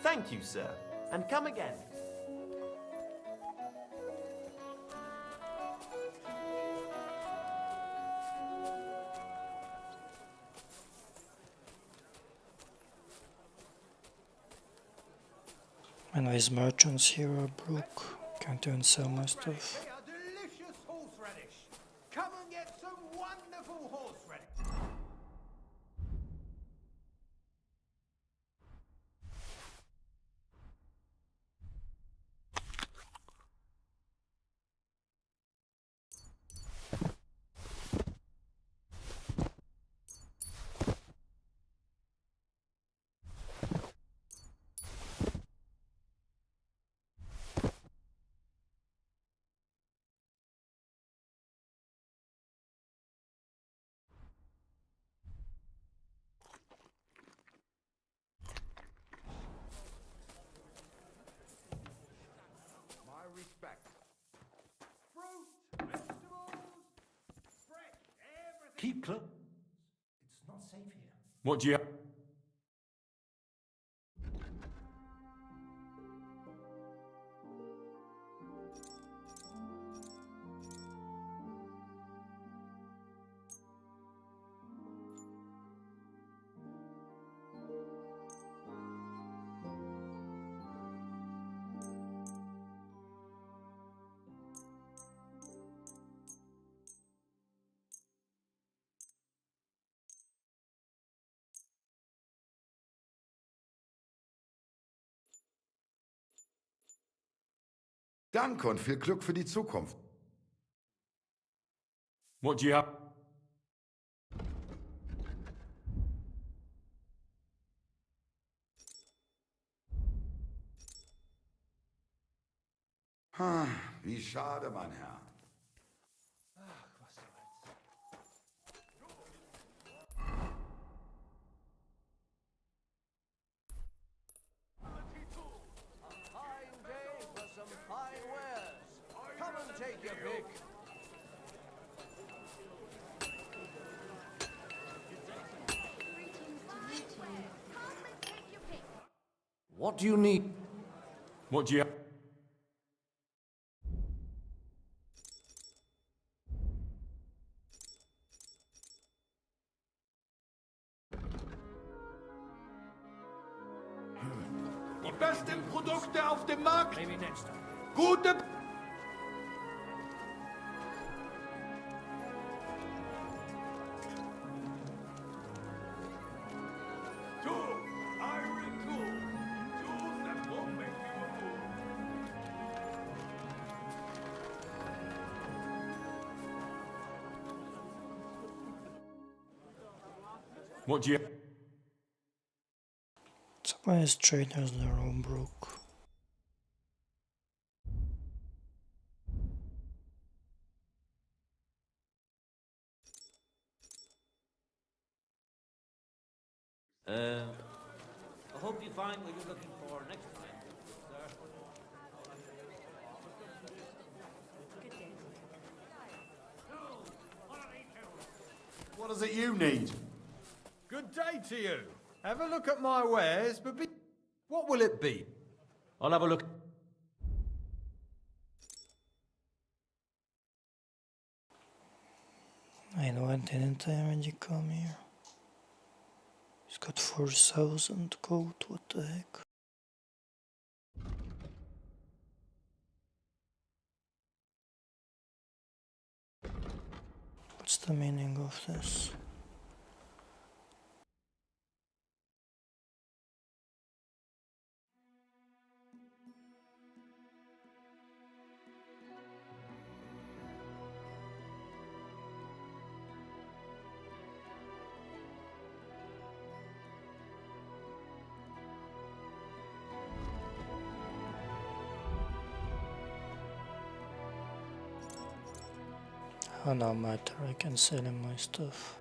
Thank you, sir. And come again. And these merchants here are broke. Can't even sell my stuff. They are delicious horseradish. Come and get some wonderful horseradish. Keep close. It's not safe here. What do you... Danke und viel Glück für die Zukunft. What do you have? Wie schade, mein Herr. What do you need? What do you... Die besten Produkte auf dem Markt. Maybe next time. Gute... What do you... Surprise traders, they're all broke. I hope you find what you're looking for next time, sir. What is it you need? Good day to you. Have a look at my wares, but be... What will it be? I'll have a look. I know, I didn't I already come here? He's got 4,000 gold, what the heck? What's the meaning of this? Oh, no matter, I can sell him my stuff.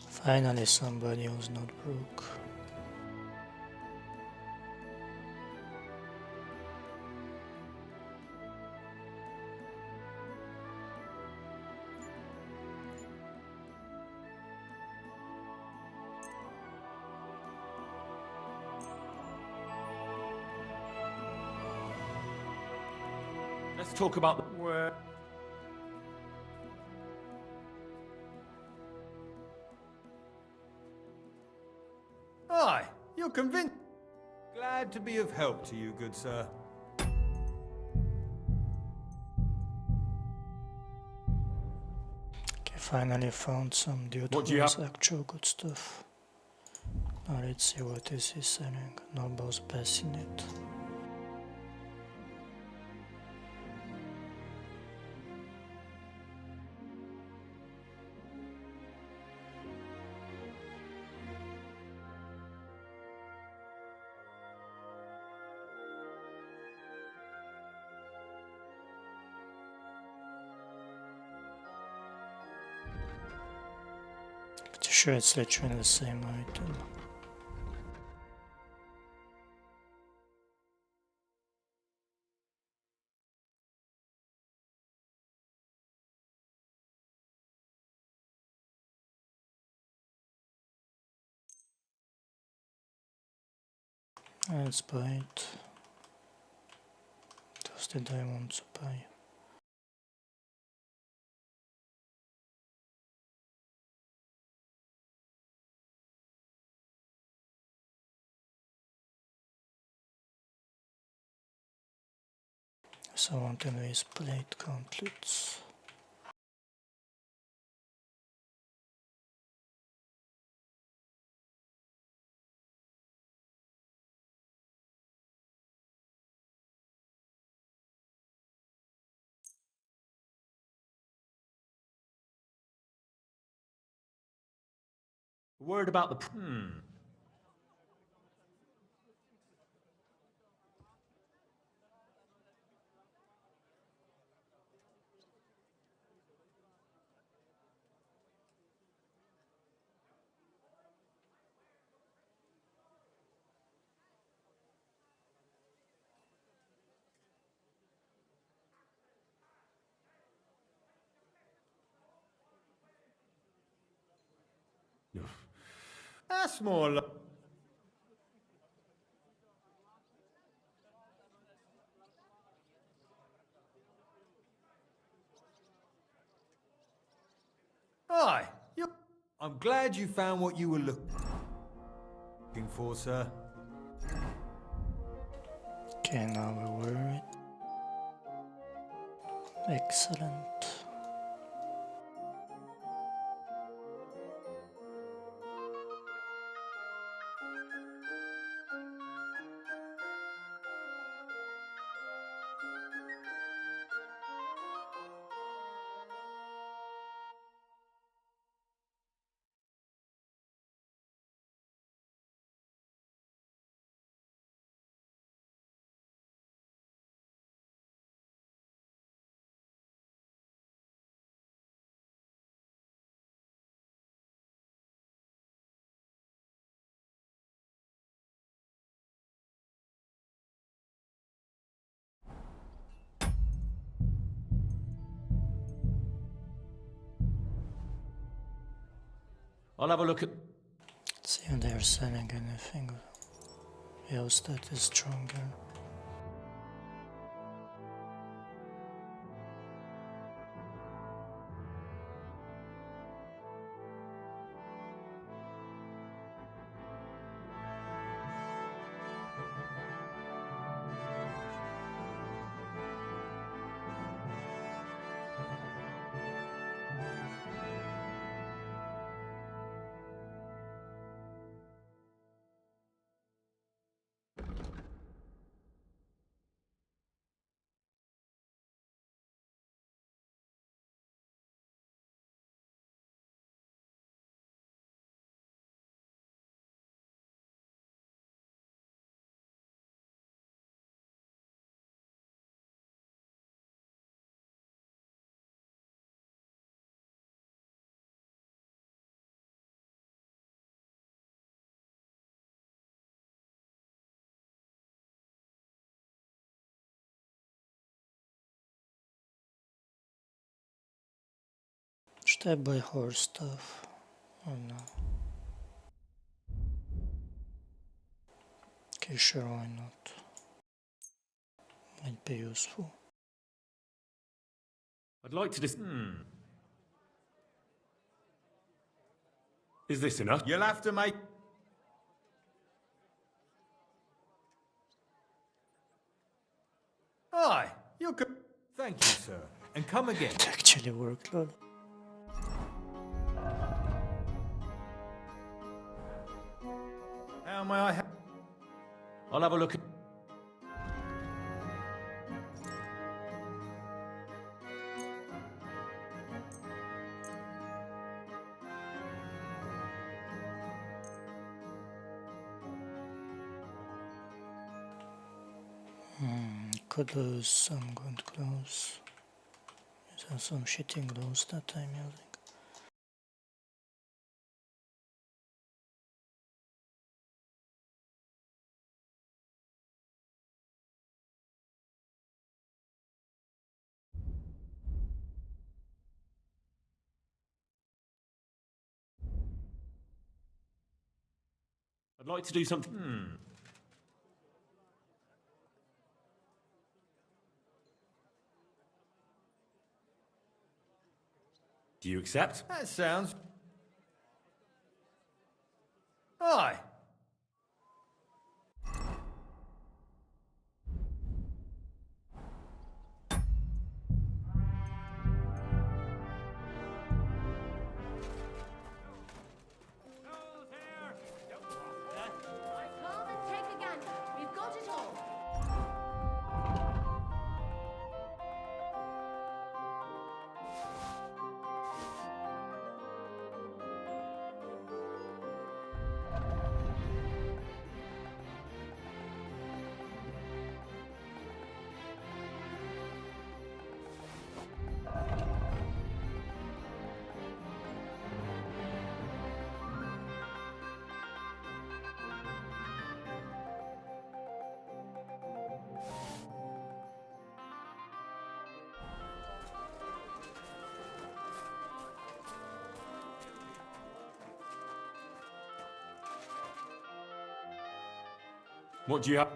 Finally somebody who's not broke. Let's talk about... Where? Aye, you're convinced. Glad to be of help to you, good sir. Okay, finally found some dude What do who you has have? actual good stuff. Now let's see what is he selling. Nobody's passing it. Sure, it's literally the same item. Let's buy it. What did I want to buy? So I want these plate gauntlets. Worried about the... That's more like... Hi, I'm glad you found what you were looking for, sir. Okay, now we wear it. Excellent. I'll have a look at... See if they're selling anything else that is stronger. Should I buy horse stuff or no? Okay, sure, why not? Might be useful. I'd like to just... Is this enough? You'll have to make... Hi, you could... Thank you, sir. And come again. It actually worked, lol. How may I help? I'll have a look at... Could lose some good clothes. Is there some shitty clothes that I'm using? I'd like to do something. Do you accept? That sounds... Aye. Come and take a gander. We've got it all. What do you have?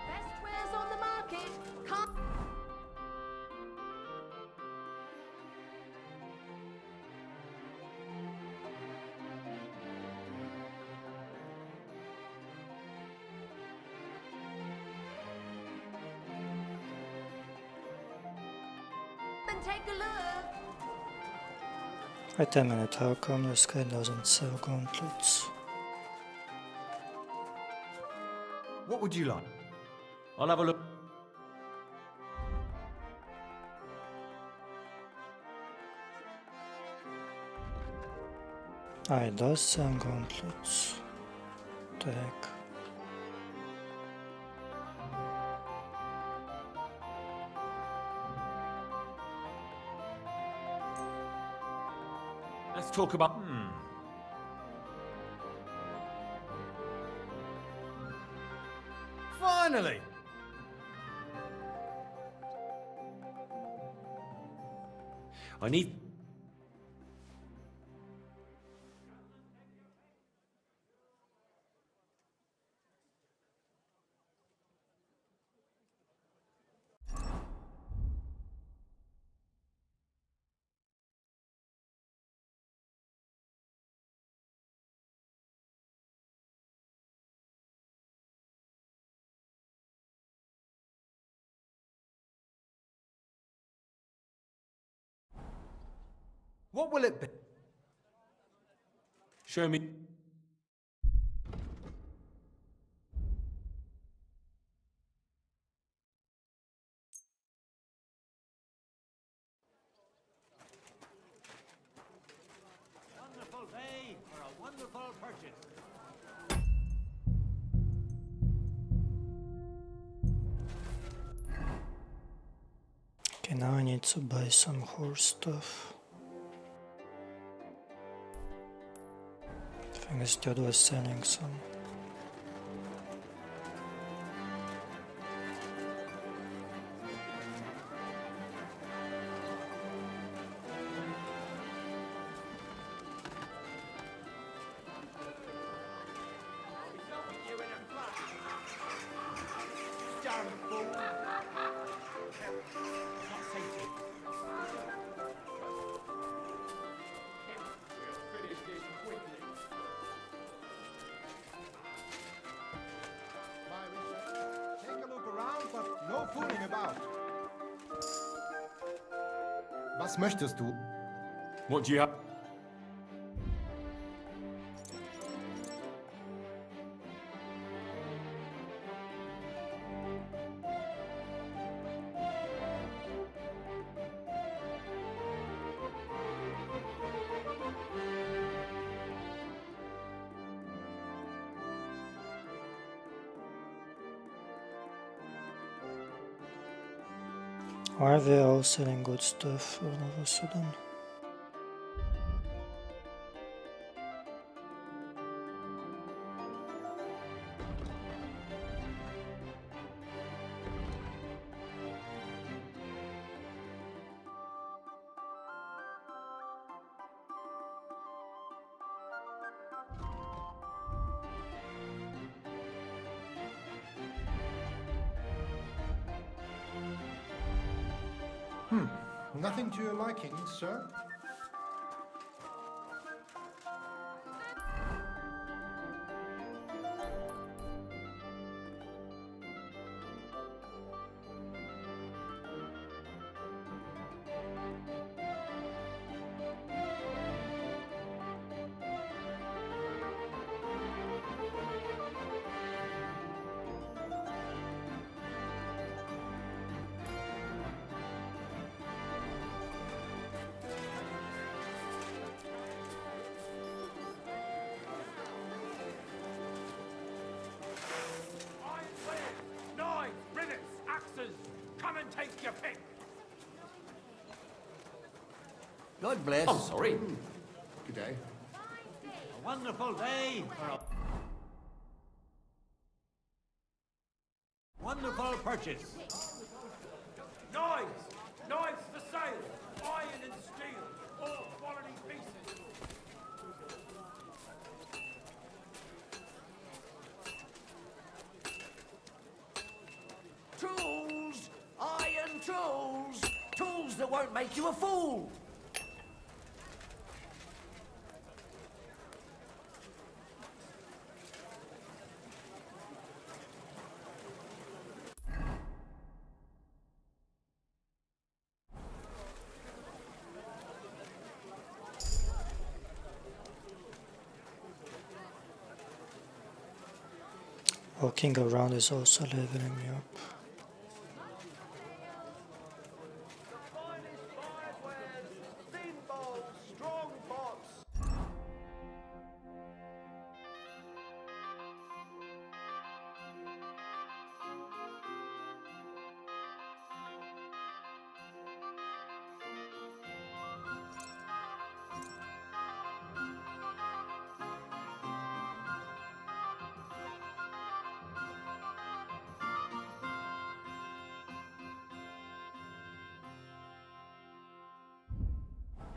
Best wares on the market. Come. And take a look. Wait a minute, how come this guy doesn't sell gauntlets? What would you like? I'll have a look. Ah, it does sell gauntlets. What the heck? Let's talk about. Finally! I need. What will it be? Show me. Wonderful day for a wonderful purchase. Okay, now I need to buy some horse stuff. I think this dude was selling some. Take a look around, but no fooling about. Was möchtest du? What do you have? Why are they all selling good stuff all of a sudden? Nothing to your liking, sir? Knives, rivets, axes. Come and take your pick. God bless. I'm sorry. Good day. A wonderful day for a wonderful purchase. Knives! Knives for sale! Iron and steel! All quality pieces! Tools! Iron tools! Tools that won't make you a fool! Walking around is also leveling me up.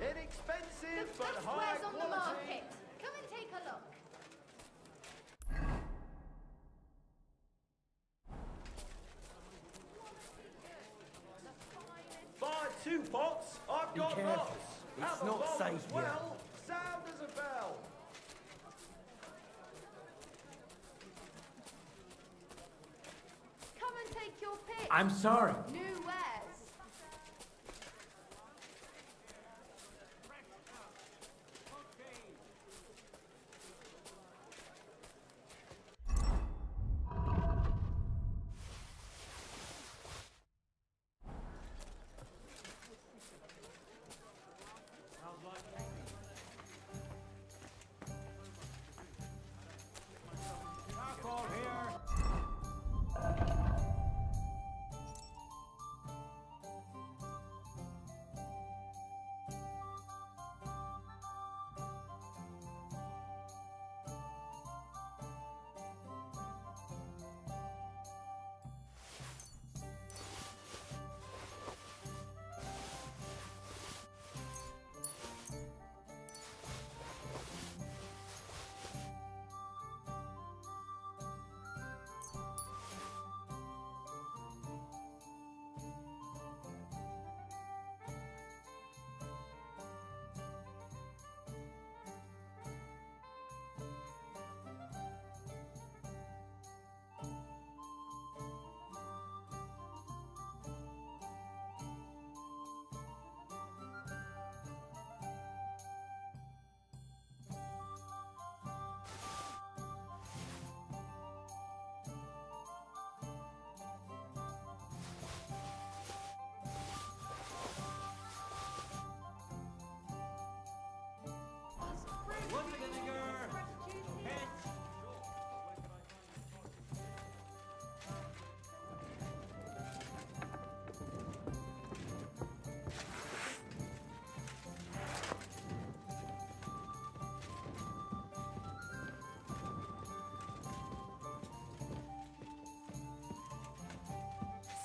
Inexpensive, The best wares on the market. Come and take a look. Buy 2 pots, I've got careful. lots. It's Have a not bowl safe as yet. well. Sound as a bell. Come and take your pick. I'm sorry. New wares.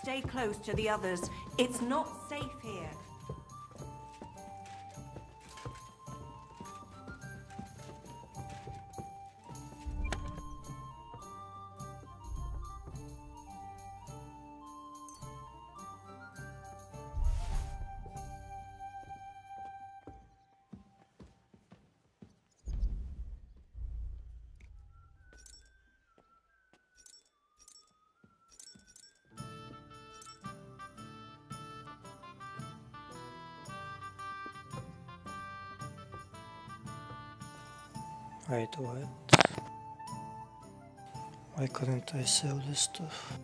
stay close to the others. It's not safe here. Wait, what? Why couldn't I sell this stuff?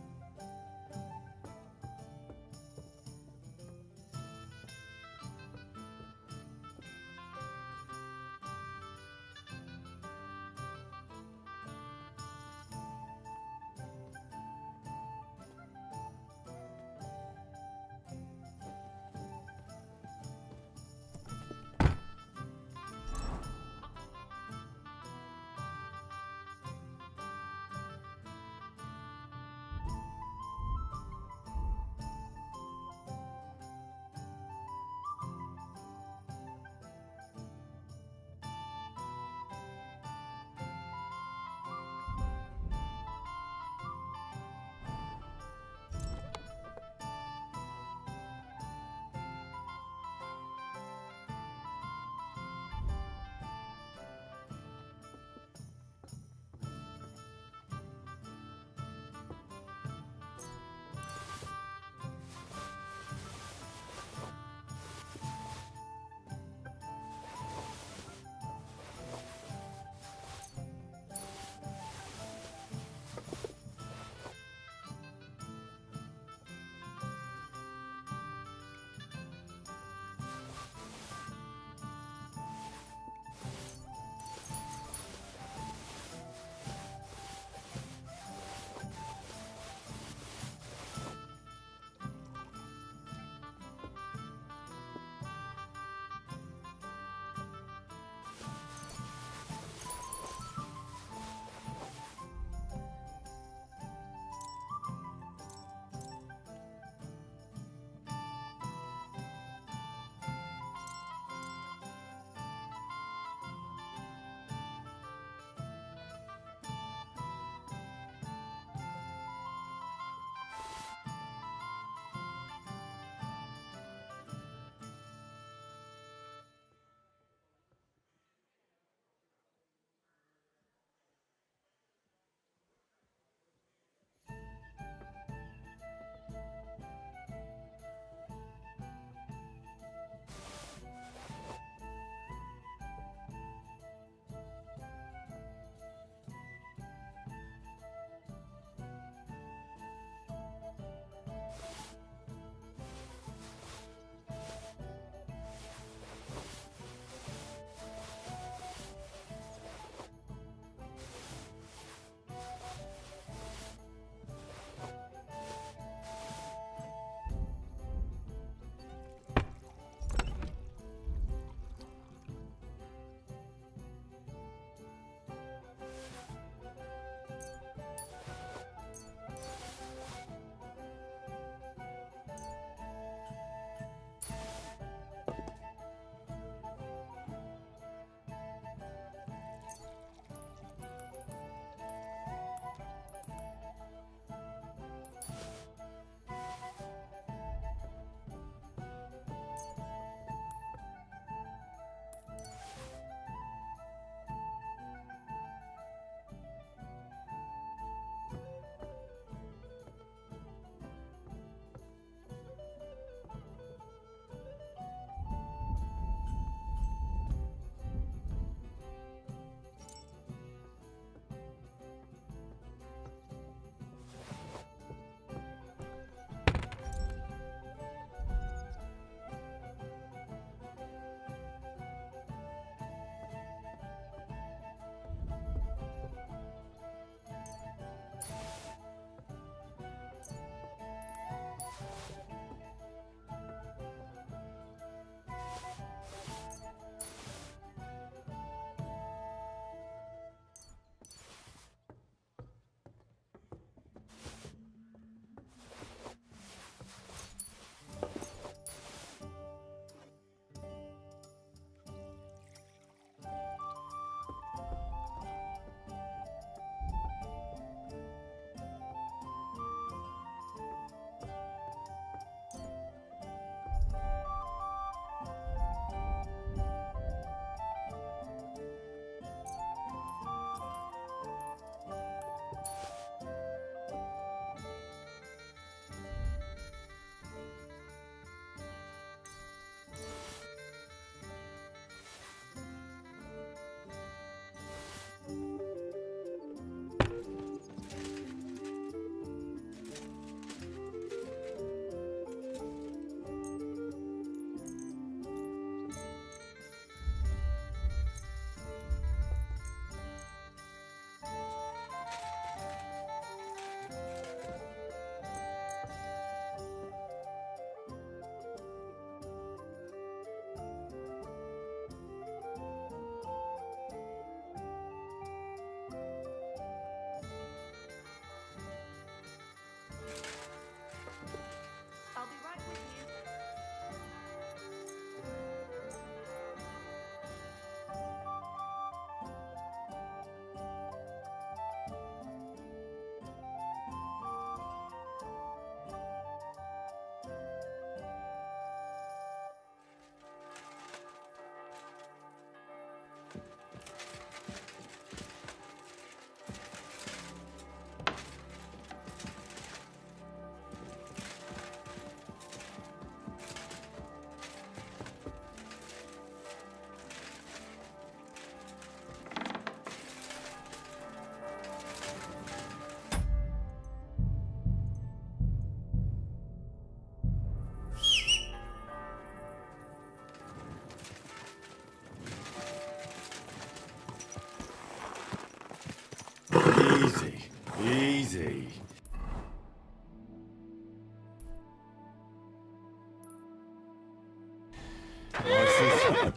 and slow.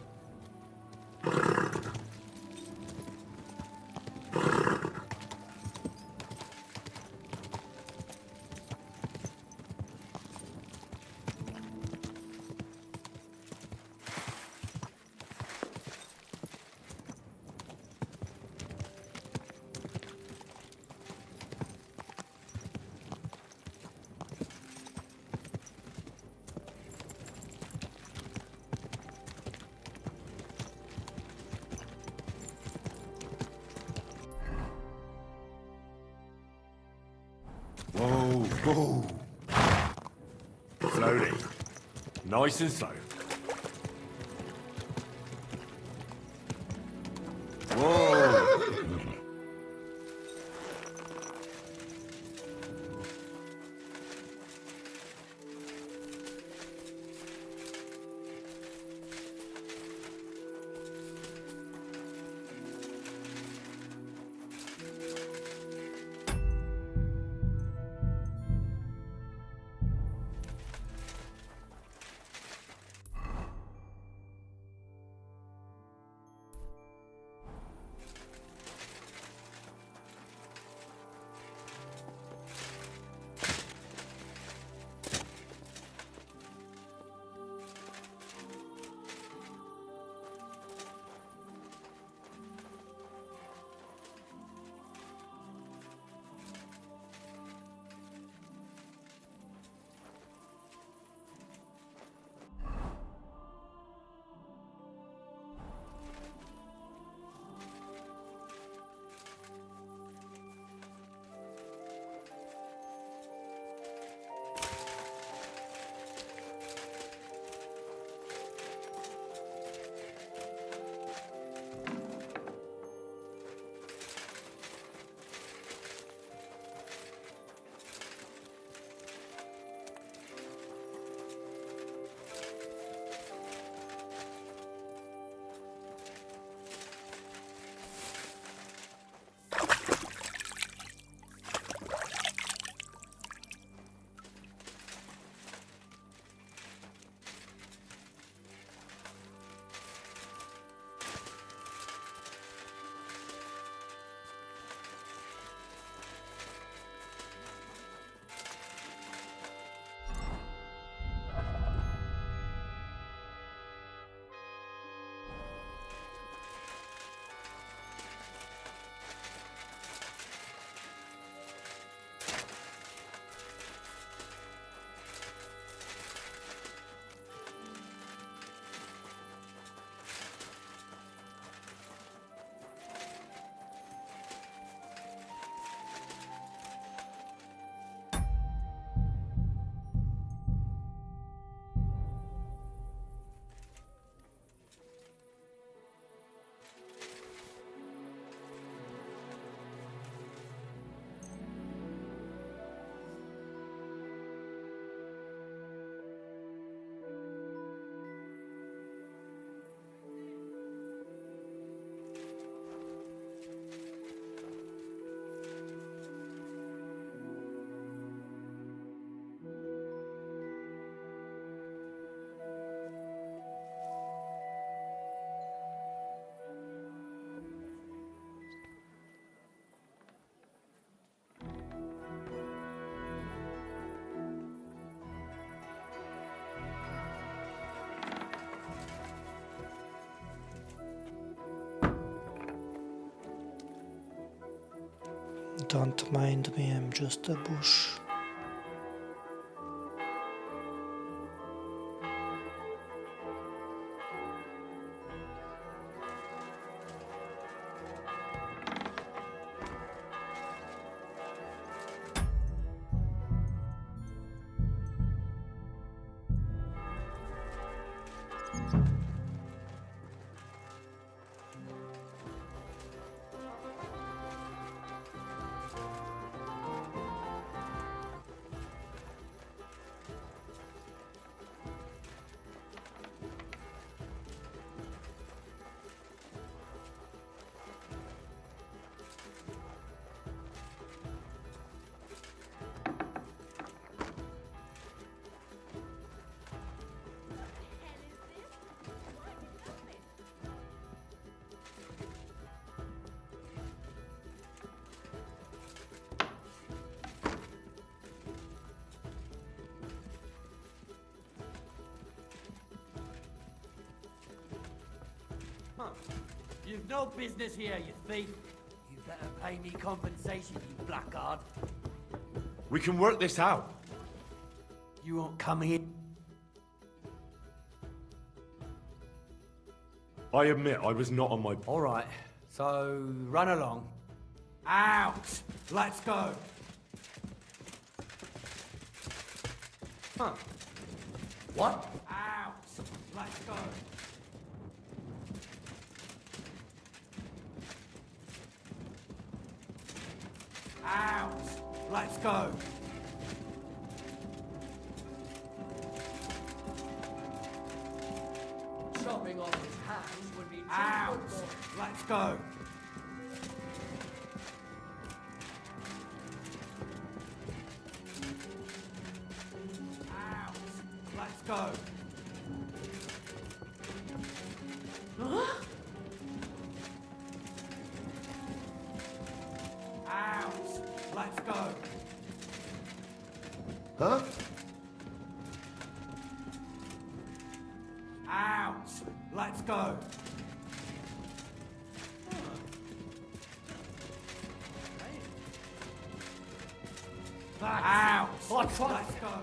Whoa, whoa. Slowly. Nice and slow. Whoa. Don't mind me, I'm just a bush. Huh. You've no business here, you thief. You better pay me compensation, you blackguard. We can work this out. You won't come here. I admit I was not on my... All right, so run along. Out! Let's go. Huh. What? Out! Let's go. Out! Let's go. Chopping off his hands would be Out! Let's go. Out! Let's go. Out! Let's go. Huh? Out! Let's go. Out! Let's go.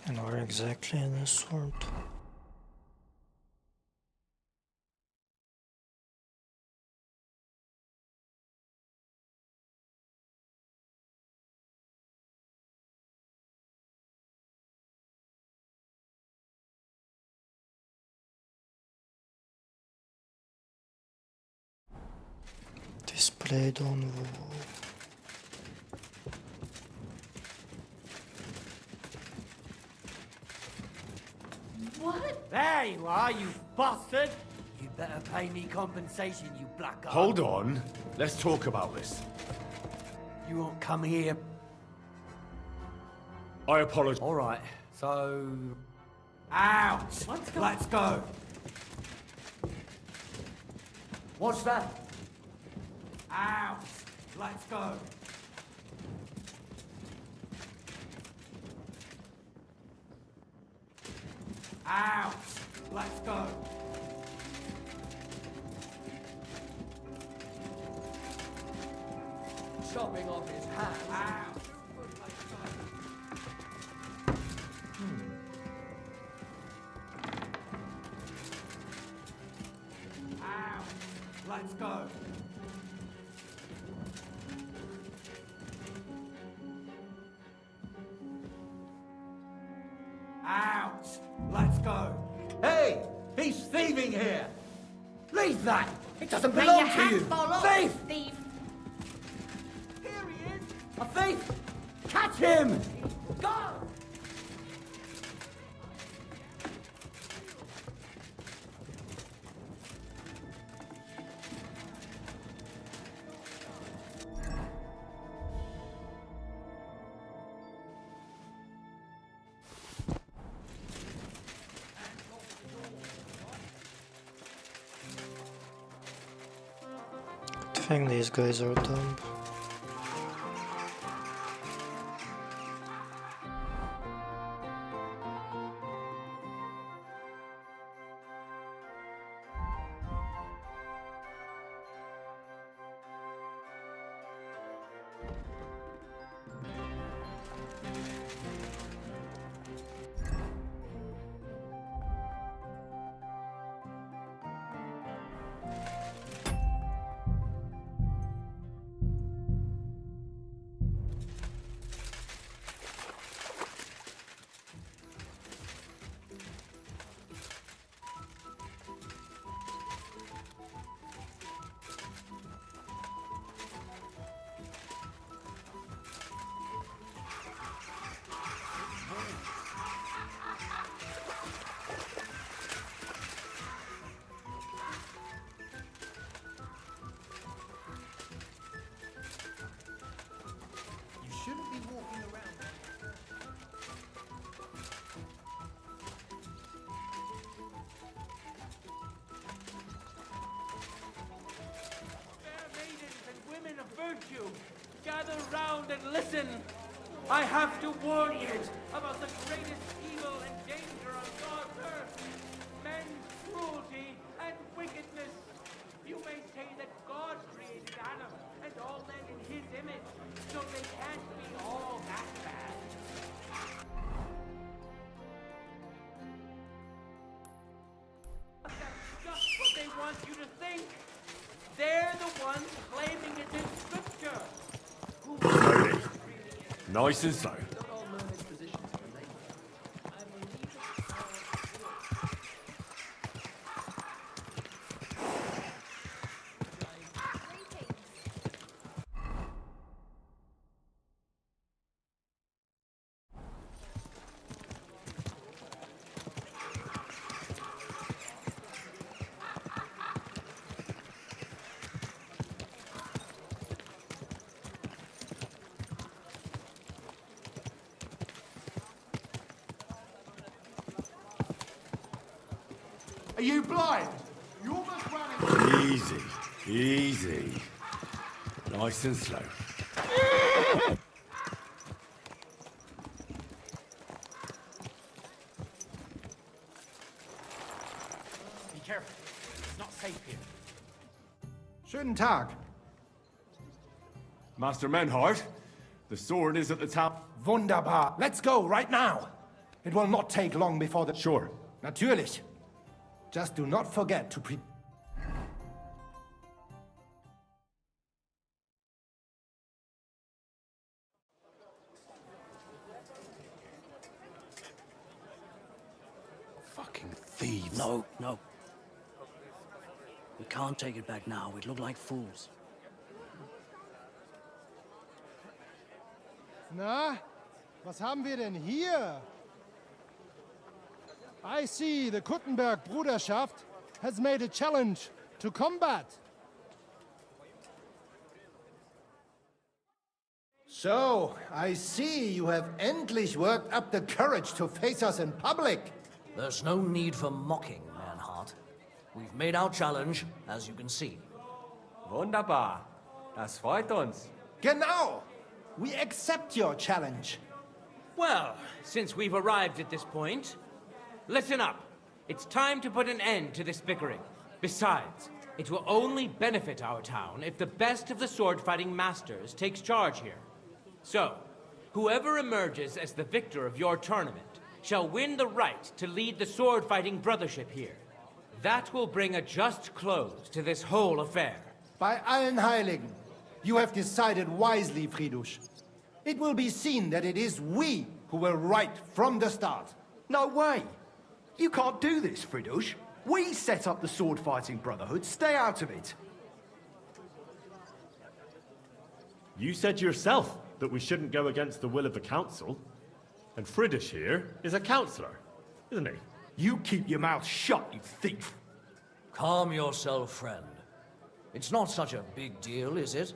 And where exactly in this sword? Displayed on wall. What? There you are, you bastard! You better pay me compensation, you blackguard. Hold on. Let's talk about this. You won't come here. I apologize. All right, so... Out! Let's go. What's that? Out! Let's go. Out! Let's go. chopping off his hands. Out! Out! Let's go. Out! Let's go. Hey! He's thieving here! Leave that! It doesn't May belong your to hand you! fall off, Thief! thief! Here he is! A thief! Catch him! Go! I think these guys are dumb. gather round and listen. I have to warn you about the greatest evil and danger on God's earth. Men's cruelty and wickedness. You may say that God created Adam and all men in his image, so they can't be all that bad. That's just what they want you to think. They're the ones claiming it's in scripture. Slowly. Nice and slow. Are you blind? You almost ran into... Easy, easy. Nice and slow. Be careful. It's not safe here. Schönen Tag. Master Menhart, the sword is at the top. Wunderbar. Let's go right now. It will not take long before the... Sure. Natürlich. Just do not forget to Fucking thieves. No, no. We can't take it back now. We'd look like fools. Na, was haben wir denn hier? I see the Kuttenberg Bruderschaft has made a challenge to combat. So, I see you have endlich worked up the courage to face us in public. There's no need for mocking, Manhart. We've made our challenge, as you can see. Wunderbar. Das freut uns. Genau. We accept your challenge. Well, since we've arrived at this point, listen up. It's time to put an end to this bickering. Besides, it will only benefit our town if the best of the sword-fighting masters takes charge here. So, whoever emerges as the victor of your tournament shall win the right to lead the sword-fighting brothership here. That will bring a just close to this whole affair. Bei allen Heiligen, you have decided wisely, Fridush. It will be seen that it is we who were right from the start. No way! You can't do this, Fridush. We set up the sword-fighting brotherhood. Stay out of it. You said yourself that we shouldn't go against the will of the council. And Fridish here is a councillor, isn't he? You keep your mouth shut, you thief. Calm yourself, friend. It's not such a big deal, is it?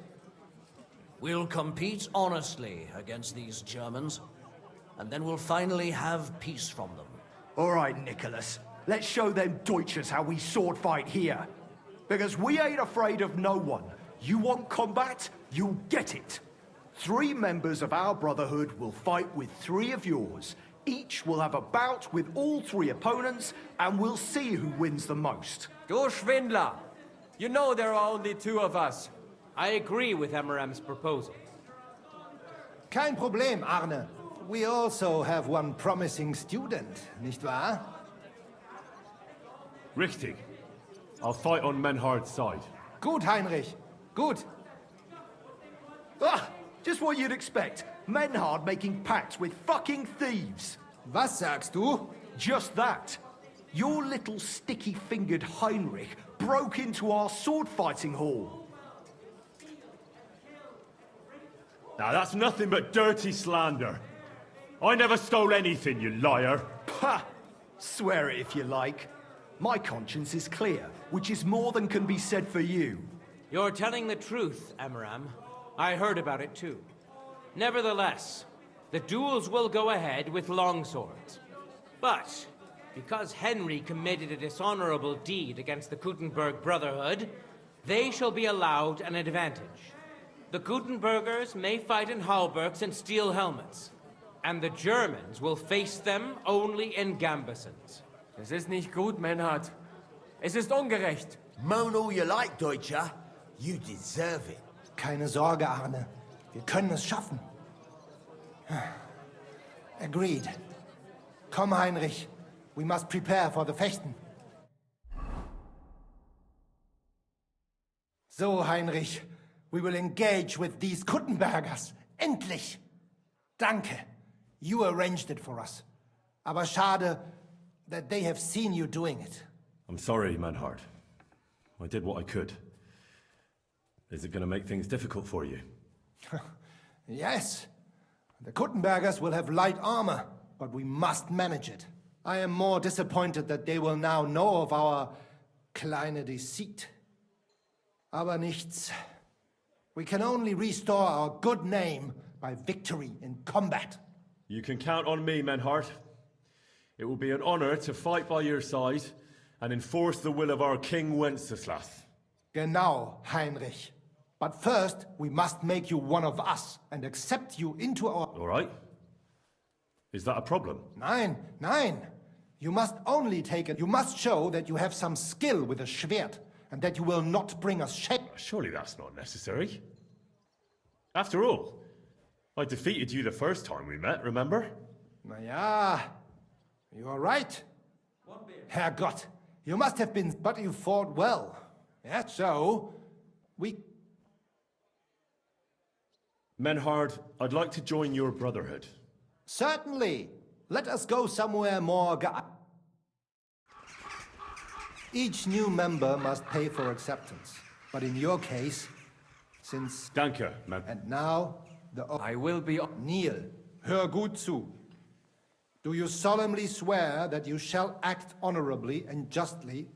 We'll compete honestly against these Germans, and then we'll finally have peace from them. All right, Nicholas. Let's show them Deutschers how we sword fight here. Because we ain't afraid of no one. You want combat? You'll get it. 3 members of our brotherhood will fight with 3 of yours. Each will have a bout with all 3 opponents, and we'll see who wins the most. Du Schwindler! You know there are only 2 of us. I agree with Emiram's proposal. Kein Problem, Arne. We also have one promising student, nicht wahr? Richtig. I'll fight on Menhard's side. Gut, Heinrich. Gut. Ah! Just what you'd expect. Menhard making pacts with fucking thieves. Was sagst du? Just that. Your little sticky-fingered Heinrich broke into our sword-fighting hall. Now that's nothing but dirty slander. I never stole anything, you liar. Pah! Swear it if you like. My conscience is clear, which is more than can be said for you. You're telling the truth, Emiram. I heard about it too. Nevertheless, the duels will go ahead with longswords. But, because Henry committed a dishonorable deed against the Kuttenberg Brotherhood, they shall be allowed an advantage. The Gutenbergers may fight in halberds and steel helmets, and the Germans will face them only in gambesons. Es ist nicht gut, Menhard. Es ist ungerecht. Moan all you like, Deutscher. You deserve it. Keine Sorge, Arne. Wir können es schaffen. Agreed. Komm, Heinrich. We must prepare for the Fechten. So, Heinrich. We will engage with these Kuttenbergers. Endlich! Danke. You arranged it for us. Aber schade that they have seen you doing it. I'm sorry, Manhard. I did what I could. Is it going to make things difficult for you? Yes. The Kuttenbergers will have light armor, but we must manage it. I am more disappointed that they will now know of our kleine Deceit. Aber nichts. We can only restore our good name by victory in combat. You can count on me, Menhard. It will be an honor to fight by your side and enforce the will of our King Wenceslas. Genau, Heinrich. But first, we must make you one of us and accept you into our... All right. Is that a problem? Nein, nein. You must only take it. You must show that you have some skill with a Schwert and that you will not bring us shame. Surely that's not necessary. After all, I defeated you the first time we met, remember? Na ja, you are right. Herrgott, you must have been, but you fought well. Yeah, so, we... Menhard, I'd like to join your brotherhood. Certainly. Let us go somewhere more Each new member must pay for acceptance. But in your case, since... Danke, man. And now, I will be... Kneel, hör gut zu. Do you solemnly swear that you shall act honorably and justly,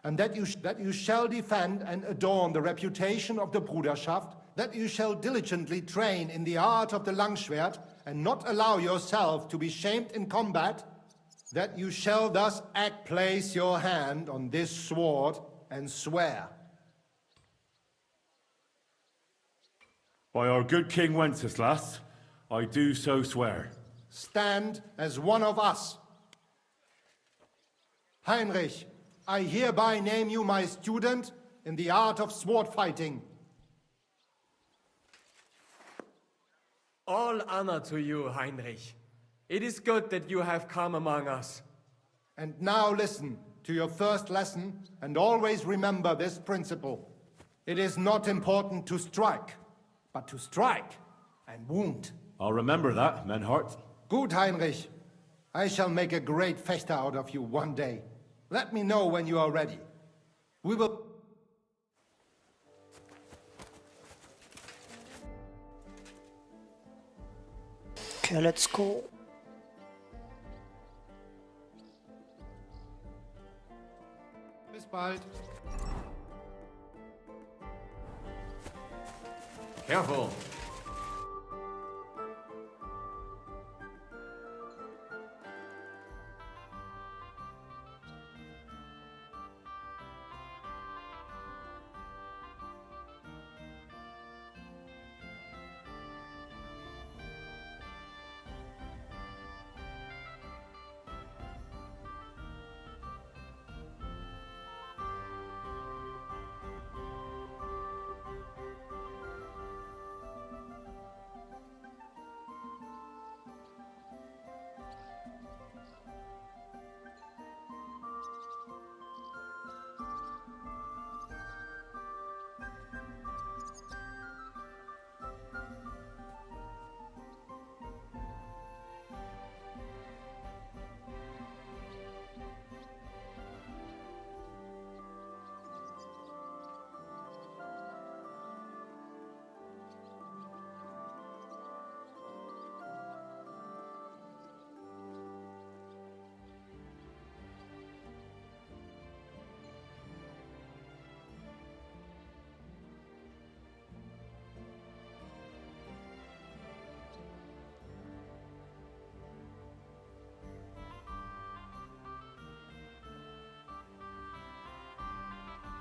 and that you shall defend and adorn the reputation of the Bruderschaft, that you shall diligently train in the art of the Langschwert, and not allow yourself to be shamed in combat, that you shall thus act, place your hand on this sword and swear. By our good King Wenceslas, I do so swear. Stand as one of us. Heinrich, I hereby name you my student in the art of sword fighting. All honor to you, Heinrich. It is good that you have come among us. And now listen to your first lesson and always remember this principle. It is not important to strike, but to strike and wound. I'll remember that, Menhard. Gut, Heinrich. I shall make a great Fechter out of you one day. Let me know when you are ready. We will... Okay, let's go. Bis bald. Careful.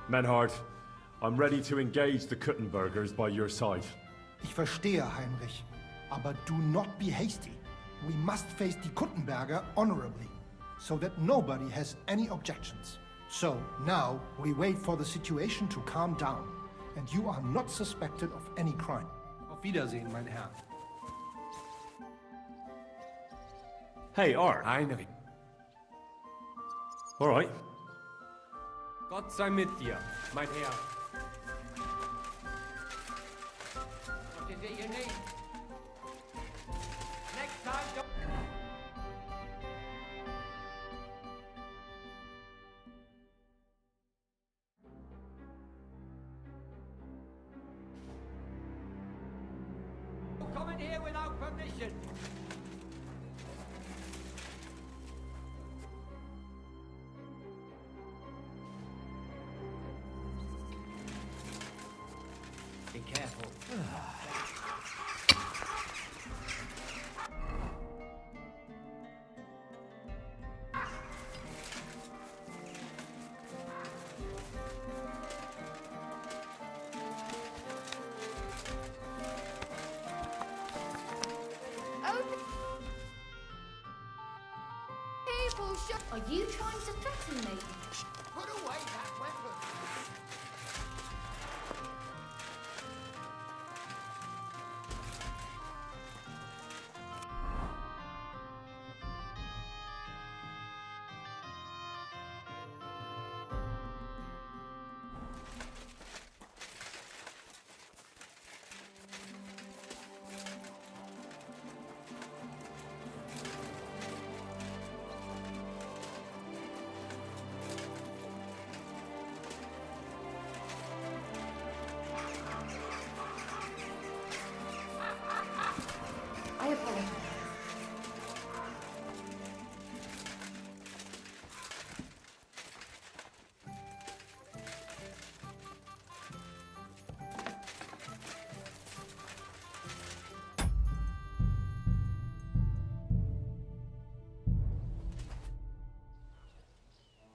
Menhard, I'm ready to engage the Kuttenbergers by your side. Ich verstehe, Heinrich. Aber do not be hasty. We must face die Kuttenberger honorably, so that nobody has any objections. So, now, we wait for the situation to calm down, and you are not suspected of any crime. Auf Wiedersehen, mein Herr. Hey, Art. Heinrich. All right. Gott sei mit dir, mein Herr. What is it you need? Next time, don't... Come in here without permission. Be careful. People, are you trying to threaten me? Put away that weapon. I apologize.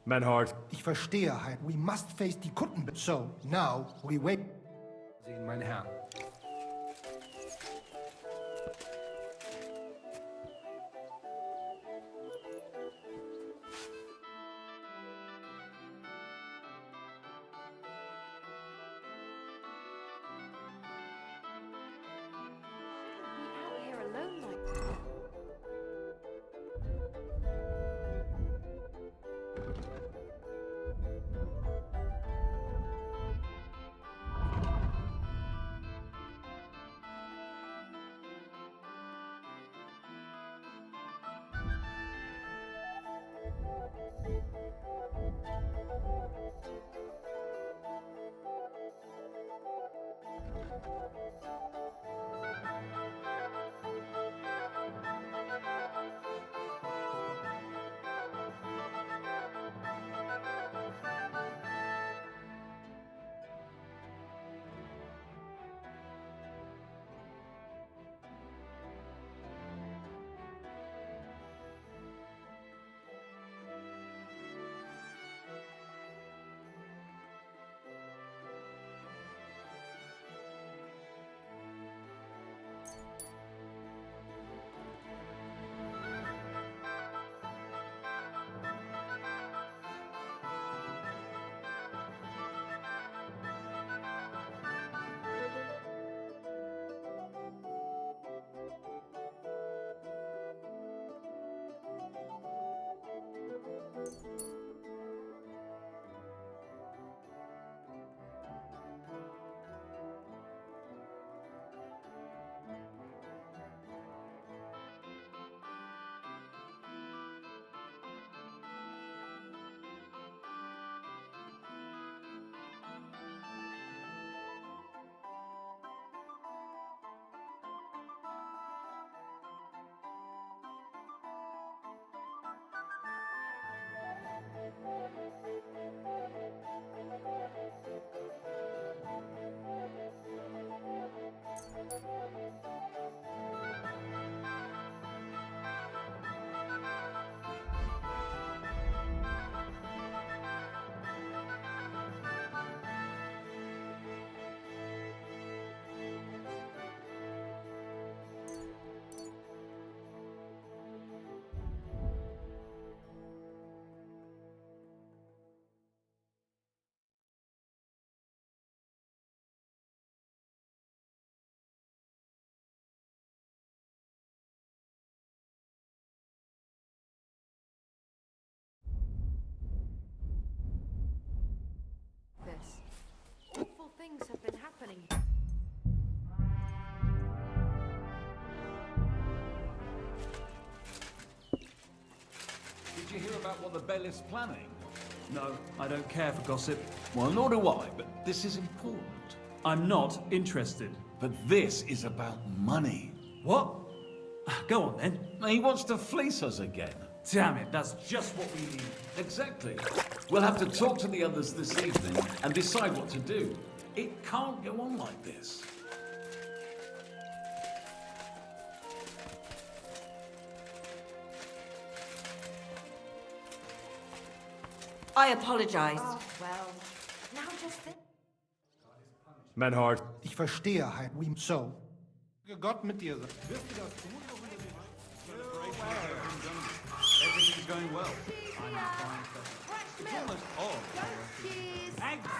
Manhard. Ich verstehe, Hein. We must face die Kuttenberger. So, now, we wait. Sehen, mein Herr. Out here alone like things have been happening. Did you hear about what the Bailiff's planning? No, I don't care for gossip. Well, nor do I, but this is important. I'm not interested. But this is about money. What? Go on, then. He wants to fleece us again. Damn it, that's just what we need. Exactly. We'll have to talk to the others this evening and decide what to do. It can't go on like this. I apologize. Oh, well, now just think. Menhard. Ich verstehe halt, wie so. Gott mit dir. Everything's going well. I'm fine. It's almost odd. Eggs!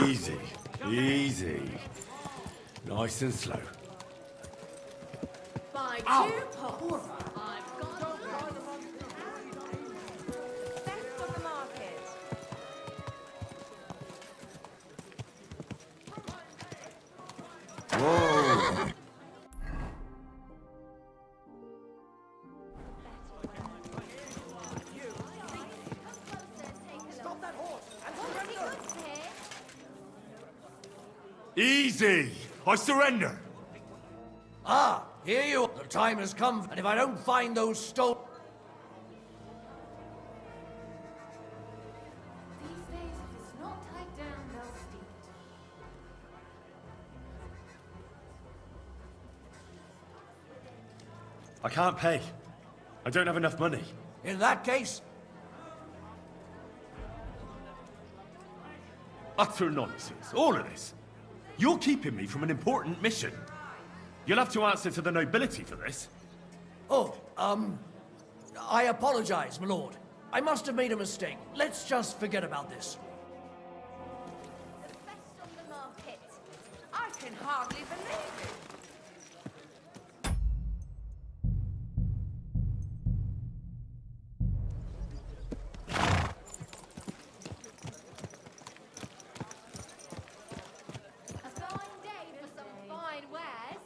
Easy, easy. Nice and slow. Buy Ow. 2 pots. I've got Best on the market. Whoa. Easy! I surrender! Ah, here you are. The time has come, and if I don't find those stolen... These days, if it's not tied down, they'll steal it. I can't pay. I don't have enough money. In that case... Utter nonsense. All of this. You're keeping me from an important mission. You'll have to answer to the nobility for this. Oh, I apologize, my lord. I must have made a mistake. Let's just forget about this. The best on the market. I can hardly believe it. A fine day for some fine wares.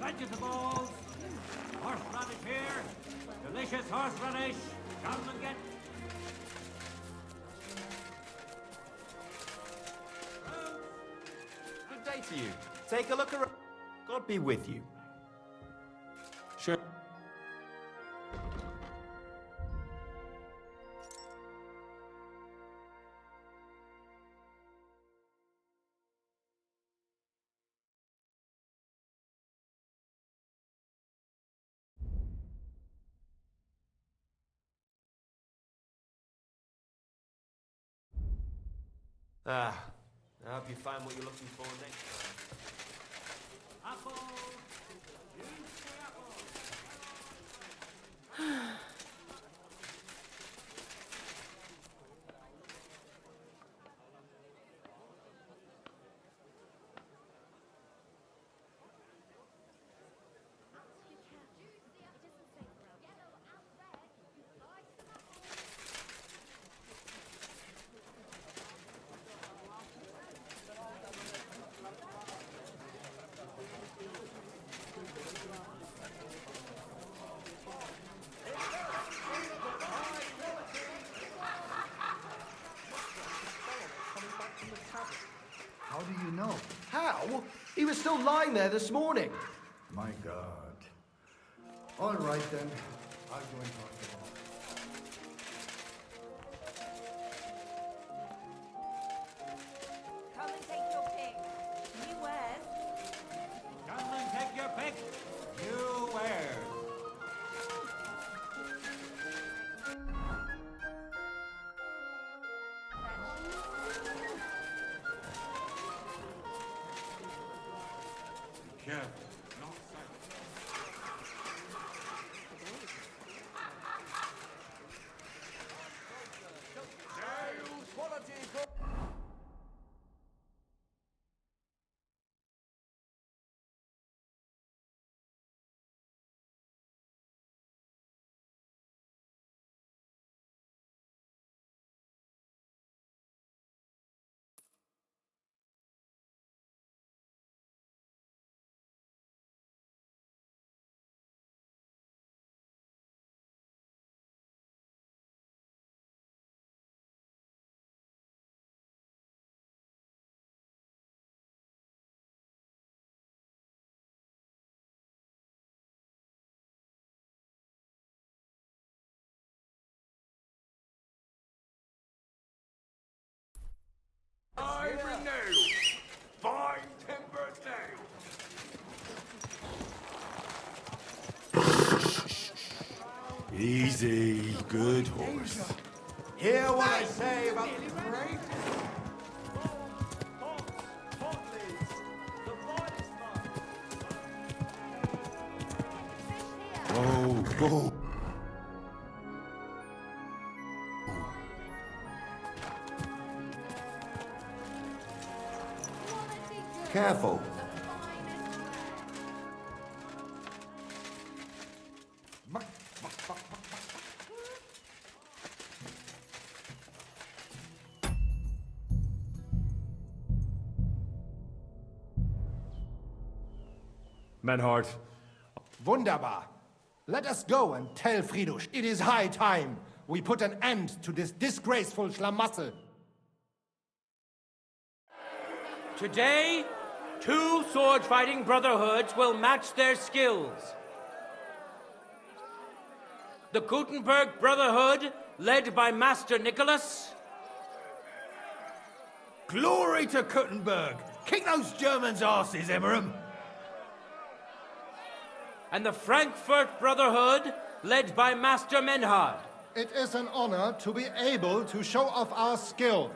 Vegetables! Horseradish here! Delicious horseradish! Come and get... Good day to you. Take a look around. God be with you. Sure. I hope you find what you're looking for next time. Apple! How do you know? How? He was still lying there this morning. My God. All right then. I'll go and talk to him. Come and take your pick. New wares. Come and take your pick! You wares! Careful. Not so. Iron nail. Fine tempered nail. Easy, good horse. Hear what I say about the parade? Oh, oh. Careful. Menhard. Wunderbar. Let us go and tell Fridush it is high time we put an end to this disgraceful schlamassel. Today, 2 sword-fighting brotherhoods will match their skills. The Gutenberg Brotherhood, led by Master Nicholas. Glory to Gutenberg! Kick those Germans' asses, Emmeram! And the Frankfurt Brotherhood, led by Master Menhard. It is an honor to be able to show off our skill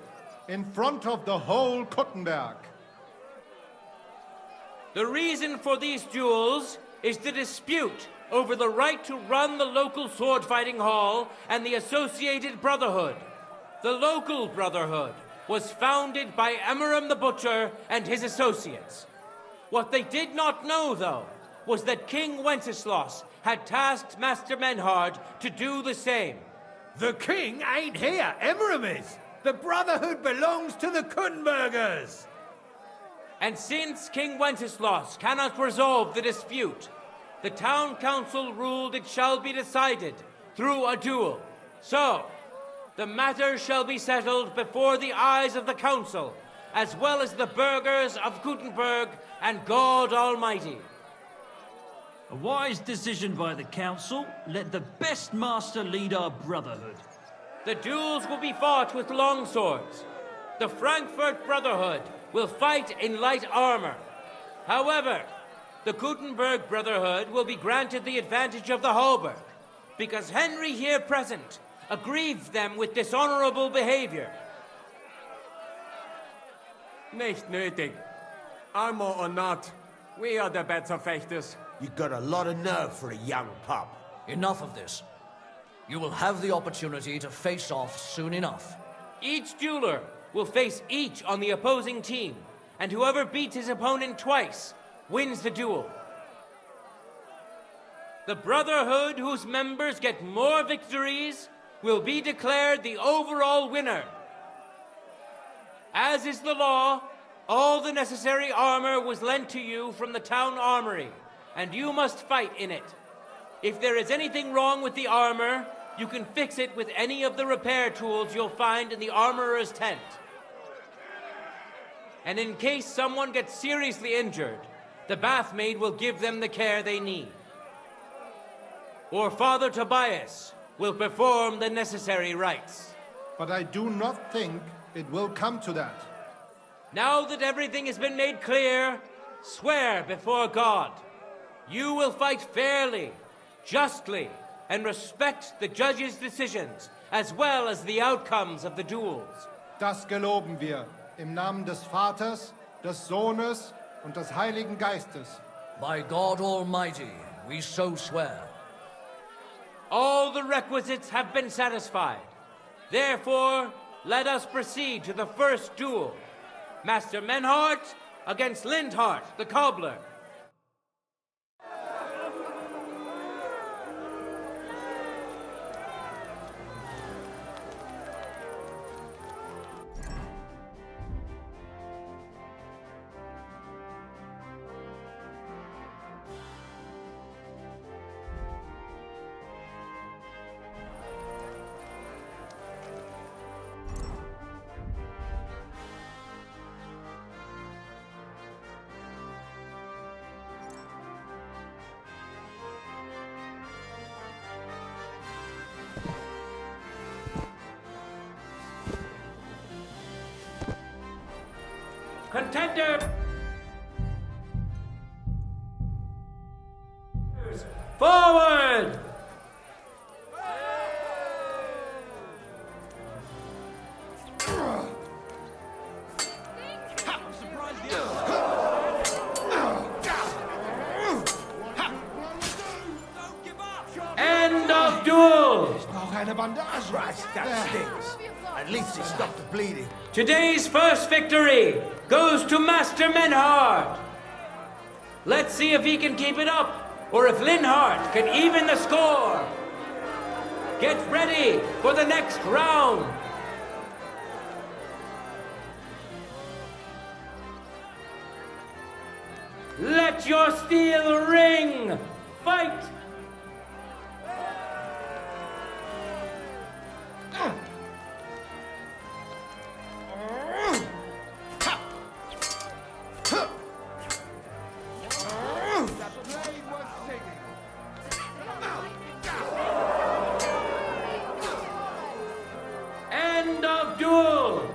in front of the whole Gutenberg. The reason for these duels is the dispute over the right to run the local sword-fighting hall and the associated brotherhood. The local brotherhood was founded by Emmeram the Butcher and his associates. What they did not know, though, was that King Wenceslas had tasked Master Menhard to do the same. The king ain't here, Emmeram is! The Brotherhood belongs to the Gutenbergers! And since King Wenceslas cannot resolve the dispute, the town council ruled it shall be decided through a duel. So, the matter shall be settled before the eyes of the council, as well as the burghers of Gutenberg and God Almighty. A wise decision by the council. Let the best master lead our brotherhood. The duels will be fought with long swords. The Frankfurt Brotherhood will fight in light armor. However, the Gutenberg Brotherhood will be granted the advantage of the halberd, because Henry here present aggrieved them with dishonorable behavior. Nicht nötig. Armor or not, we are the better fechters. You got a lot of nerve for a young pup. Enough of this. You will have the opportunity to face off soon enough. Each dueler will face each on the opposing team, and whoever beats his opponent twice wins the duel. The Brotherhood whose members get more victories will be declared the overall winner. As is the law, all the necessary armor was lent to you from the town armory, and you must fight in it. If there is anything wrong with the armor, you can fix it with any of the repair tools you'll find in the armorer's tent. And in case someone gets seriously injured, the bathmaid will give them the care they need. Or Father Tobias will perform the necessary rites. But I do not think it will come to that. Now that everything has been made clear, swear before God. You will fight fairly, justly, and respect the judge's decisions, as well as the outcomes of the duels. Das geloben wir, im Namen des Vaters, des Sohnes und des Heiligen Geistes. By God Almighty, we so swear. All the requisites have been satisfied. Therefore, let us proceed to the first duel. Master Menhard against Lindhart, the cobbler. Contender! Forward! End of duel! Christ, that stings. At least it stopped the bleeding. Today's first victory goes to Master Menhard. Let's see if he can keep it up, or if Linhardt can even the score. Get ready for the next round. Let your steel ring. Fight! End of duel!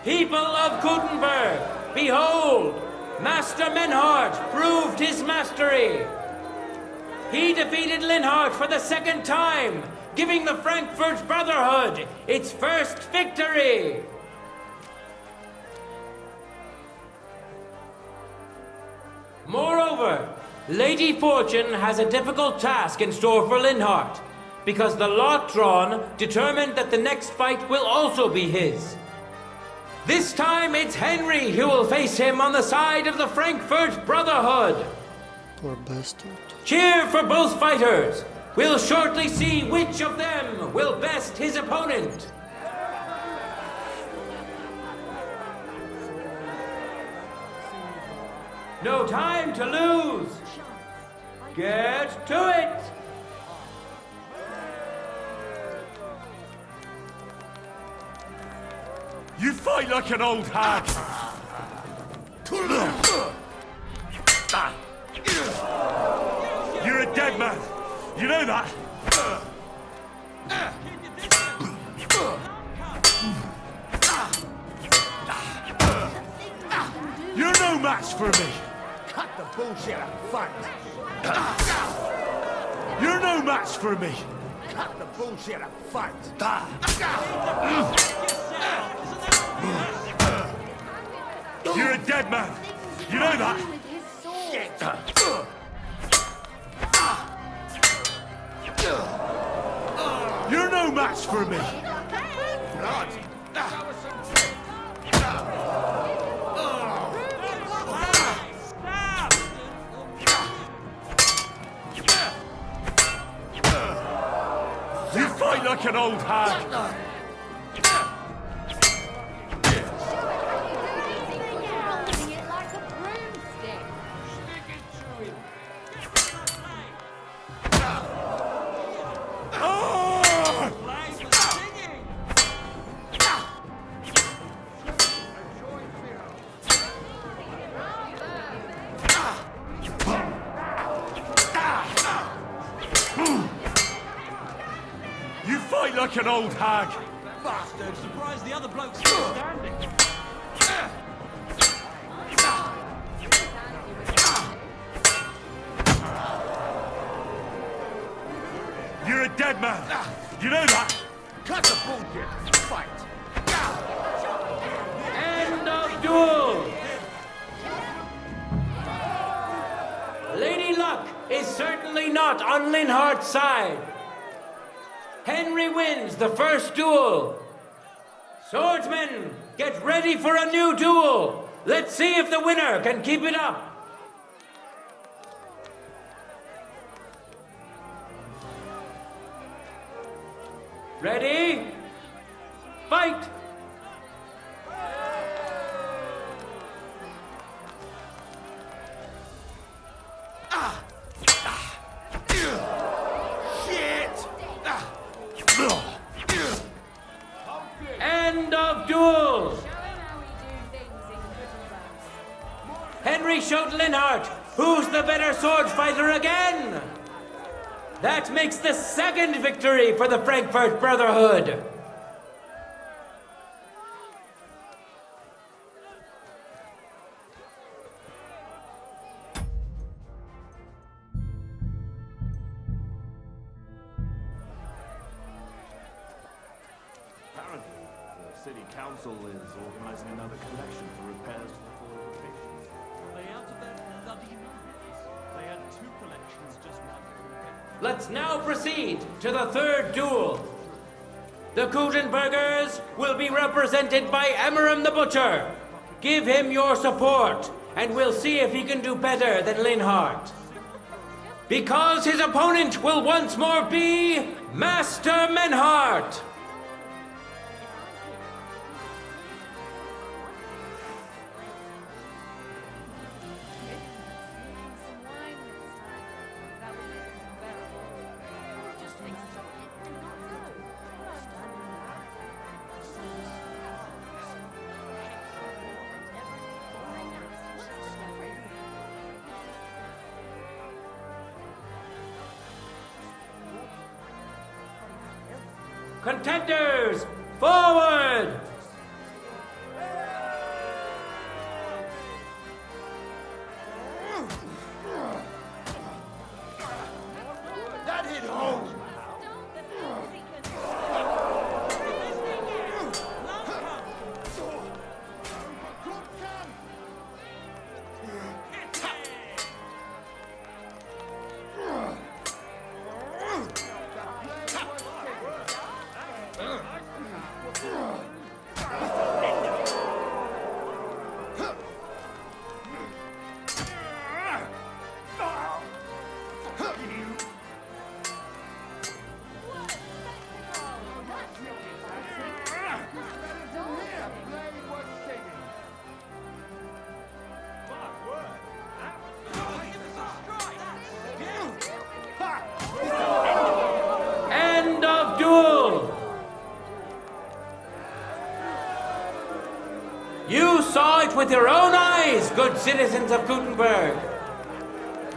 People of Gutenberg, behold, Master Menhard proved his mastery. He defeated Linhardt for the second time, giving the Frankfurt Brotherhood its first victory. Moreover, Lady Fortune has a difficult task in store for Linhardt, because the lot drawn determined that the next fight will also be his. This time it's Henry who will face him on the side of the Frankfurt Brotherhood. Poor bastard. Cheer for both fighters. We'll shortly see which of them will best his opponent. No time to lose. Get to it. You fight like an old hag. You're a dead man. You know that? You're no match for me. Cut the bullshit and fight. You're no match for me. Cut the bullshit and fight. You're a dead man. You know that? You're no match for me. You fight like an old hag. You fight like an old hag. Bastard, surprised the other bloke's still standing. You're a dead man. You know that? Cut the bullshit. Fight. End of duel. Lady Luck is certainly not on Linhardt's side. Henry wins the first duel. Swordsmen, get ready for a new duel. Let's see if the winner can keep it up. Ready? Fight! End of duel! Henry showed Linhardt who's the better sword fighter again! That makes the second victory for the Frankfurt Brotherhood! council is organizing another collection for repairs to the fallen pictures. Are they out of their bloody minds? They had 2 collections just one. Let's now proceed to the third duel. The Gutenbergers will be represented by Emmeram the Butcher. Give him your support, and we'll see if he can do better than Linhardt. Because his opponent will once more be Master Menhardt. Contenders, forward! That hit home! End of duel! You saw it with your own eyes, good citizens of Gutenberg.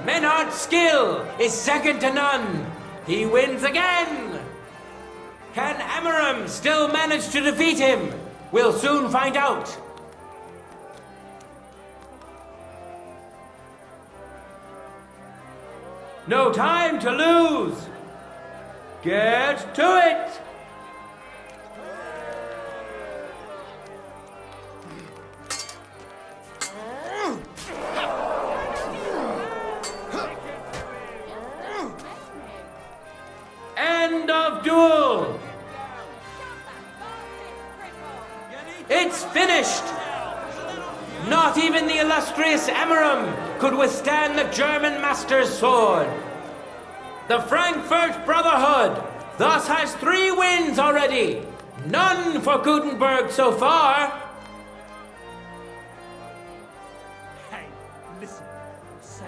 Menhardt's skill is second to none. He wins again. Can Emmeram still manage to defeat him? We'll soon find out. No time to lose. Get to it. End of duel. It's finished. Not even the illustrious Emmeram could withstand the German master's sword. The Frankfurt Brotherhood thus has 3 wins already. None for Gutenberg so far. Hey, listen.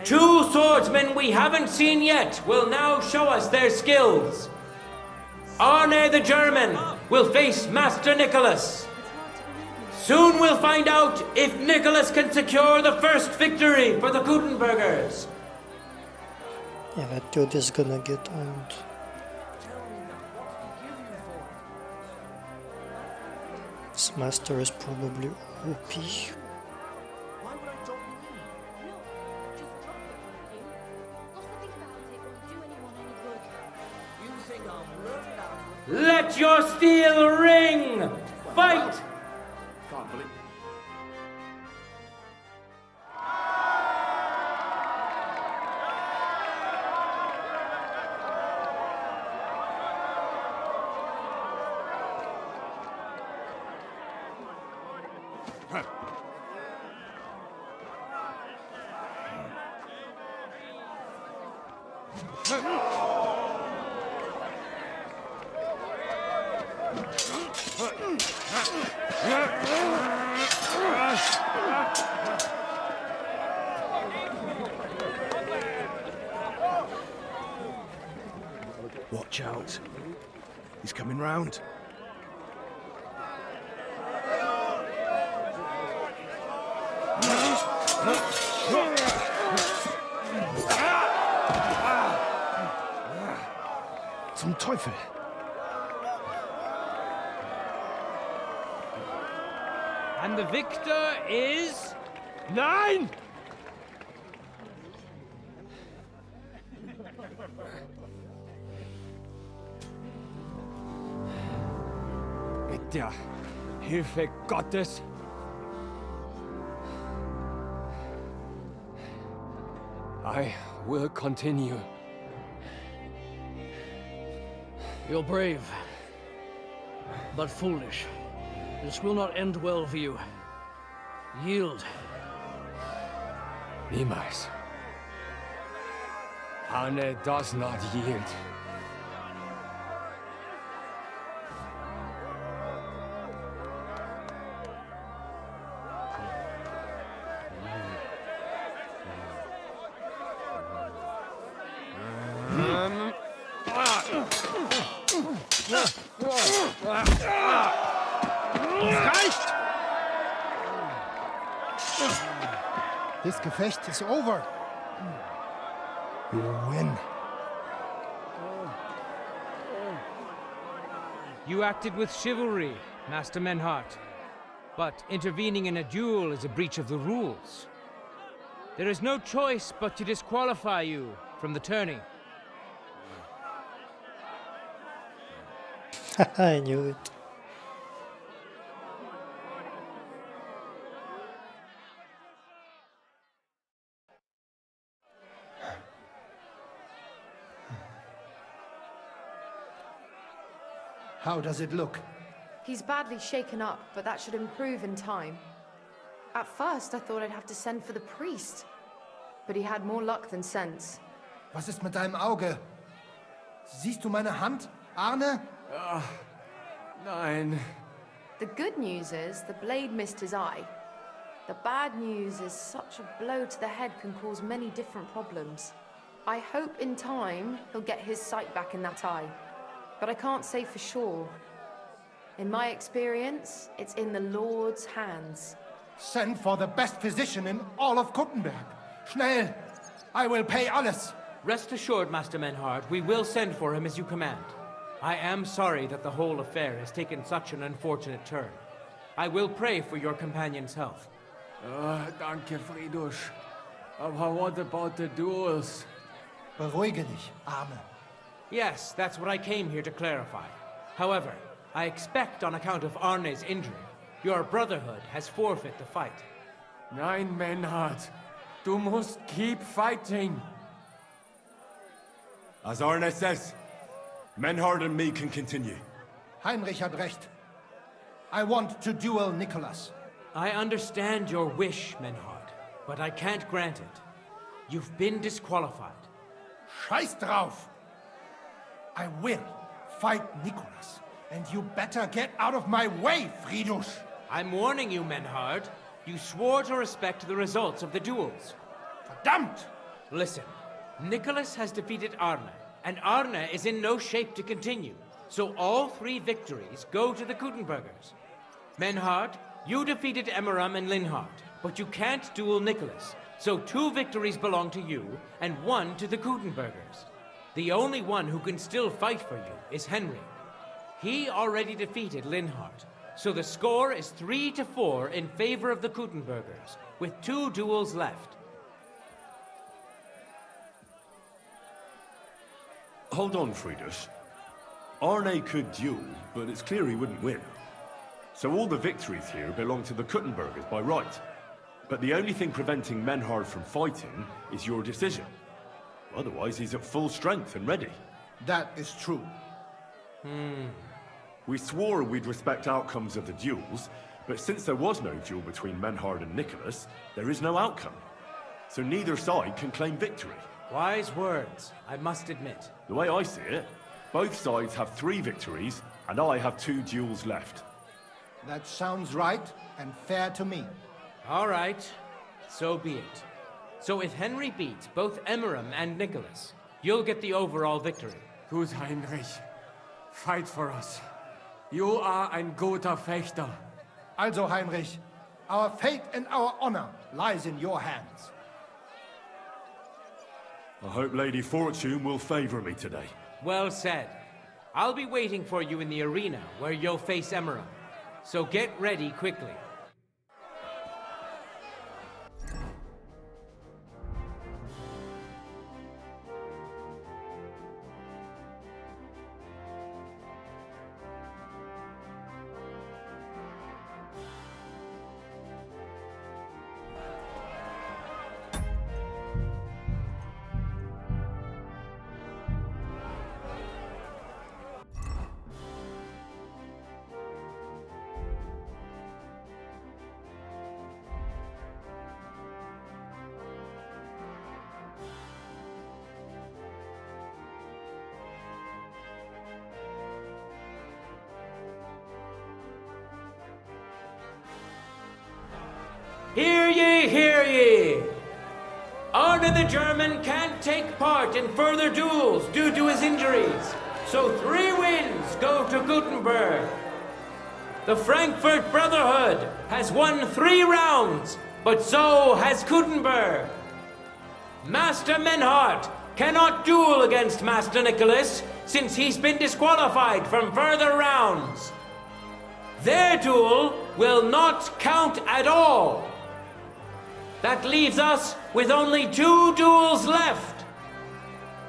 2 swordsmen we haven't seen yet will now show us their skills. Arne the German will face Master Nicholas. Soon we'll find out if Nicholas can secure the first victory for the Gutenbergers. Yeah, that dude is gonna get owned. This master is probably OP. Let your steel ring! Fight! Can't believe. Watch out. He's coming round. Zum Teufel! And the victor is... Nein! Ja, Hilfe Gottes. I will continue. You're brave, but foolish. This will not end well for you. Yield. Niemals. Arne does not yield. Reicht! This Gefecht is over. You win. You acted with chivalry, Master Menhart. But intervening in a duel is a breach of the rules. There is no choice but to disqualify you from the tourney. I knew it. How does it look? He's badly shaken up, but that should improve in time. At first, I thought I'd have to send for the priest. But he had more luck than sense. Was ist mit deinem Auge? Siehst du meine Hand, Arne? Nein. The good news is the blade missed his eye. The bad news is such a blow to the head can cause many different problems. I hope in time he'll get his sight back in that eye. But I can't say for sure. In my experience, it's in the Lord's hands. Send for the best physician in all of Kuttenberg. Schnell! I will pay alles. Rest assured, Master Menhard, we will send for him as you command. I am sorry that the whole affair has taken such an unfortunate turn. I will pray for your companion's health. Danke, Friedrich. Aber what about the duels? Beruhige dich, Arne. Yes, that's what I came here to clarify. However, I expect on account of Arne's injury, your brotherhood has forfeit the fight. Nein, Menhard. Du musst keep fighting. As Arne says, Menhard and me can continue. Heinrich hat recht. I want to duel Nicholas. I understand your wish, Menhard, but I can't grant it. You've been disqualified. Scheiß drauf! I will fight Nicholas, and you better get out of my way, Friedrich! I'm warning you, Menhard. You swore to respect the results of the duels. Verdammt! Listen, Nicholas has defeated Arne, and Arne is in no shape to continue. So all 3 victories go to the Kuttenbergers. Menhard, you defeated Emmeram and Linhart, but you can't duel Nicholas. So 2 victories belong to you, and 1 to the Kuttenbergers. The only one who can still fight for you is Henry. He already defeated Linhart, so the score is 3-4 in favor of the Kuttenbergers, with 2 duels left. Hold on, Friedrich. Arne could duel, but it's clear he wouldn't win. So all the victories here belong to the Kuttenbergers by right. But the only thing preventing Menhard from fighting is your decision. Otherwise, he's at full strength and ready. That is true. We swore we'd respect outcomes of the duels, but since there was no duel between Menhard and Nicholas, there is no outcome. So neither side can claim victory. Wise words, I must admit. The way I see it, both sides have 3 victories, and I have 2 duels left. That sounds right and fair to me. All right, so be it. So if Henry beats both Emmeram and Nicholas, you'll get the overall victory. Gut, Heinrich. Fight for us. You are ein guter Fechter. Also, Heinrich, our fate and our honor lies in your hands. I hope Lady Fortune will favor me today. Well said. I'll be waiting for you in the arena where you'll face Emmeram. So get ready quickly. Hear ye, hear ye! Arne the German can't take part in further duels due to his injuries, so 3 wins go to Gutenberg. The Frankfurt Brotherhood has won 3 rounds, but so has Gutenberg. Master Menhart cannot duel against Master Nicholas since he's been disqualified from further rounds. Their duel will not count at all. That leaves us with only 2 duels left.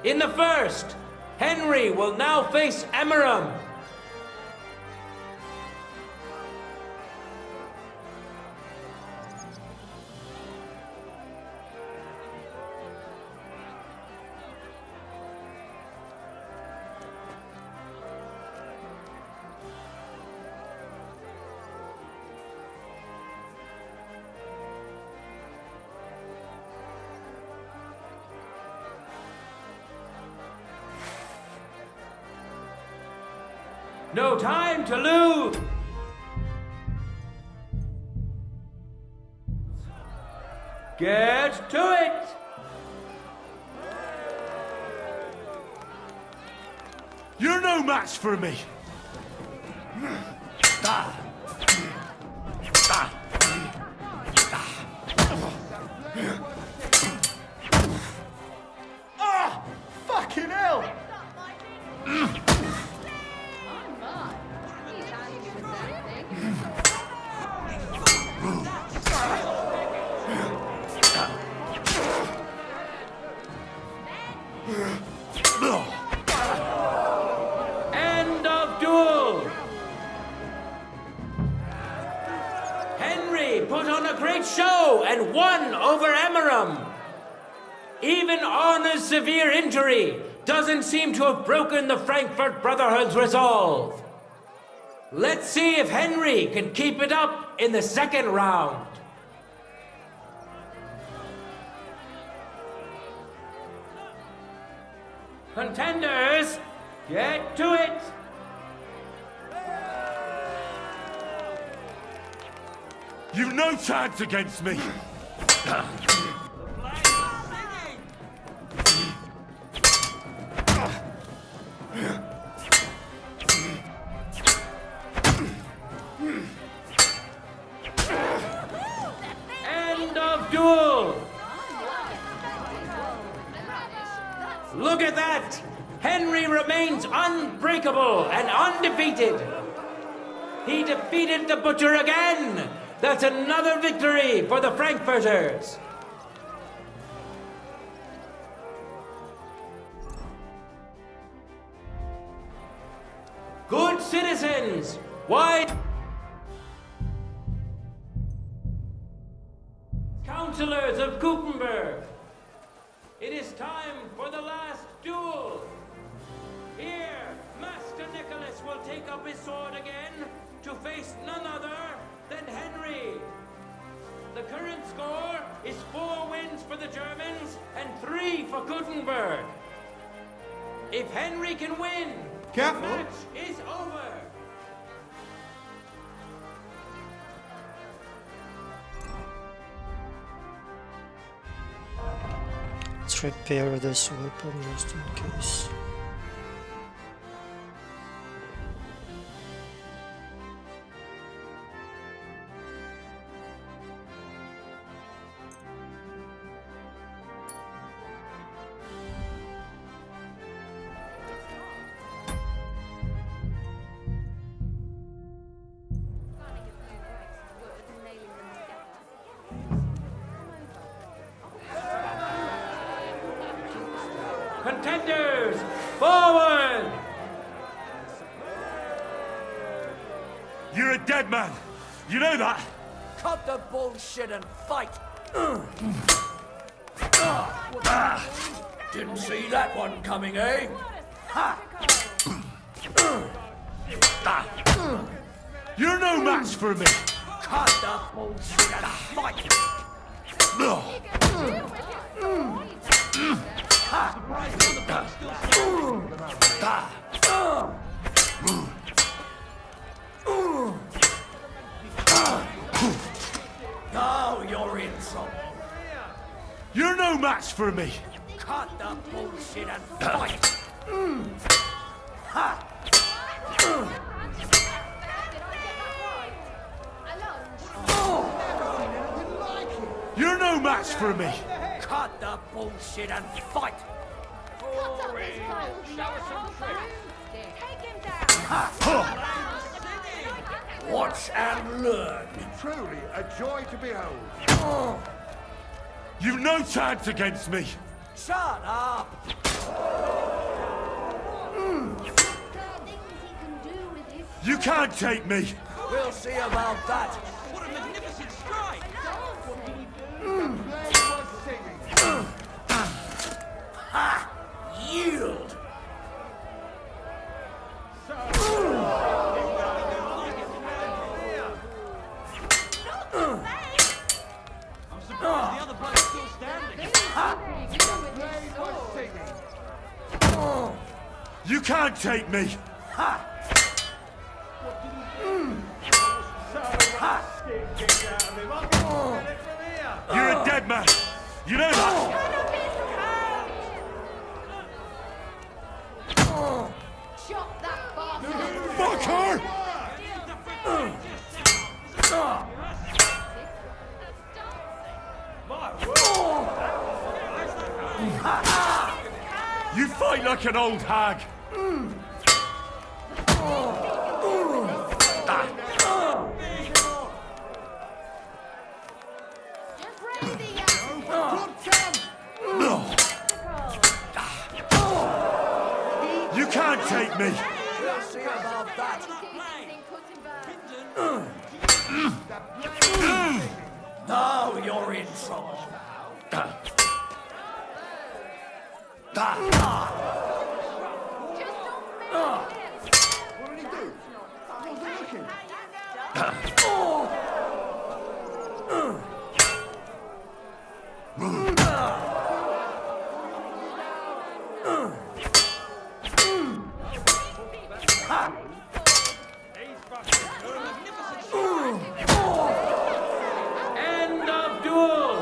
In the first, Henry will now face Emmeram. No time to lose! Get to it! You're no match for me! Ah! Fucking hell! End of duel! Henry put on a great show and won over Emmeram. Even Arne's severe injury doesn't seem to have broken the Frankfurt Brotherhood's resolve. Let's see if Henry can keep it up in the second round. Contenders, get to it! You've no chance against me! End of duel! Look at that! Henry remains unbreakable and undefeated. He defeated the Butcher again! That's another victory for the Frankfurters! Good citizens, why... Councillors of Gutenberg, it is time for the last duel. Here, Master Nicholas will take up his sword again to face none other than Henry. The current score is 4 wins for the Germans and 3 for Gutenberg. If Henry can win, Careful. the match is over. Let's repair this weapon just in case. Contenders, forward! You're a dead man! You know that? Cut the bullshit and fight! Didn't see that one coming, eh? Ha! You're no match for me! Cut the bullshit and fight! Now you're for me? Cut the bullshit and fight! Ha! You're no match for me! Cut the bullshit and fight! Watch and learn. Truly a joy to behold. You've no chance against me! Shut up! You can't take me! We'll see about that. What a magnificent strike! Ha! Yield! I'm surprised the other bloke's still standing. You can't take me! Ha! You're a dead man! You know that? Chop that bastard! Fuck her! You fight like an old hag! You can't take me! We'll see about that. Now you're in trouble. What did he do? How's he looking? End of duel!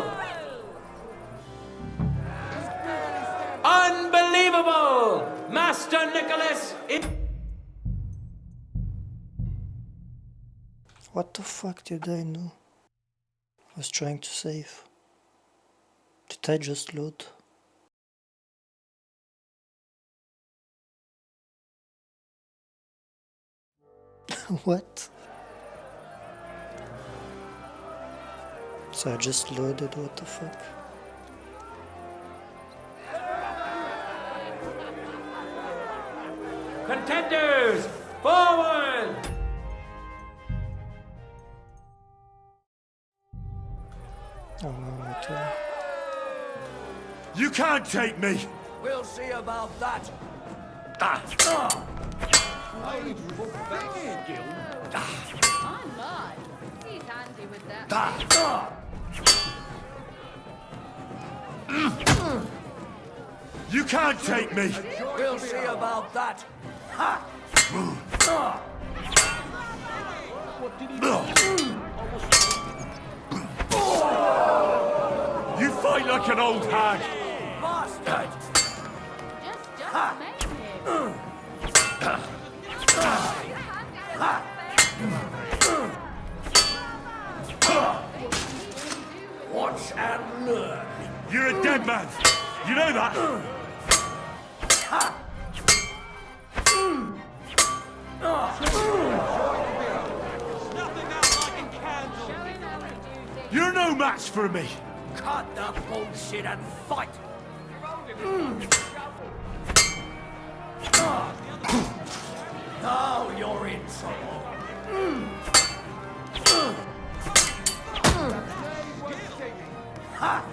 Unbelievable! Master Nicholas, What the fuck did I know? I was trying to save. Did I just load? What? So I just loaded, what the fuck? contenders, forward! Oh no, me too. You can't take me! We'll see about that. I'm live. He's handy with that. You can't take me! We'll see about that. Ha! You fight like an old hag! Bastard! Just make it. Watch and learn. You're a dead man! You know that? You're no match for me! Cut the bullshit and fight! Now you're in trouble. Ha!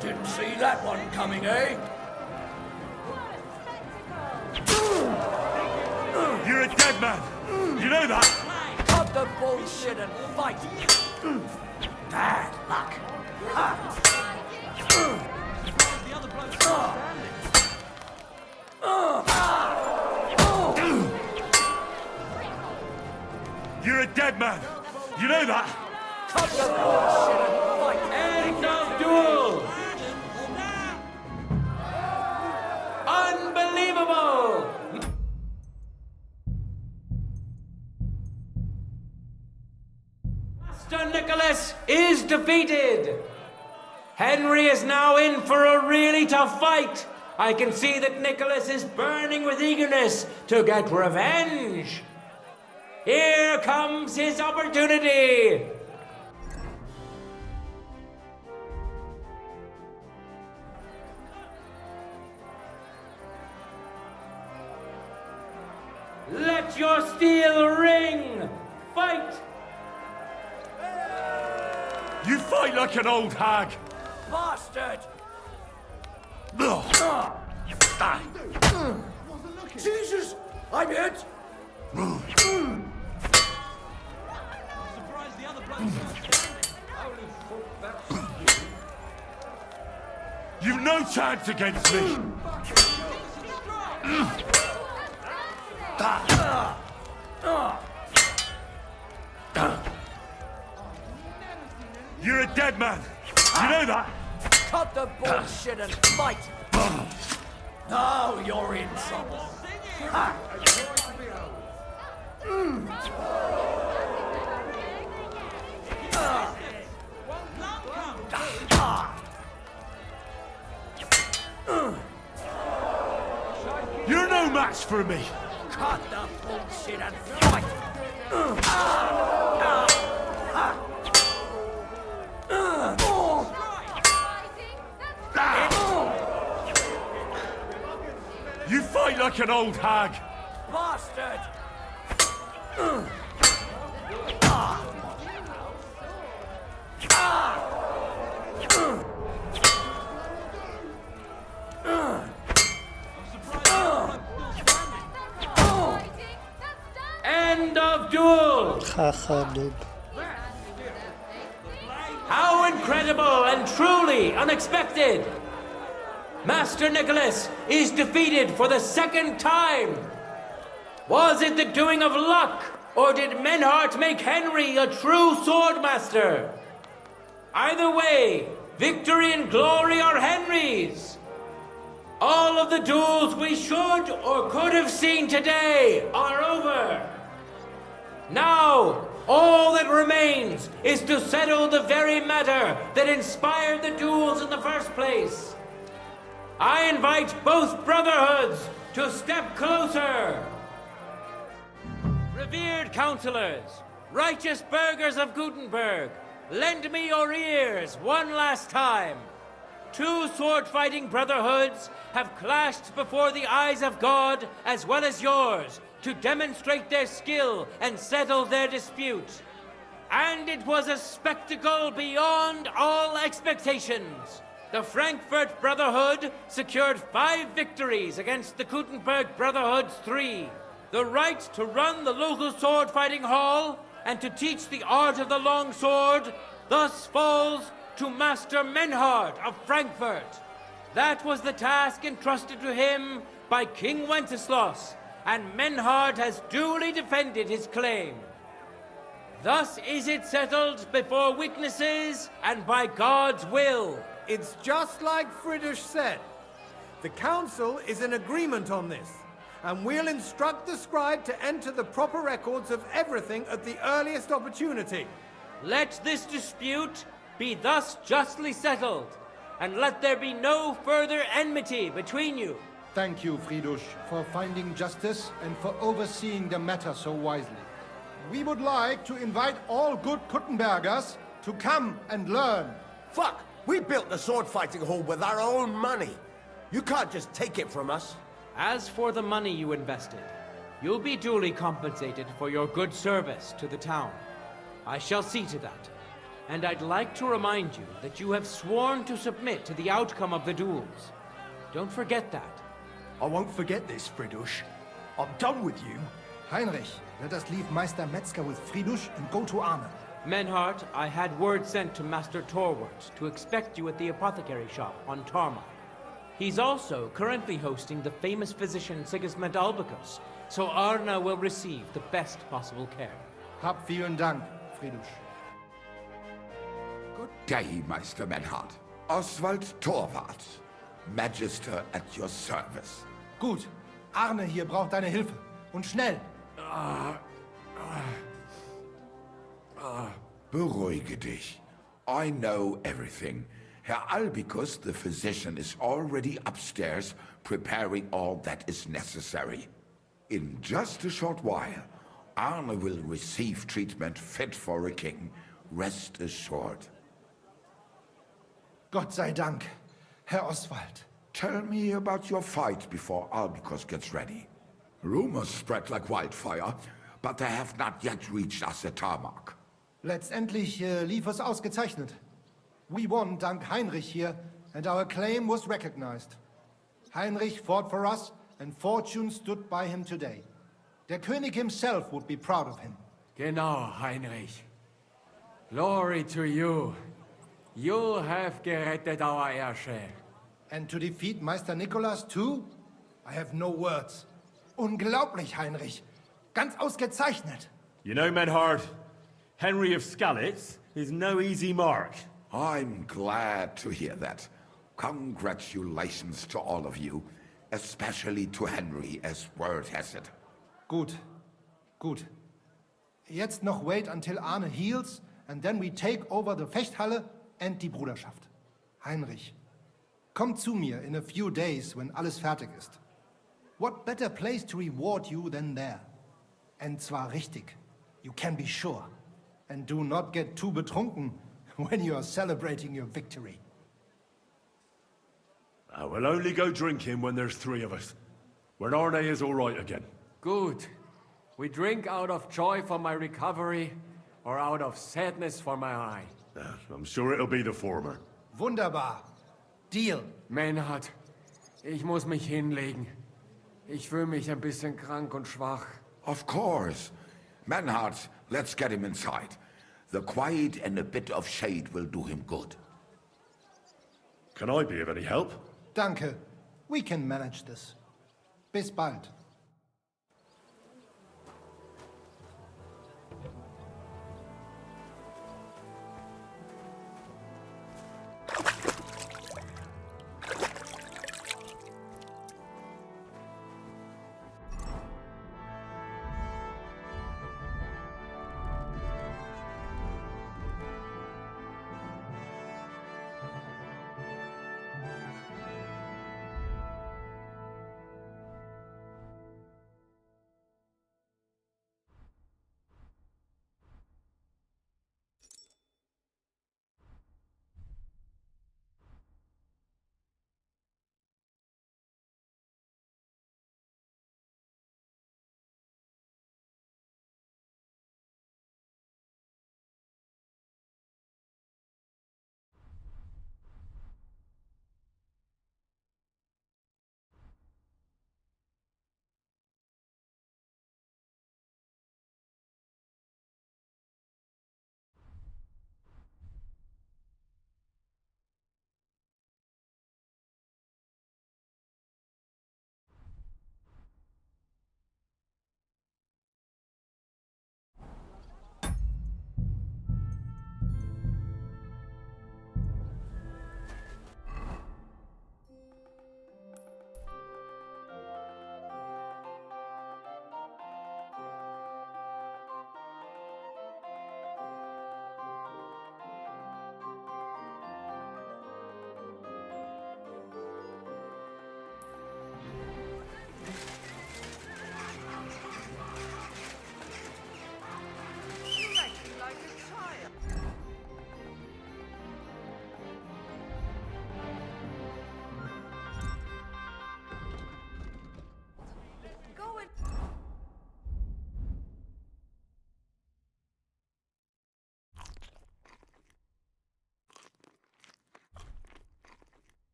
Did dead man. You know that? Cut the bullshit and fight! Bad luck. You're a dead man. You know that? Cut the bullshit and fight! End of duel! Unbelievable! Master Nicholas is defeated! Henry is now in for a really tough fight. I can see that Nicholas is burning with eagerness to get revenge. Here comes his opportunity! Let your steel ring! Fight! You fight like an old hag. Bastard! Jesus! I'm hit! You've no chance against me. You're a dead man. You know that? Cut the bullshit and fight! Now you're in trouble. You're no match for me. Cut the bullshit and fight! You fight like an old hag. Bastard! End of duel! How incredible and truly unexpected! Master Nicholas is defeated for the second time! Was it the doing of luck, or did Menhart make Henry a true swordmaster? Either way, victory and glory are Henry's! All of the duels we should or could have seen today are over! Now, all that remains is to settle the very matter that inspired the duels in the first place. I invite both brotherhoods to step closer. Revered counselors, righteous burghers of Gutenberg, lend me your ears one last time. Two sword-fighting brotherhoods have clashed before the eyes of God as well as yours to demonstrate their skill and settle their dispute. And it was a spectacle beyond all expectations. The Frankfurt Brotherhood secured 5 victories against the Gutenberg Brotherhood's 3. The right to run the local sword-fighting hall and to teach the art of the long sword thus falls to Master Menhart of Frankfurt. That was the task entrusted to him by King Wenceslas, and Menhart has duly defended his claim. Thus is it settled before witnesses and by God's will. It's just like Friedrich said. The council is in agreement on this, and we'll instruct the scribe to enter the proper records of everything at the earliest opportunity. Let this dispute be thus justly settled, and let there be no further enmity between you. Thank you, Friedrich, for finding justice and for overseeing the matter so wisely. We would like to invite all good Kuttenbergers to come and learn. Fuck! We built the sword-fighting hall with our own money. You can't just take it from us. As for the money you invested, you'll be duly compensated for your good service to the town. I shall see to that. And I'd like to remind you that you have sworn to submit to the outcome of the duels. Don't forget that. I won't forget this, Friedrich. I'm done with you, Heinrich, let us leave Meister Metzger with Fridusch and go to Arne. Menhart, I had word sent to Master Torwart to expect you at the apothecary shop on Tarmac. He's also currently hosting the famous physician Sigismund Albicus, so Arne will receive the best possible care. Hab vielen Dank, Fridusch. Good day, Meister Menhart. Oswald Torwart, Magister at your service. Gut. Arne hier braucht deine Hilfe. Und schnell. Beruhige dich. I know everything. Herr Albicus, the physician, is already upstairs preparing all that is necessary. In just a short while, Arne will receive treatment fit for a king. Rest assured. Gott sei Dank, Herr Oswald. Tell me about your fight before Albicus gets ready. Rumors spread like wildfire, but they have not yet reached us at Tarmac. Letztendlich lief es ausgezeichnet. We won dank Heinrich here, and our claim was recognized. Heinrich fought for us, and fortune stood by him today. Der König himself would be proud of him. Genau, Heinrich. Glory to you. You have gerettet our heirship. And to defeat Meister Nicholas too? I have no words. Unglaublich, Heinrich. Ganz ausgezeichnet. You know, Menhart, Henry of Skalitz is no easy mark. I'm glad to hear that. Congratulations to all of you, especially to Henry, as word has it. Gut. Gut. Jetzt noch wait until Arne heals, and then we take over the Fechthalle and die Bruderschaft. Heinrich, komm zu mir in a few days when alles fertig ist. What better place to reward you than there? And zwar richtig. You can be sure. And do not get too betrunken when you are celebrating your victory. I will only go drinking when there's three of us. When Arne is all right again. Good. We drink out of joy for my recovery, or out of sadness for my eye. I'm sure it'll be the former. Wunderbar. Deal. Menhart, ich muss mich hinlegen. Ich fühle mich ein bisschen krank und schwach. Of course. Menhart, let's get him inside. The quiet and a bit of shade will do him good. Can I be of any help? Danke. We can manage this. Bis bald.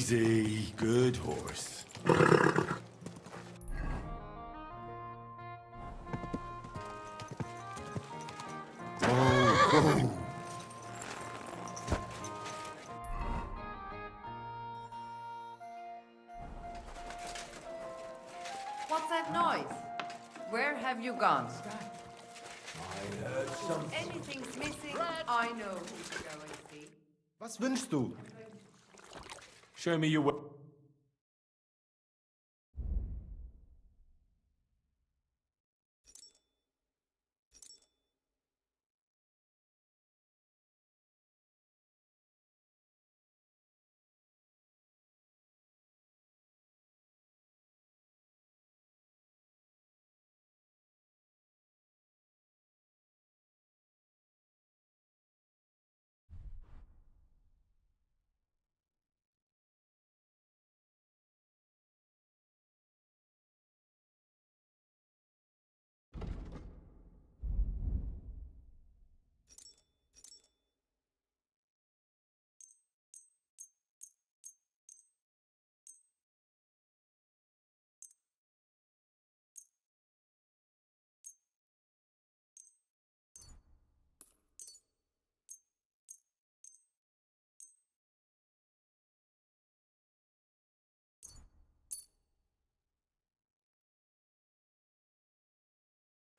Easy, good horse. Oh. What's that noise? Where have you gone? I heard something. Anything's missing, I know who to go and see. Was wünschst du? Show me your way.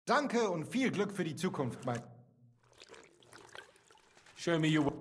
Danke und viel Glück für die Zukunft, mein... Show me your way.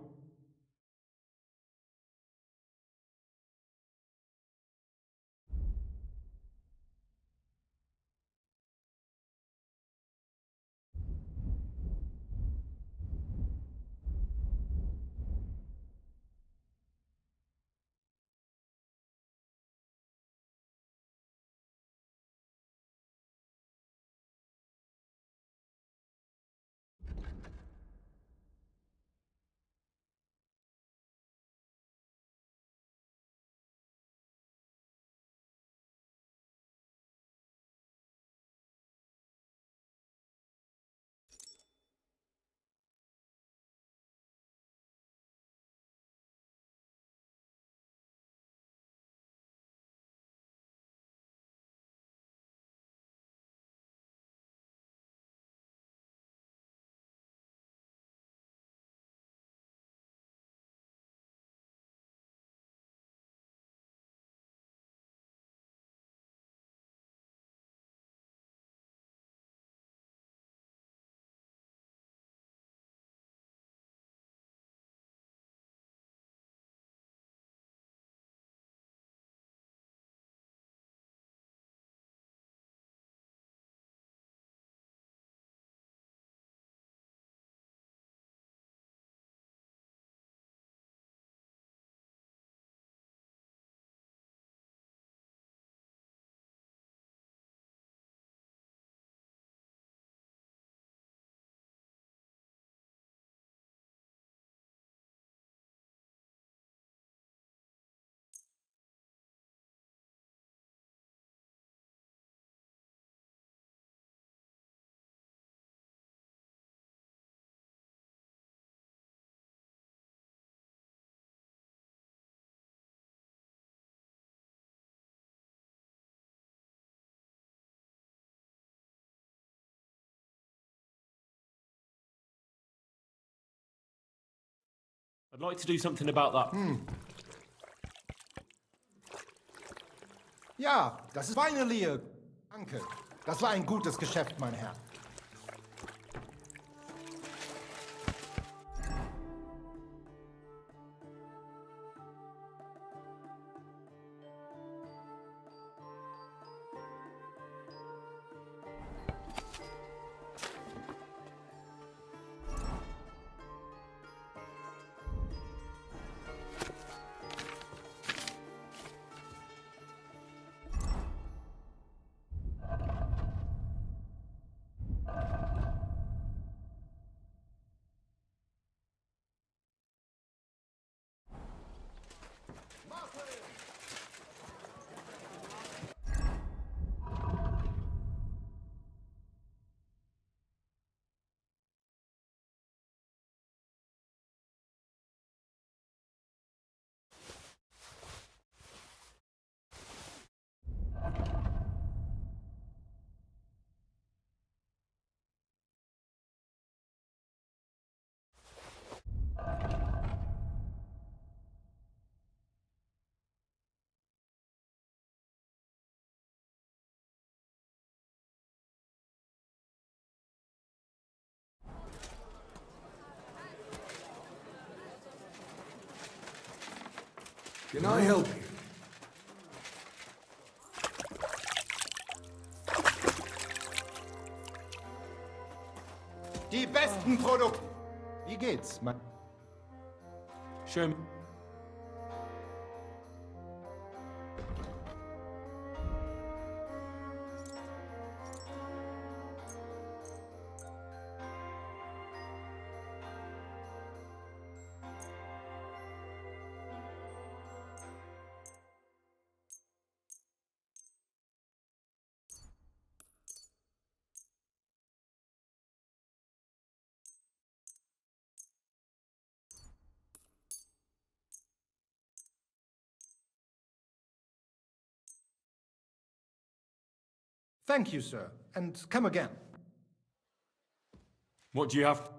I'd like to do something about that. Ja, das ist finally. Danke. Das war ein gutes Geschäft, mein Herr. Can I help you? Die besten Produkte. Wie geht's, Mann? Schön. Thank you, sir. And come again. What do you have?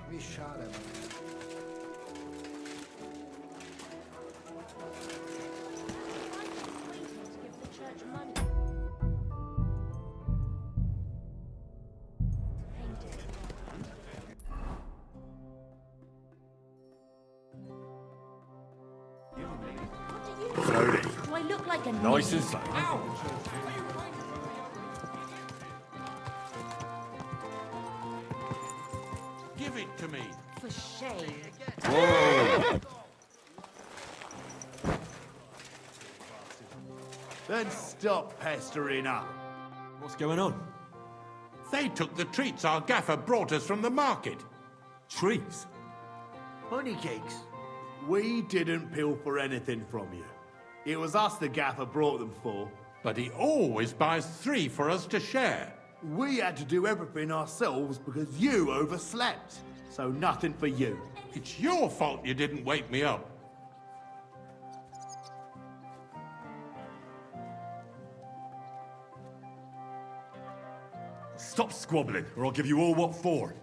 Wie schade. Slowly. Do I look like a Nice and ninja? slow. Give it to me. For shame. Whoa! Then stop pestering up. What's going on? They took the treats our gaffer brought us from the market. Trees? Honey cakes. We didn't pilfer anything from you. It was us the gaffer brought them for. But he always buys 3 for us to share. We had to do everything ourselves because you overslept. So nothing for you. It's your fault you didn't wake me up. Stop squabbling, or I'll give you all what for.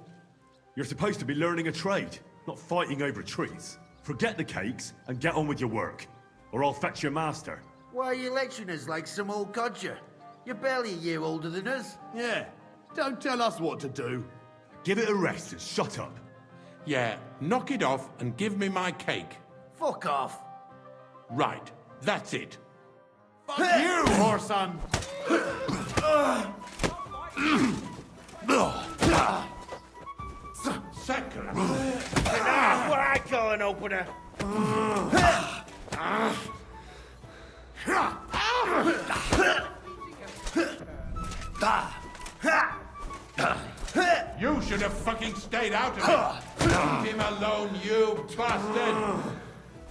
You're supposed to be learning a trade, not fighting over trees. Forget the cakes and get on with your work, or I'll fetch your master. Why are you lecturing us like some old codger? You're barely a year older than us. Yeah, don't tell us what to do. Give it a rest and shut up. Yeah, knock it off and give me my cake. Fuck off. Right, that's it. Fuck you, whoreson! Second. Where I go and open her. You should have fucking stayed out of it. Leave him alone, you bastard.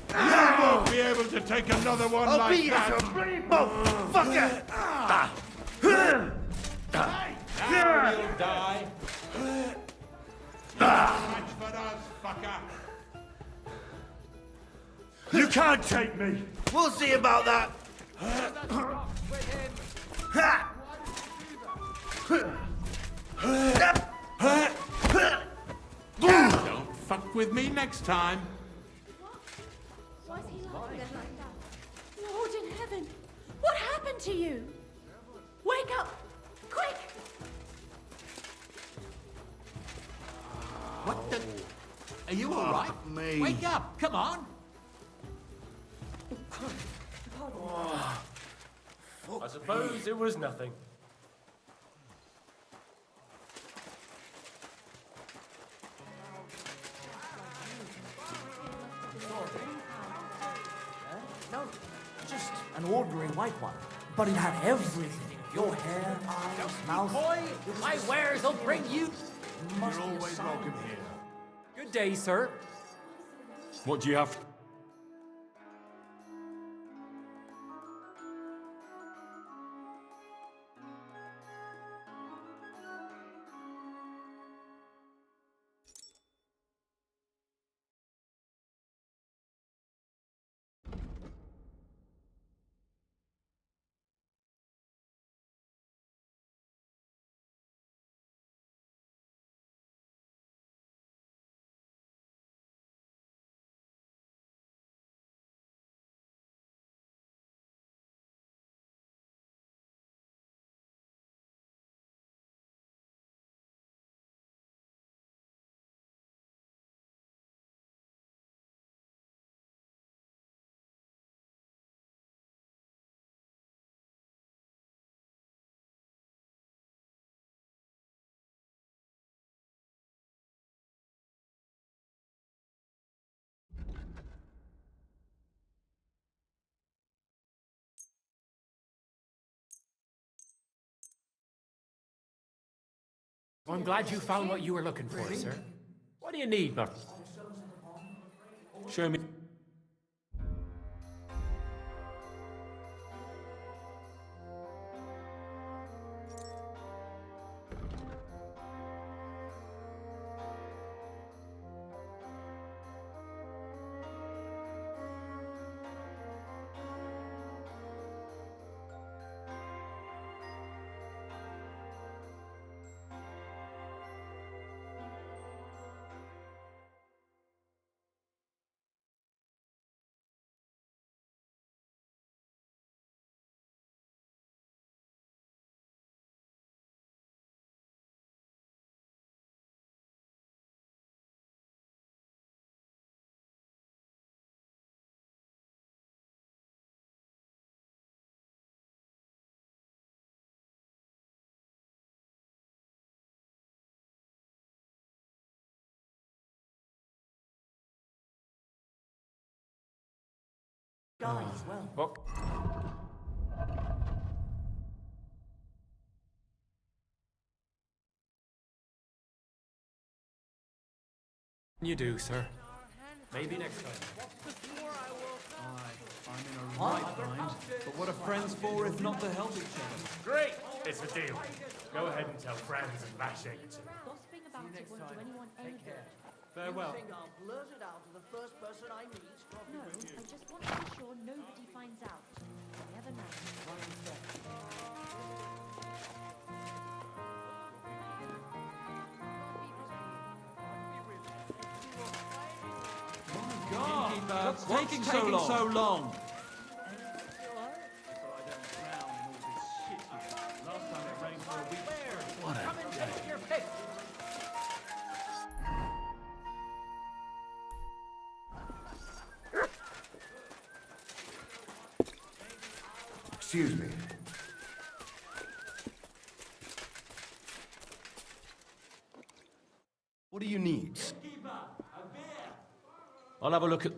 You won't be able to take another one I'll like beat you that. to a bloody motherfucker. Now you'll die. Much for us, fucker. You can't take me! We'll see about that. Don't fuck with me next time. Why is he laughing like that? Lord in heaven, what happened to you? Wake up! Quick! What the? Are you all right? Me. Wake up! Come on! I suppose it was nothing. No, just an ordinary white one. But it had everything. Your hair, eyes, mouth. Boy, my wares will bring you. You're always welcome here. day, sir. What do you have? I'm glad you found what you were looking for, sir. What do you need, Mark? Show me. Guys, well. What? You do, sir. Maybe next time. I'm in a right bind. But what are friends for if not to help each other? Great! It's a deal. Go ahead and tell friends and bash it. Gossiping about it won't do anyone any good. Farewell. You think I'll blurt it out to the first person I meet? No, I just want to be sure nobody finds out. You never know. God, what's taking so long? What a day. Excuse me. What do you need? I'll have a look at...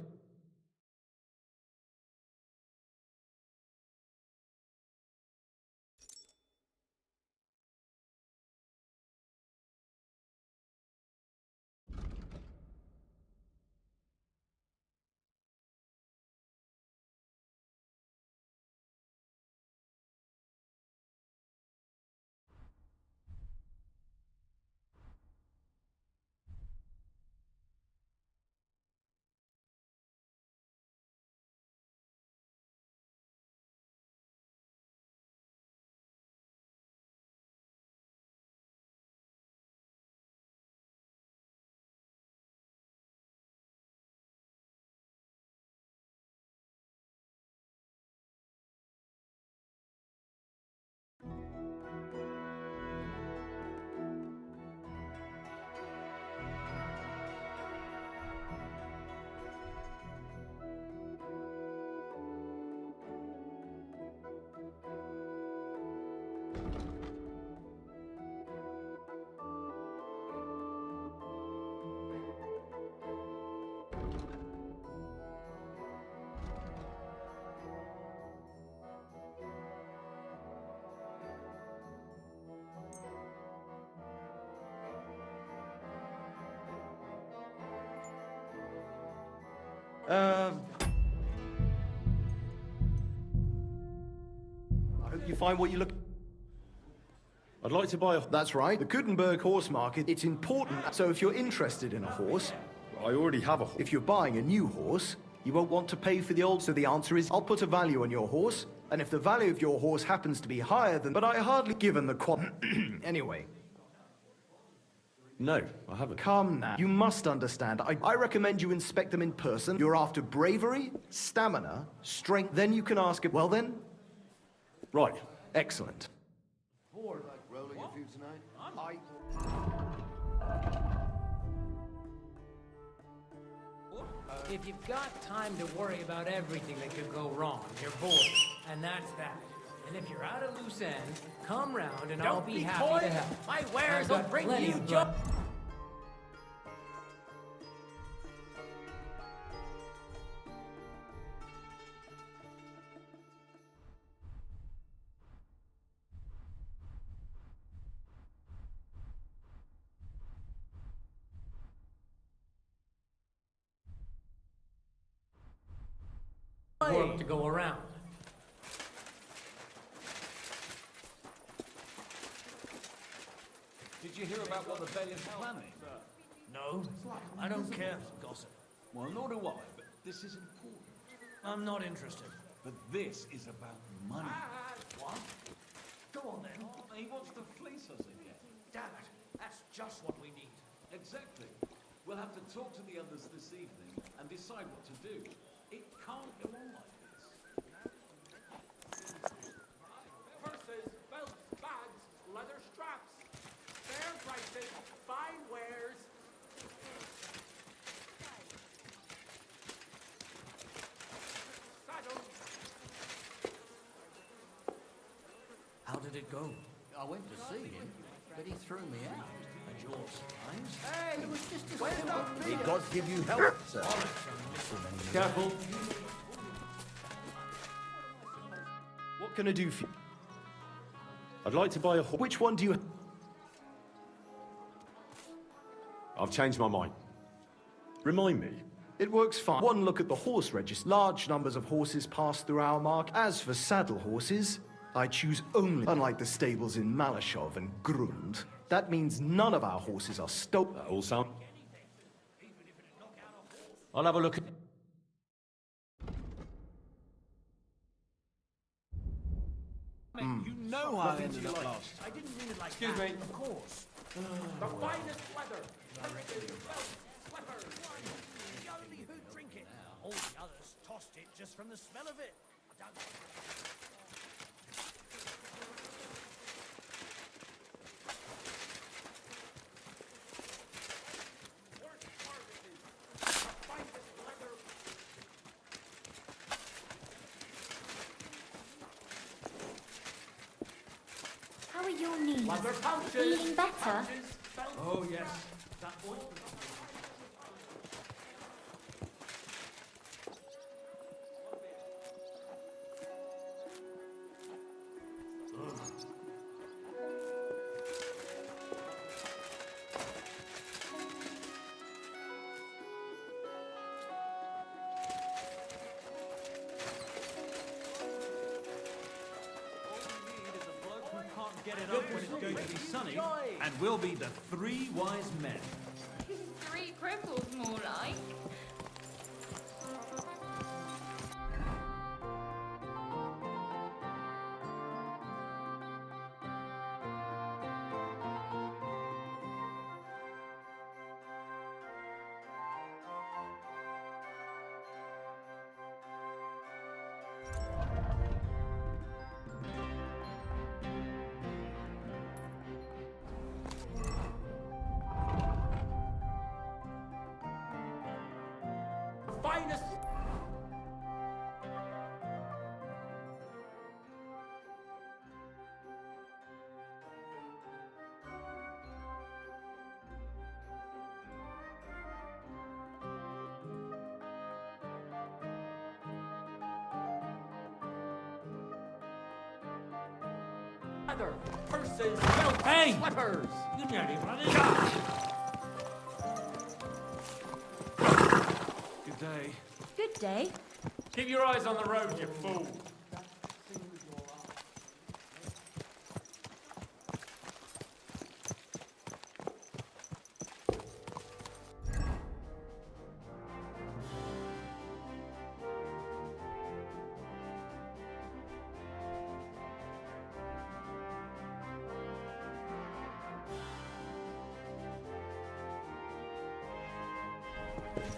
I hope you find what you look... I'd like to buy a... That's right. The Gutenberg horse market, it's important. So if you're interested in a horse... I already have a horse. If you're buying a new horse, you won't want to pay for the old. So the answer is, I'll put a value on your horse. And if the value of your horse happens to be higher than... But I hardly given the Anyway. No, I haven't. Come now. You must understand. I recommend you inspect them in person. You're after bravery, stamina, strength. Then you can ask... Well then? Right. Excellent. Bored like rolling a few tonight? If you've got time to worry about everything that could go wrong, you're bored. And that's that. And if you're out of loose end, come round and I'll be happy to help. My wares will bring you joy. Work to go around. Did you hear about what the bailiff's planning? No, I don't care for gossip. Well, nor do I, but this is important. I'm not interested. But this is about money. What? Go on then. He wants to fleece us again. Damn it. That's just what we need. Exactly. We'll have to talk to the others this evening and decide what to do. It can't go on like this. Purses, belts, bags, leather straps. Fair prices, fine wares. Saddle. How did it go? I went to see him, but he threw me out. And yours, Hines? Hey, it was just a simple May God give you help, sir. Careful. What can I do for you? I'd like to buy a horse. Which one do you... I've changed my mind. Remind me. It works fine. One look at the horse register. Large numbers of horses pass through our mark. As for saddle horses, I choose only, unlike the stables in Malashov and Grund. That means none of our horses are stolen. That all sound... I'll have a look at... You know how I ended up lost. I didn't mean it like Excuse that. me. Of course. The finest leather. Purses, belts, slippers. The only who drink it. All the others tossed it just from the smell of it. I don't... How are your knees? Leather pouches. Feeling better? Oh, yes. That oyster. Get it up when it's going to be sunny, and we'll be the three wise men. 3 cripples, more like. Finest. Leather, purses, belts, Hey! slippers. You nearly run it. Good day. Good day. Keep your eyes on the road, you fool.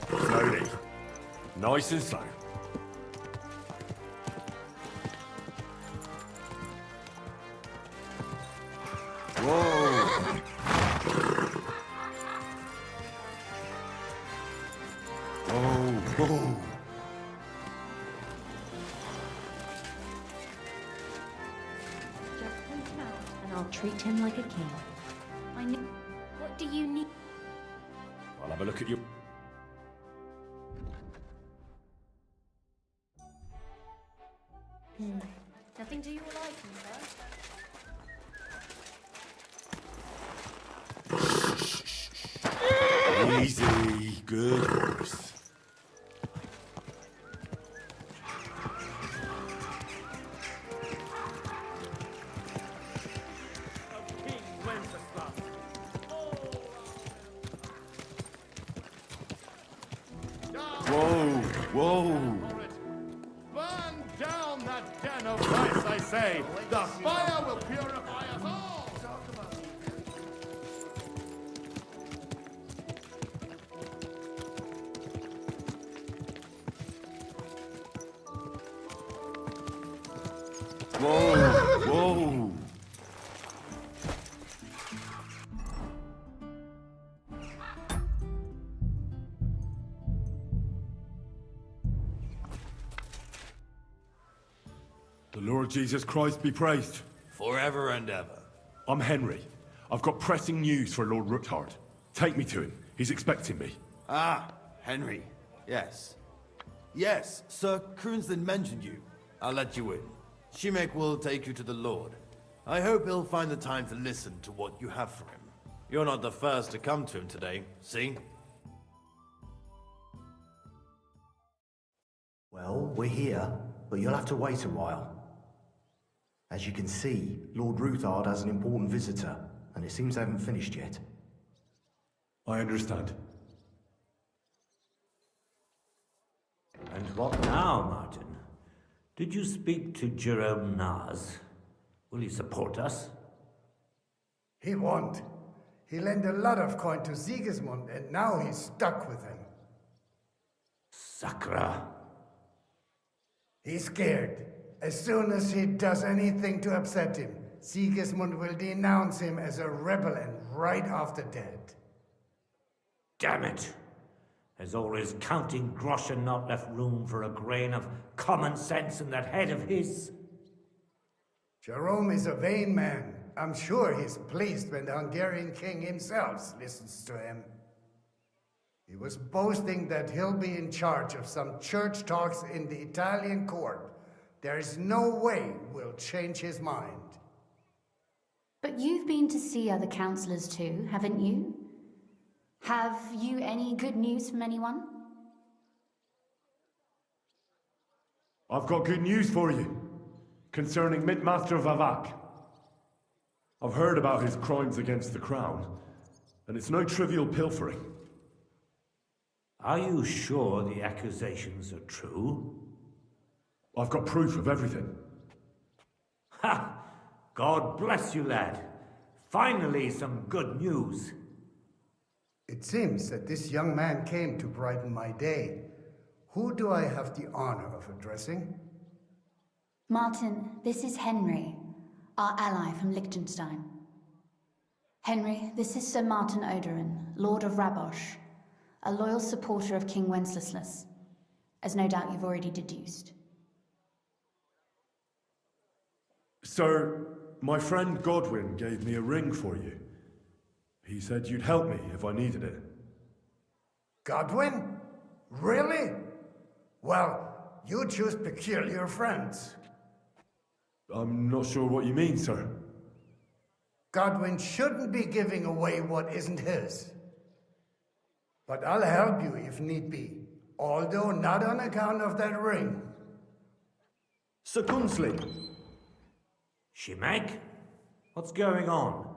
Slowly. Nice and slow. Whoa! Whoa! Just point him out, and I'll treat him like a king. I need. What do you need? I'll have a look at you. Nothing to your liking, sir? Easy. Good horse. Whoa! Whoa! Burn down that den of vice, I say! The fire will purify us all! Whoa! Whoa! The Lord Jesus Christ be praised. Forever and ever. I'm Henry. I've got pressing news for Lord Rookhard. Take me to him. He's expecting me. Ah, Henry. Yes. Yes, Sir Kroonslin mentioned you. I'll let you in. Shimek will take you to the Lord. I hope he'll find the time to listen to what you have for him. You're not the first to come to him today, see? Well, we're here, but you'll have to wait a while. As you can see, Lord Ruthard has an important visitor, and it seems they haven't finished yet. I understand. And what now, Martin? Did you speak to Jerome Naz? Will he support us? He won't. He lent a lot of coin to Sigismund, and now he's stuck with him. Sakra. He's scared. As soon as he does anything to upset him, Sigismund will denounce him as a rebel and right after dead. Damn it! There's always counting groschen not left room for a grain of common sense in that head of his. Jerome is a vain man. I'm sure he's pleased when the Hungarian king himself listens to him. He was boasting that he'll be in charge of some church talks in the Italian court. There is no way we'll change his mind. But you've been to see other councillors too, haven't you? Have you any good news from anyone? I've got good news for you concerning Midmaster Vavak. I've heard about his crimes against the crown, and it's no trivial pilfering. Are you sure the accusations are true? I've got proof of everything. Ha! God bless you, lad. Finally, some good news. It seems that this young man came to brighten my day. Who do I have the honor of addressing? Martin, this is Henry, our ally from Liechtenstein. Henry, this is Sir Martin Odorin, Lord of Rabosh, a loyal supporter of King Wenceslas, as no doubt you've already deduced. Sir, my friend Godwin gave me a ring for you. He said you'd help me if I needed it. Godwin? Really? Well, you choose peculiar friends. I'm not sure what you mean, sir. Godwin shouldn't be giving away what isn't his. But I'll help you if need be. Although not on account of that ring. Sir Gunsley. Shimek? What's going on?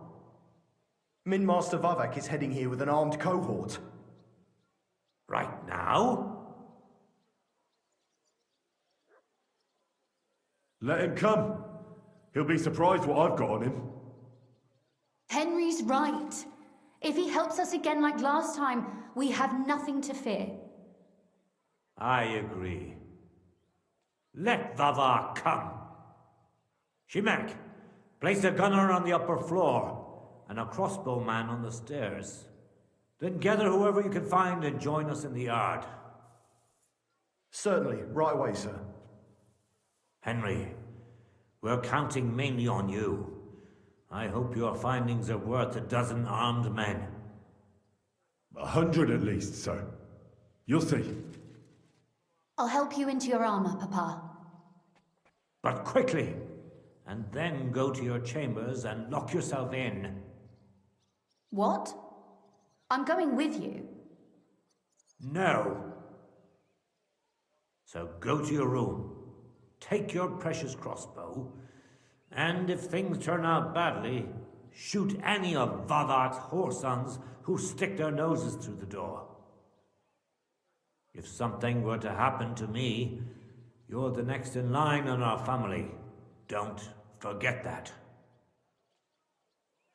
Min Master Vavak is heading here with an armed cohort. Right now? Let him come. He'll be surprised what I've got on him. Henry's right. If he helps us again like last time, we have nothing to fear. I agree. Let Vavak come. Shimek, place a gunner on the upper floor and a crossbowman on the stairs. Then gather whoever you can find and join us in the yard. Certainly, right away, sir. Henry, we're counting mainly on you. I hope your findings are worth 12 armed men. 100 at least, sir. You'll see. I'll help you into your armor, Papa. But quickly, and then go to your chambers and lock yourself in. What? I'm going with you. No. So go to your room, take your precious crossbow, and if things turn out badly, shoot any of Vavak's whoresons who stick their noses through the door. If something were to happen to me, you're the next in line in our family. Don't forget that.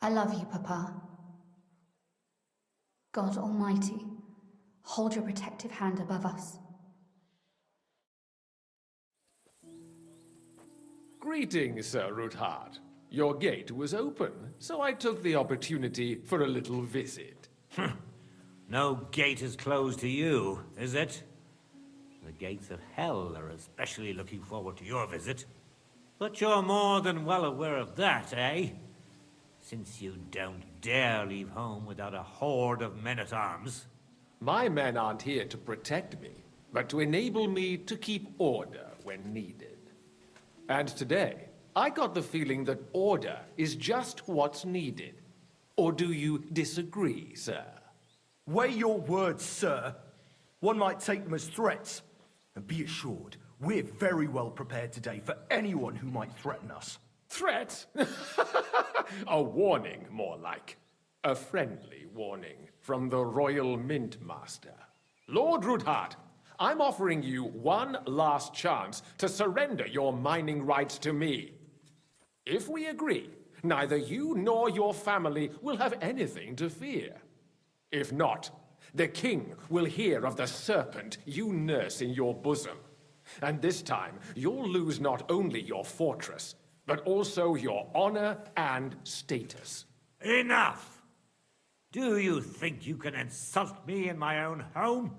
I love you, Papa. God Almighty, hold your protective hand above us. Greetings, Sir Ruthard. Your gate was open, so I took the opportunity for a little visit. No gate is closed to you, is it? The gates of hell are especially looking forward to your visit. But you're more than well aware of that, eh? Since you don't dare leave home without a horde of men-at-arms. My men aren't here to protect me, but to enable me to keep order when needed. And today, I got the feeling that order is just what's needed. Or do you disagree, sir? Weigh your words, sir. One might take them as threats. And be assured, we're very well prepared today for anyone who might threaten us. Threat? A warning, more like. A friendly warning from the Royal Mint Master. Lord Ruthard, I'm offering you one last chance to surrender your mining rights to me. If we agree, neither you nor your family will have anything to fear. If not, the king will hear of the serpent you nurse in your bosom. And this time, you'll lose not only your fortress, but also your honor and status. Enough! Do you think you can insult me in my own home?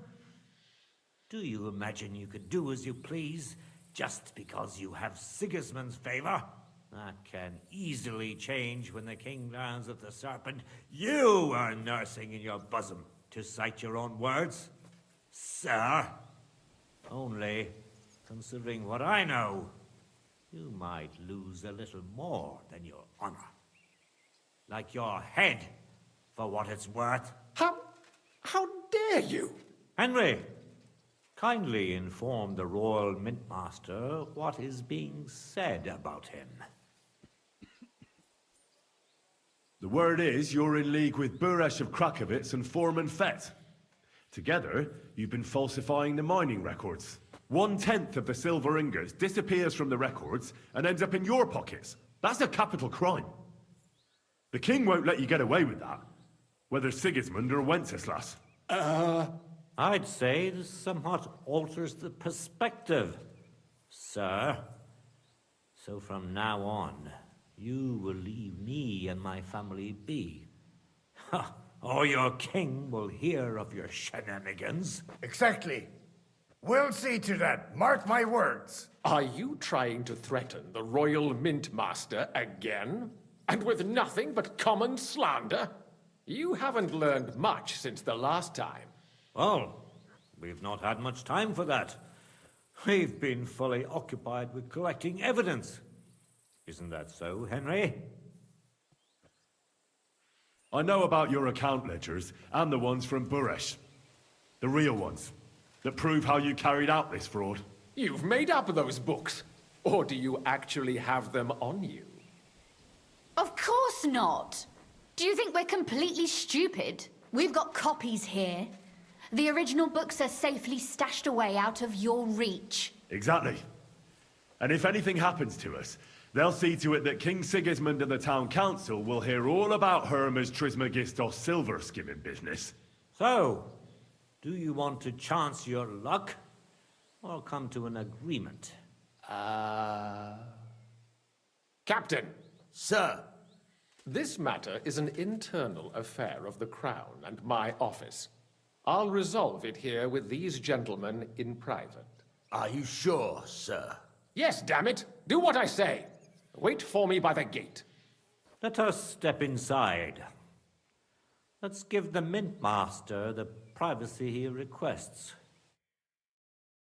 Do you imagine you could do as you please just because you have Sigismund's favor? That can easily change when the king learns of the serpent you are nursing in your bosom, to cite your own words, sir. Only, considering what I know, you might lose a little more than your honor. Like your head, for what it's worth. How dare you? Henry, kindly inform the Royal Mintmaster what is being said about him. The word is you're in league with Buresh of Krakowitz and Foreman Fett. Together, you've been falsifying the mining records. 1/10 of the silver ingots disappears from the records and ends up in your pockets. That's a capital crime. The king won't let you get away with that, whether Sigismund or Wenceslas. I'd say this somewhat alters the perspective, sir. So from now on, you will leave me and my family be. Or your king will hear of your shenanigans. Exactly. We'll see to that. Mark my words. Are you trying to threaten the Royal Mint Master again? And with nothing but common slander? You haven't learned much since the last time. Well, we've not had much time for that. We've been fully occupied with collecting evidence. Isn't that so, Henry? I know about your account ledgers and the ones from Buresh. The real ones. that prove how you carried out this fraud? You've made up those books. Or do you actually have them on you? Of course not. Do you think we're completely stupid? We've got copies here. The original books are safely stashed away out of your reach. Exactly. And if anything happens to us, they'll see to it that King Sigismund and the town council will hear all about Hermes Trismegistos silver skimming business. So, do you want to chance your luck, or come to an agreement? Captain! Sir! This matter is an internal affair of the Crown and my office. I'll resolve it here with these gentlemen in private. Are you sure, sir? Yes, damn it! Do what I say! Wait for me by the gate. Let us step inside. Let's give the Mint Master the privacy he requests.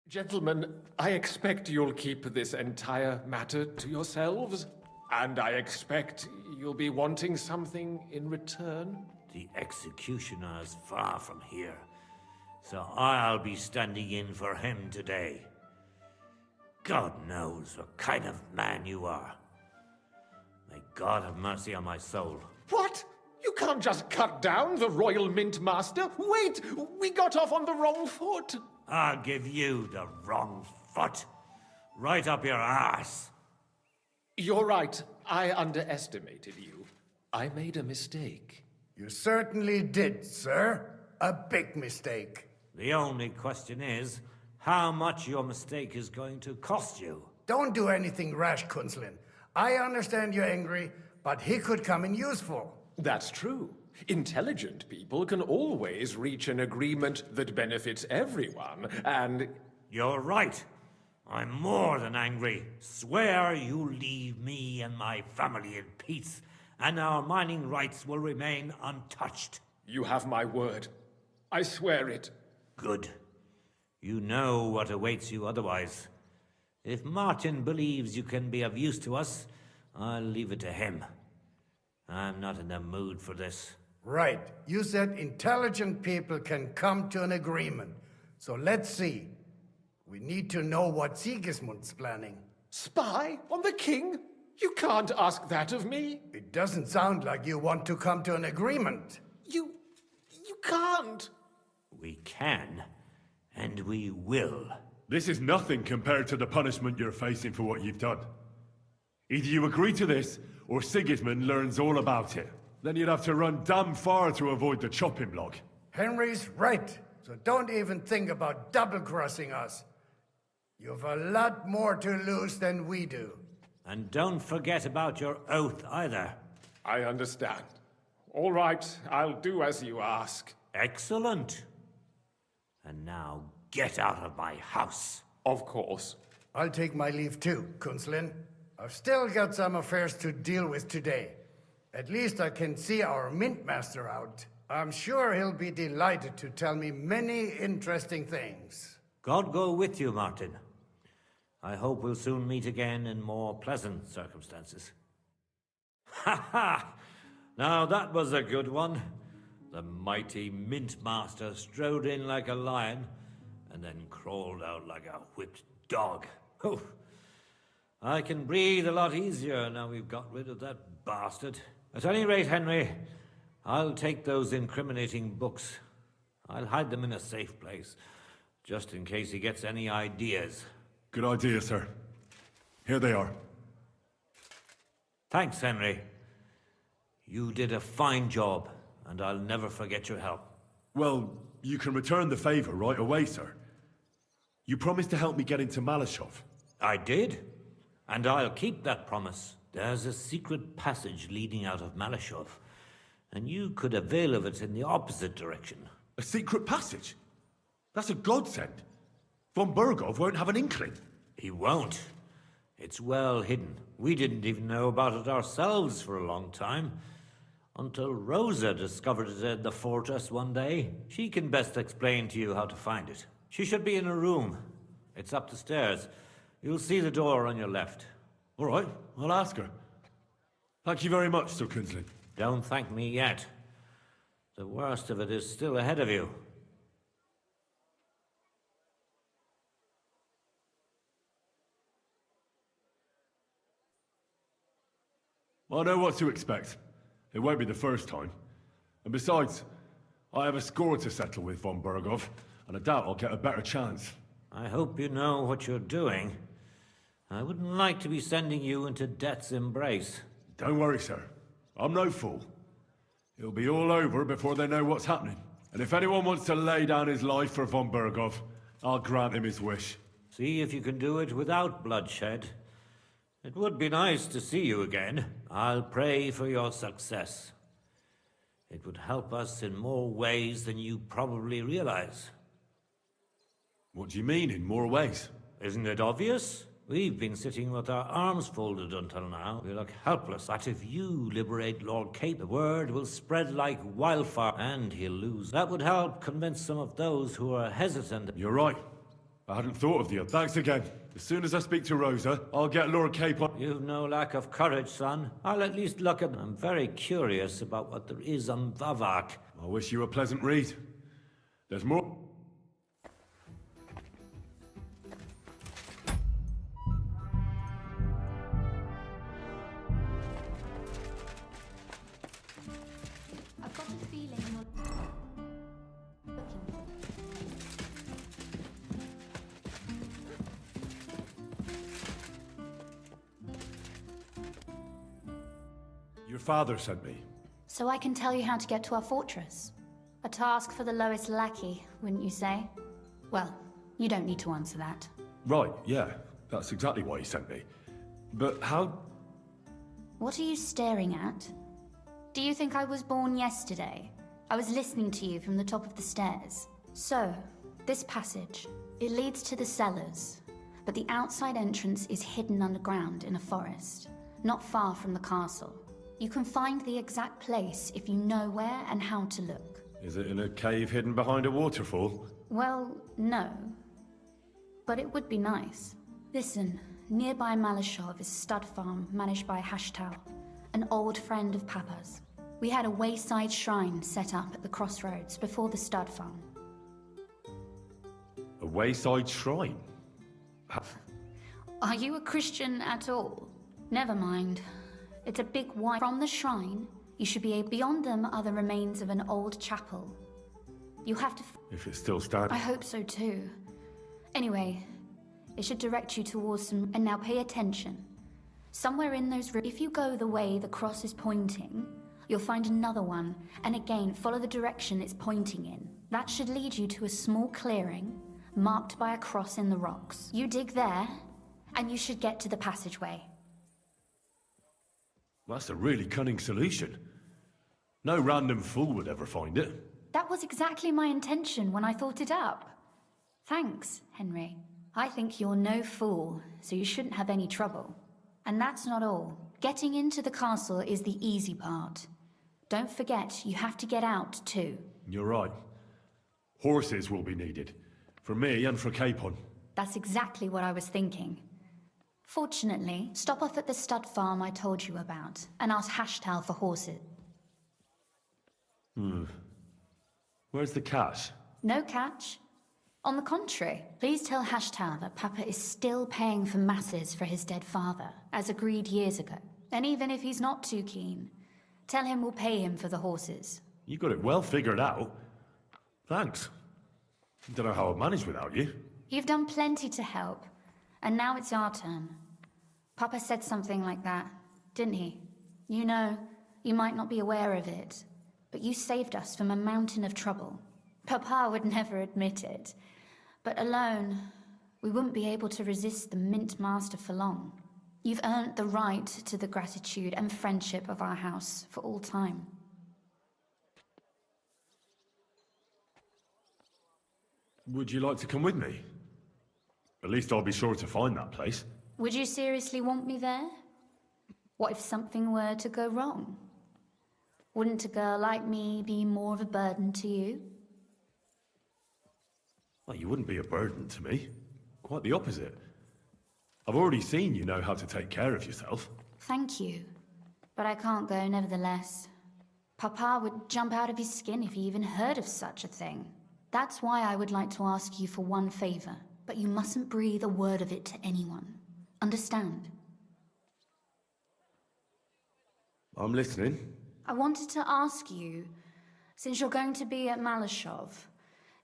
Gentlemen, I expect you'll keep this entire matter to yourselves. And I expect you'll be wanting something in return. The executioner is far from here, so I'll be standing in for him today. God knows what kind of man you are. May God have mercy on my soul. What? You can't just cut down the Royal Mint Master. Wait! We got off on the wrong foot. I'll give you the wrong foot. Right up your ass. You're right. I underestimated you. I made a mistake. You certainly did, sir. A big mistake. The only question is, how much your mistake is going to cost you. Don't do anything rash, Kunzlin. I understand you're angry, but he could come in useful. That's true. Intelligent people can always reach an agreement that benefits everyone, and... You're right. I'm more than angry. Swear you leave me and my family in peace, and our mining rights will remain untouched. You have my word. I swear it. Good. You know what awaits you otherwise. If Martin believes you can be of use to us, I'll leave it to him. I'm not in the mood for this. Right. You said intelligent people can come to an agreement. So let's see. We need to know what Sigismund's planning. Spy on the king? You can't ask that of me. It doesn't sound like you want to come to an agreement. You can't. We can, and we will. This is nothing compared to the punishment you're facing for what you've done. Either you agree to this, or Sigismund learns all about it. Then you'd have to run damn far to avoid the chopping block. Henry's right, so don't even think about double-crossing us. You've a lot more to lose than we do. And don't forget about your oath either. I understand. All right, I'll do as you ask. Excellent. And now get out of my house. Of course. I'll take my leave too, Kunzlin. I've still got some affairs to deal with today. At least I can see our Mint Master out. I'm sure he'll be delighted to tell me many interesting things. God go with you, Martin. I hope we'll soon meet again in more pleasant circumstances. Ha ha! Now that was a good one. The mighty Mint Master strode in like a lion, and then crawled out like a whipped dog. Oh, I can breathe a lot easier now we've got rid of that bastard. At any rate, Henry, I'll take those incriminating books. I'll hide them in a safe place, just in case he gets any ideas. Good idea, sir. Here they are. Thanks, Henry. You did a fine job, and I'll never forget your help. Well, you can return the favor right away, sir. You promised to help me get into Malashov. I did, and I'll keep that promise. There's a secret passage leading out of Malashov, and you could avail of it in the opposite direction. A secret passage? That's a godsend. Von Burgov won't have an inkling. He won't. It's well hidden. We didn't even know about it ourselves for a long time. Until Rosa discovered it in the fortress one day. She can best explain to you how to find it. She should be in a room. It's up the stairs. You'll see the door on your left. All right, I'll ask her. Thank you very much, Sir Kunzlin. Don't thank me yet. The worst of it is still ahead of you. I know what to expect. It won't be the first time. And besides, I have a score to settle with von Berghoff, and I doubt I'll get a better chance. I hope you know what you're doing. I wouldn't like to be sending you into death's embrace. Don't worry, sir. I'm no fool. It'll be all over before they know what's happening. And if anyone wants to lay down his life for von Berghoff, I'll grant him his wish. See if you can do it without bloodshed. It would be nice to see you again. I'll pray for your success. It would help us in more ways than you probably realize. What do you mean, in more ways? Isn't it obvious? We've been sitting with our arms folded until now. We look helpless. But if you liberate Lord Cape, the word will spread like wildfire, and he'll lose. That would help convince some of those who are hesitant. You're right. I hadn't thought of the other. Thanks again. As soon as I speak to Rosa, I'll get Lord Cape on. You've no lack of courage, son. I'll at least look at them. I'm very curious about what there is on Vavak. I wish you a pleasant read. There's more. I've got a feeling you're looking for. Your father sent me. So I can tell you how to get to our fortress. A task for the lowest lackey, wouldn't you say? Well, you don't need to answer that. Right, yeah. That's exactly why he sent me. But how... What are you staring at? Do you think I was born yesterday? I was listening to you from the top of the stairs. So, this passage, it leads to the cellars, but the outside entrance is hidden underground in a forest, not far from the castle. You can find the exact place if you know where and how to look. Is it in a cave hidden behind a waterfall? Well, no. But it would be nice. Listen, nearby Malashov is a stud farm managed by Hashtal, an old friend of Papa's. We had a wayside shrine set up at the crossroads before the stud farm. A wayside shrine? Are you a Christian at all? Never mind. It's a big white... From the shrine, you should be able... Beyond them are the remains of an old chapel. You have to... If it's still standing. I hope so too. Anyway, it should direct you towards some... And now pay attention. Somewhere in those... If you go the way the cross is pointing, you'll find another one. And again, follow the direction it's pointing in. That should lead you to a small clearing, marked by a cross in the rocks. You dig there, and you should get to the passageway. That's a really cunning solution. No random fool would ever find it. That was exactly my intention when I thought it up. Thanks, Henry. I think you're no fool, so you shouldn't have any trouble. And that's not all. Getting into the castle is the easy part. Don't forget, you have to get out too. You're right. Horses will be needed. For me and for Capon. That's exactly what I was thinking. Fortunately, stop off at the stud farm I told you about, and ask Hashtal for horses. Where's the cash? No catch. On the contrary, please tell Hashtal that Papa is still paying for masses for his dead father, as agreed years ago. And even if he's not too keen, tell him we'll pay him for the horses. You got it well figured out. Thanks. Don't know how I'd manage without you. You've done plenty to help, and now it's our turn. Papa said something like that, didn't he? You know, you might not be aware of it, but you saved us from a mountain of trouble. Papa would never admit it, but alone, we wouldn't be able to resist the Mint Master for long. You've earned the right to the gratitude and friendship of our house for all time. Would you like to come with me? At least I'll be sure to find that place. Would you seriously want me there? What if something were to go wrong? Wouldn't a girl like me be more of a burden to you? Well, you wouldn't be a burden to me. Quite the opposite. I've already seen you know how to take care of yourself. Thank you. But I can't go nevertheless. Papa would jump out of his skin if he even heard of such a thing. That's why I would like to ask you for one favor, but you mustn't breathe a word of it to anyone. Understand? I'm listening. I wanted to ask you, since you're going to be at Malashov,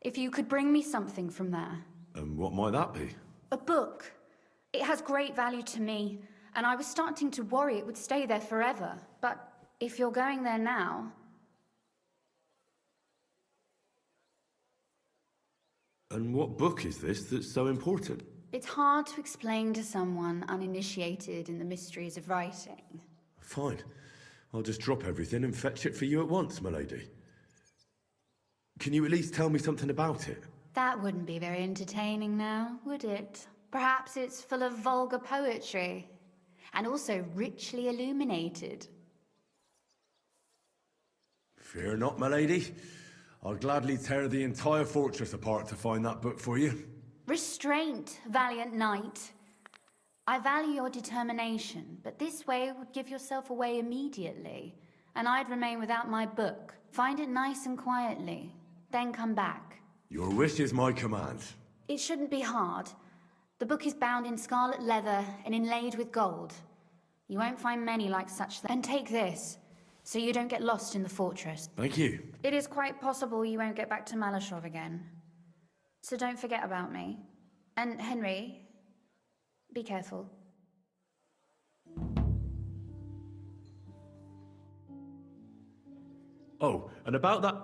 if you could bring me something from there. And what might that be? A book. It has great value to me, and I was starting to worry it would stay there forever. But if you're going there now... And what book is this that's so important? It's hard to explain to someone uninitiated in the mysteries of writing. Fine. I'll just drop everything and fetch it for you at once, milady. Can you at least tell me something about it? That wouldn't be very entertaining now, would it? Perhaps it's full of vulgar poetry, and also richly illuminated. Fear not, milady. I'll gladly tear the entire fortress apart to find that book for you. Restraint, valiant knight. I value your determination, but this way would give yourself away immediately, and I'd remain without my book. Find it nice and quietly, then come back. Your wish is my command. It shouldn't be hard. The book is bound in scarlet leather and inlaid with gold. You won't find many like such. And take this, so you don't get lost in the fortress. Thank you. It is quite possible you won't get back to Malashov again. So don't forget about me. And Henry, be careful. Oh, and about that...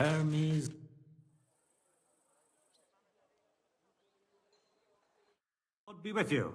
Hermes. God be with you.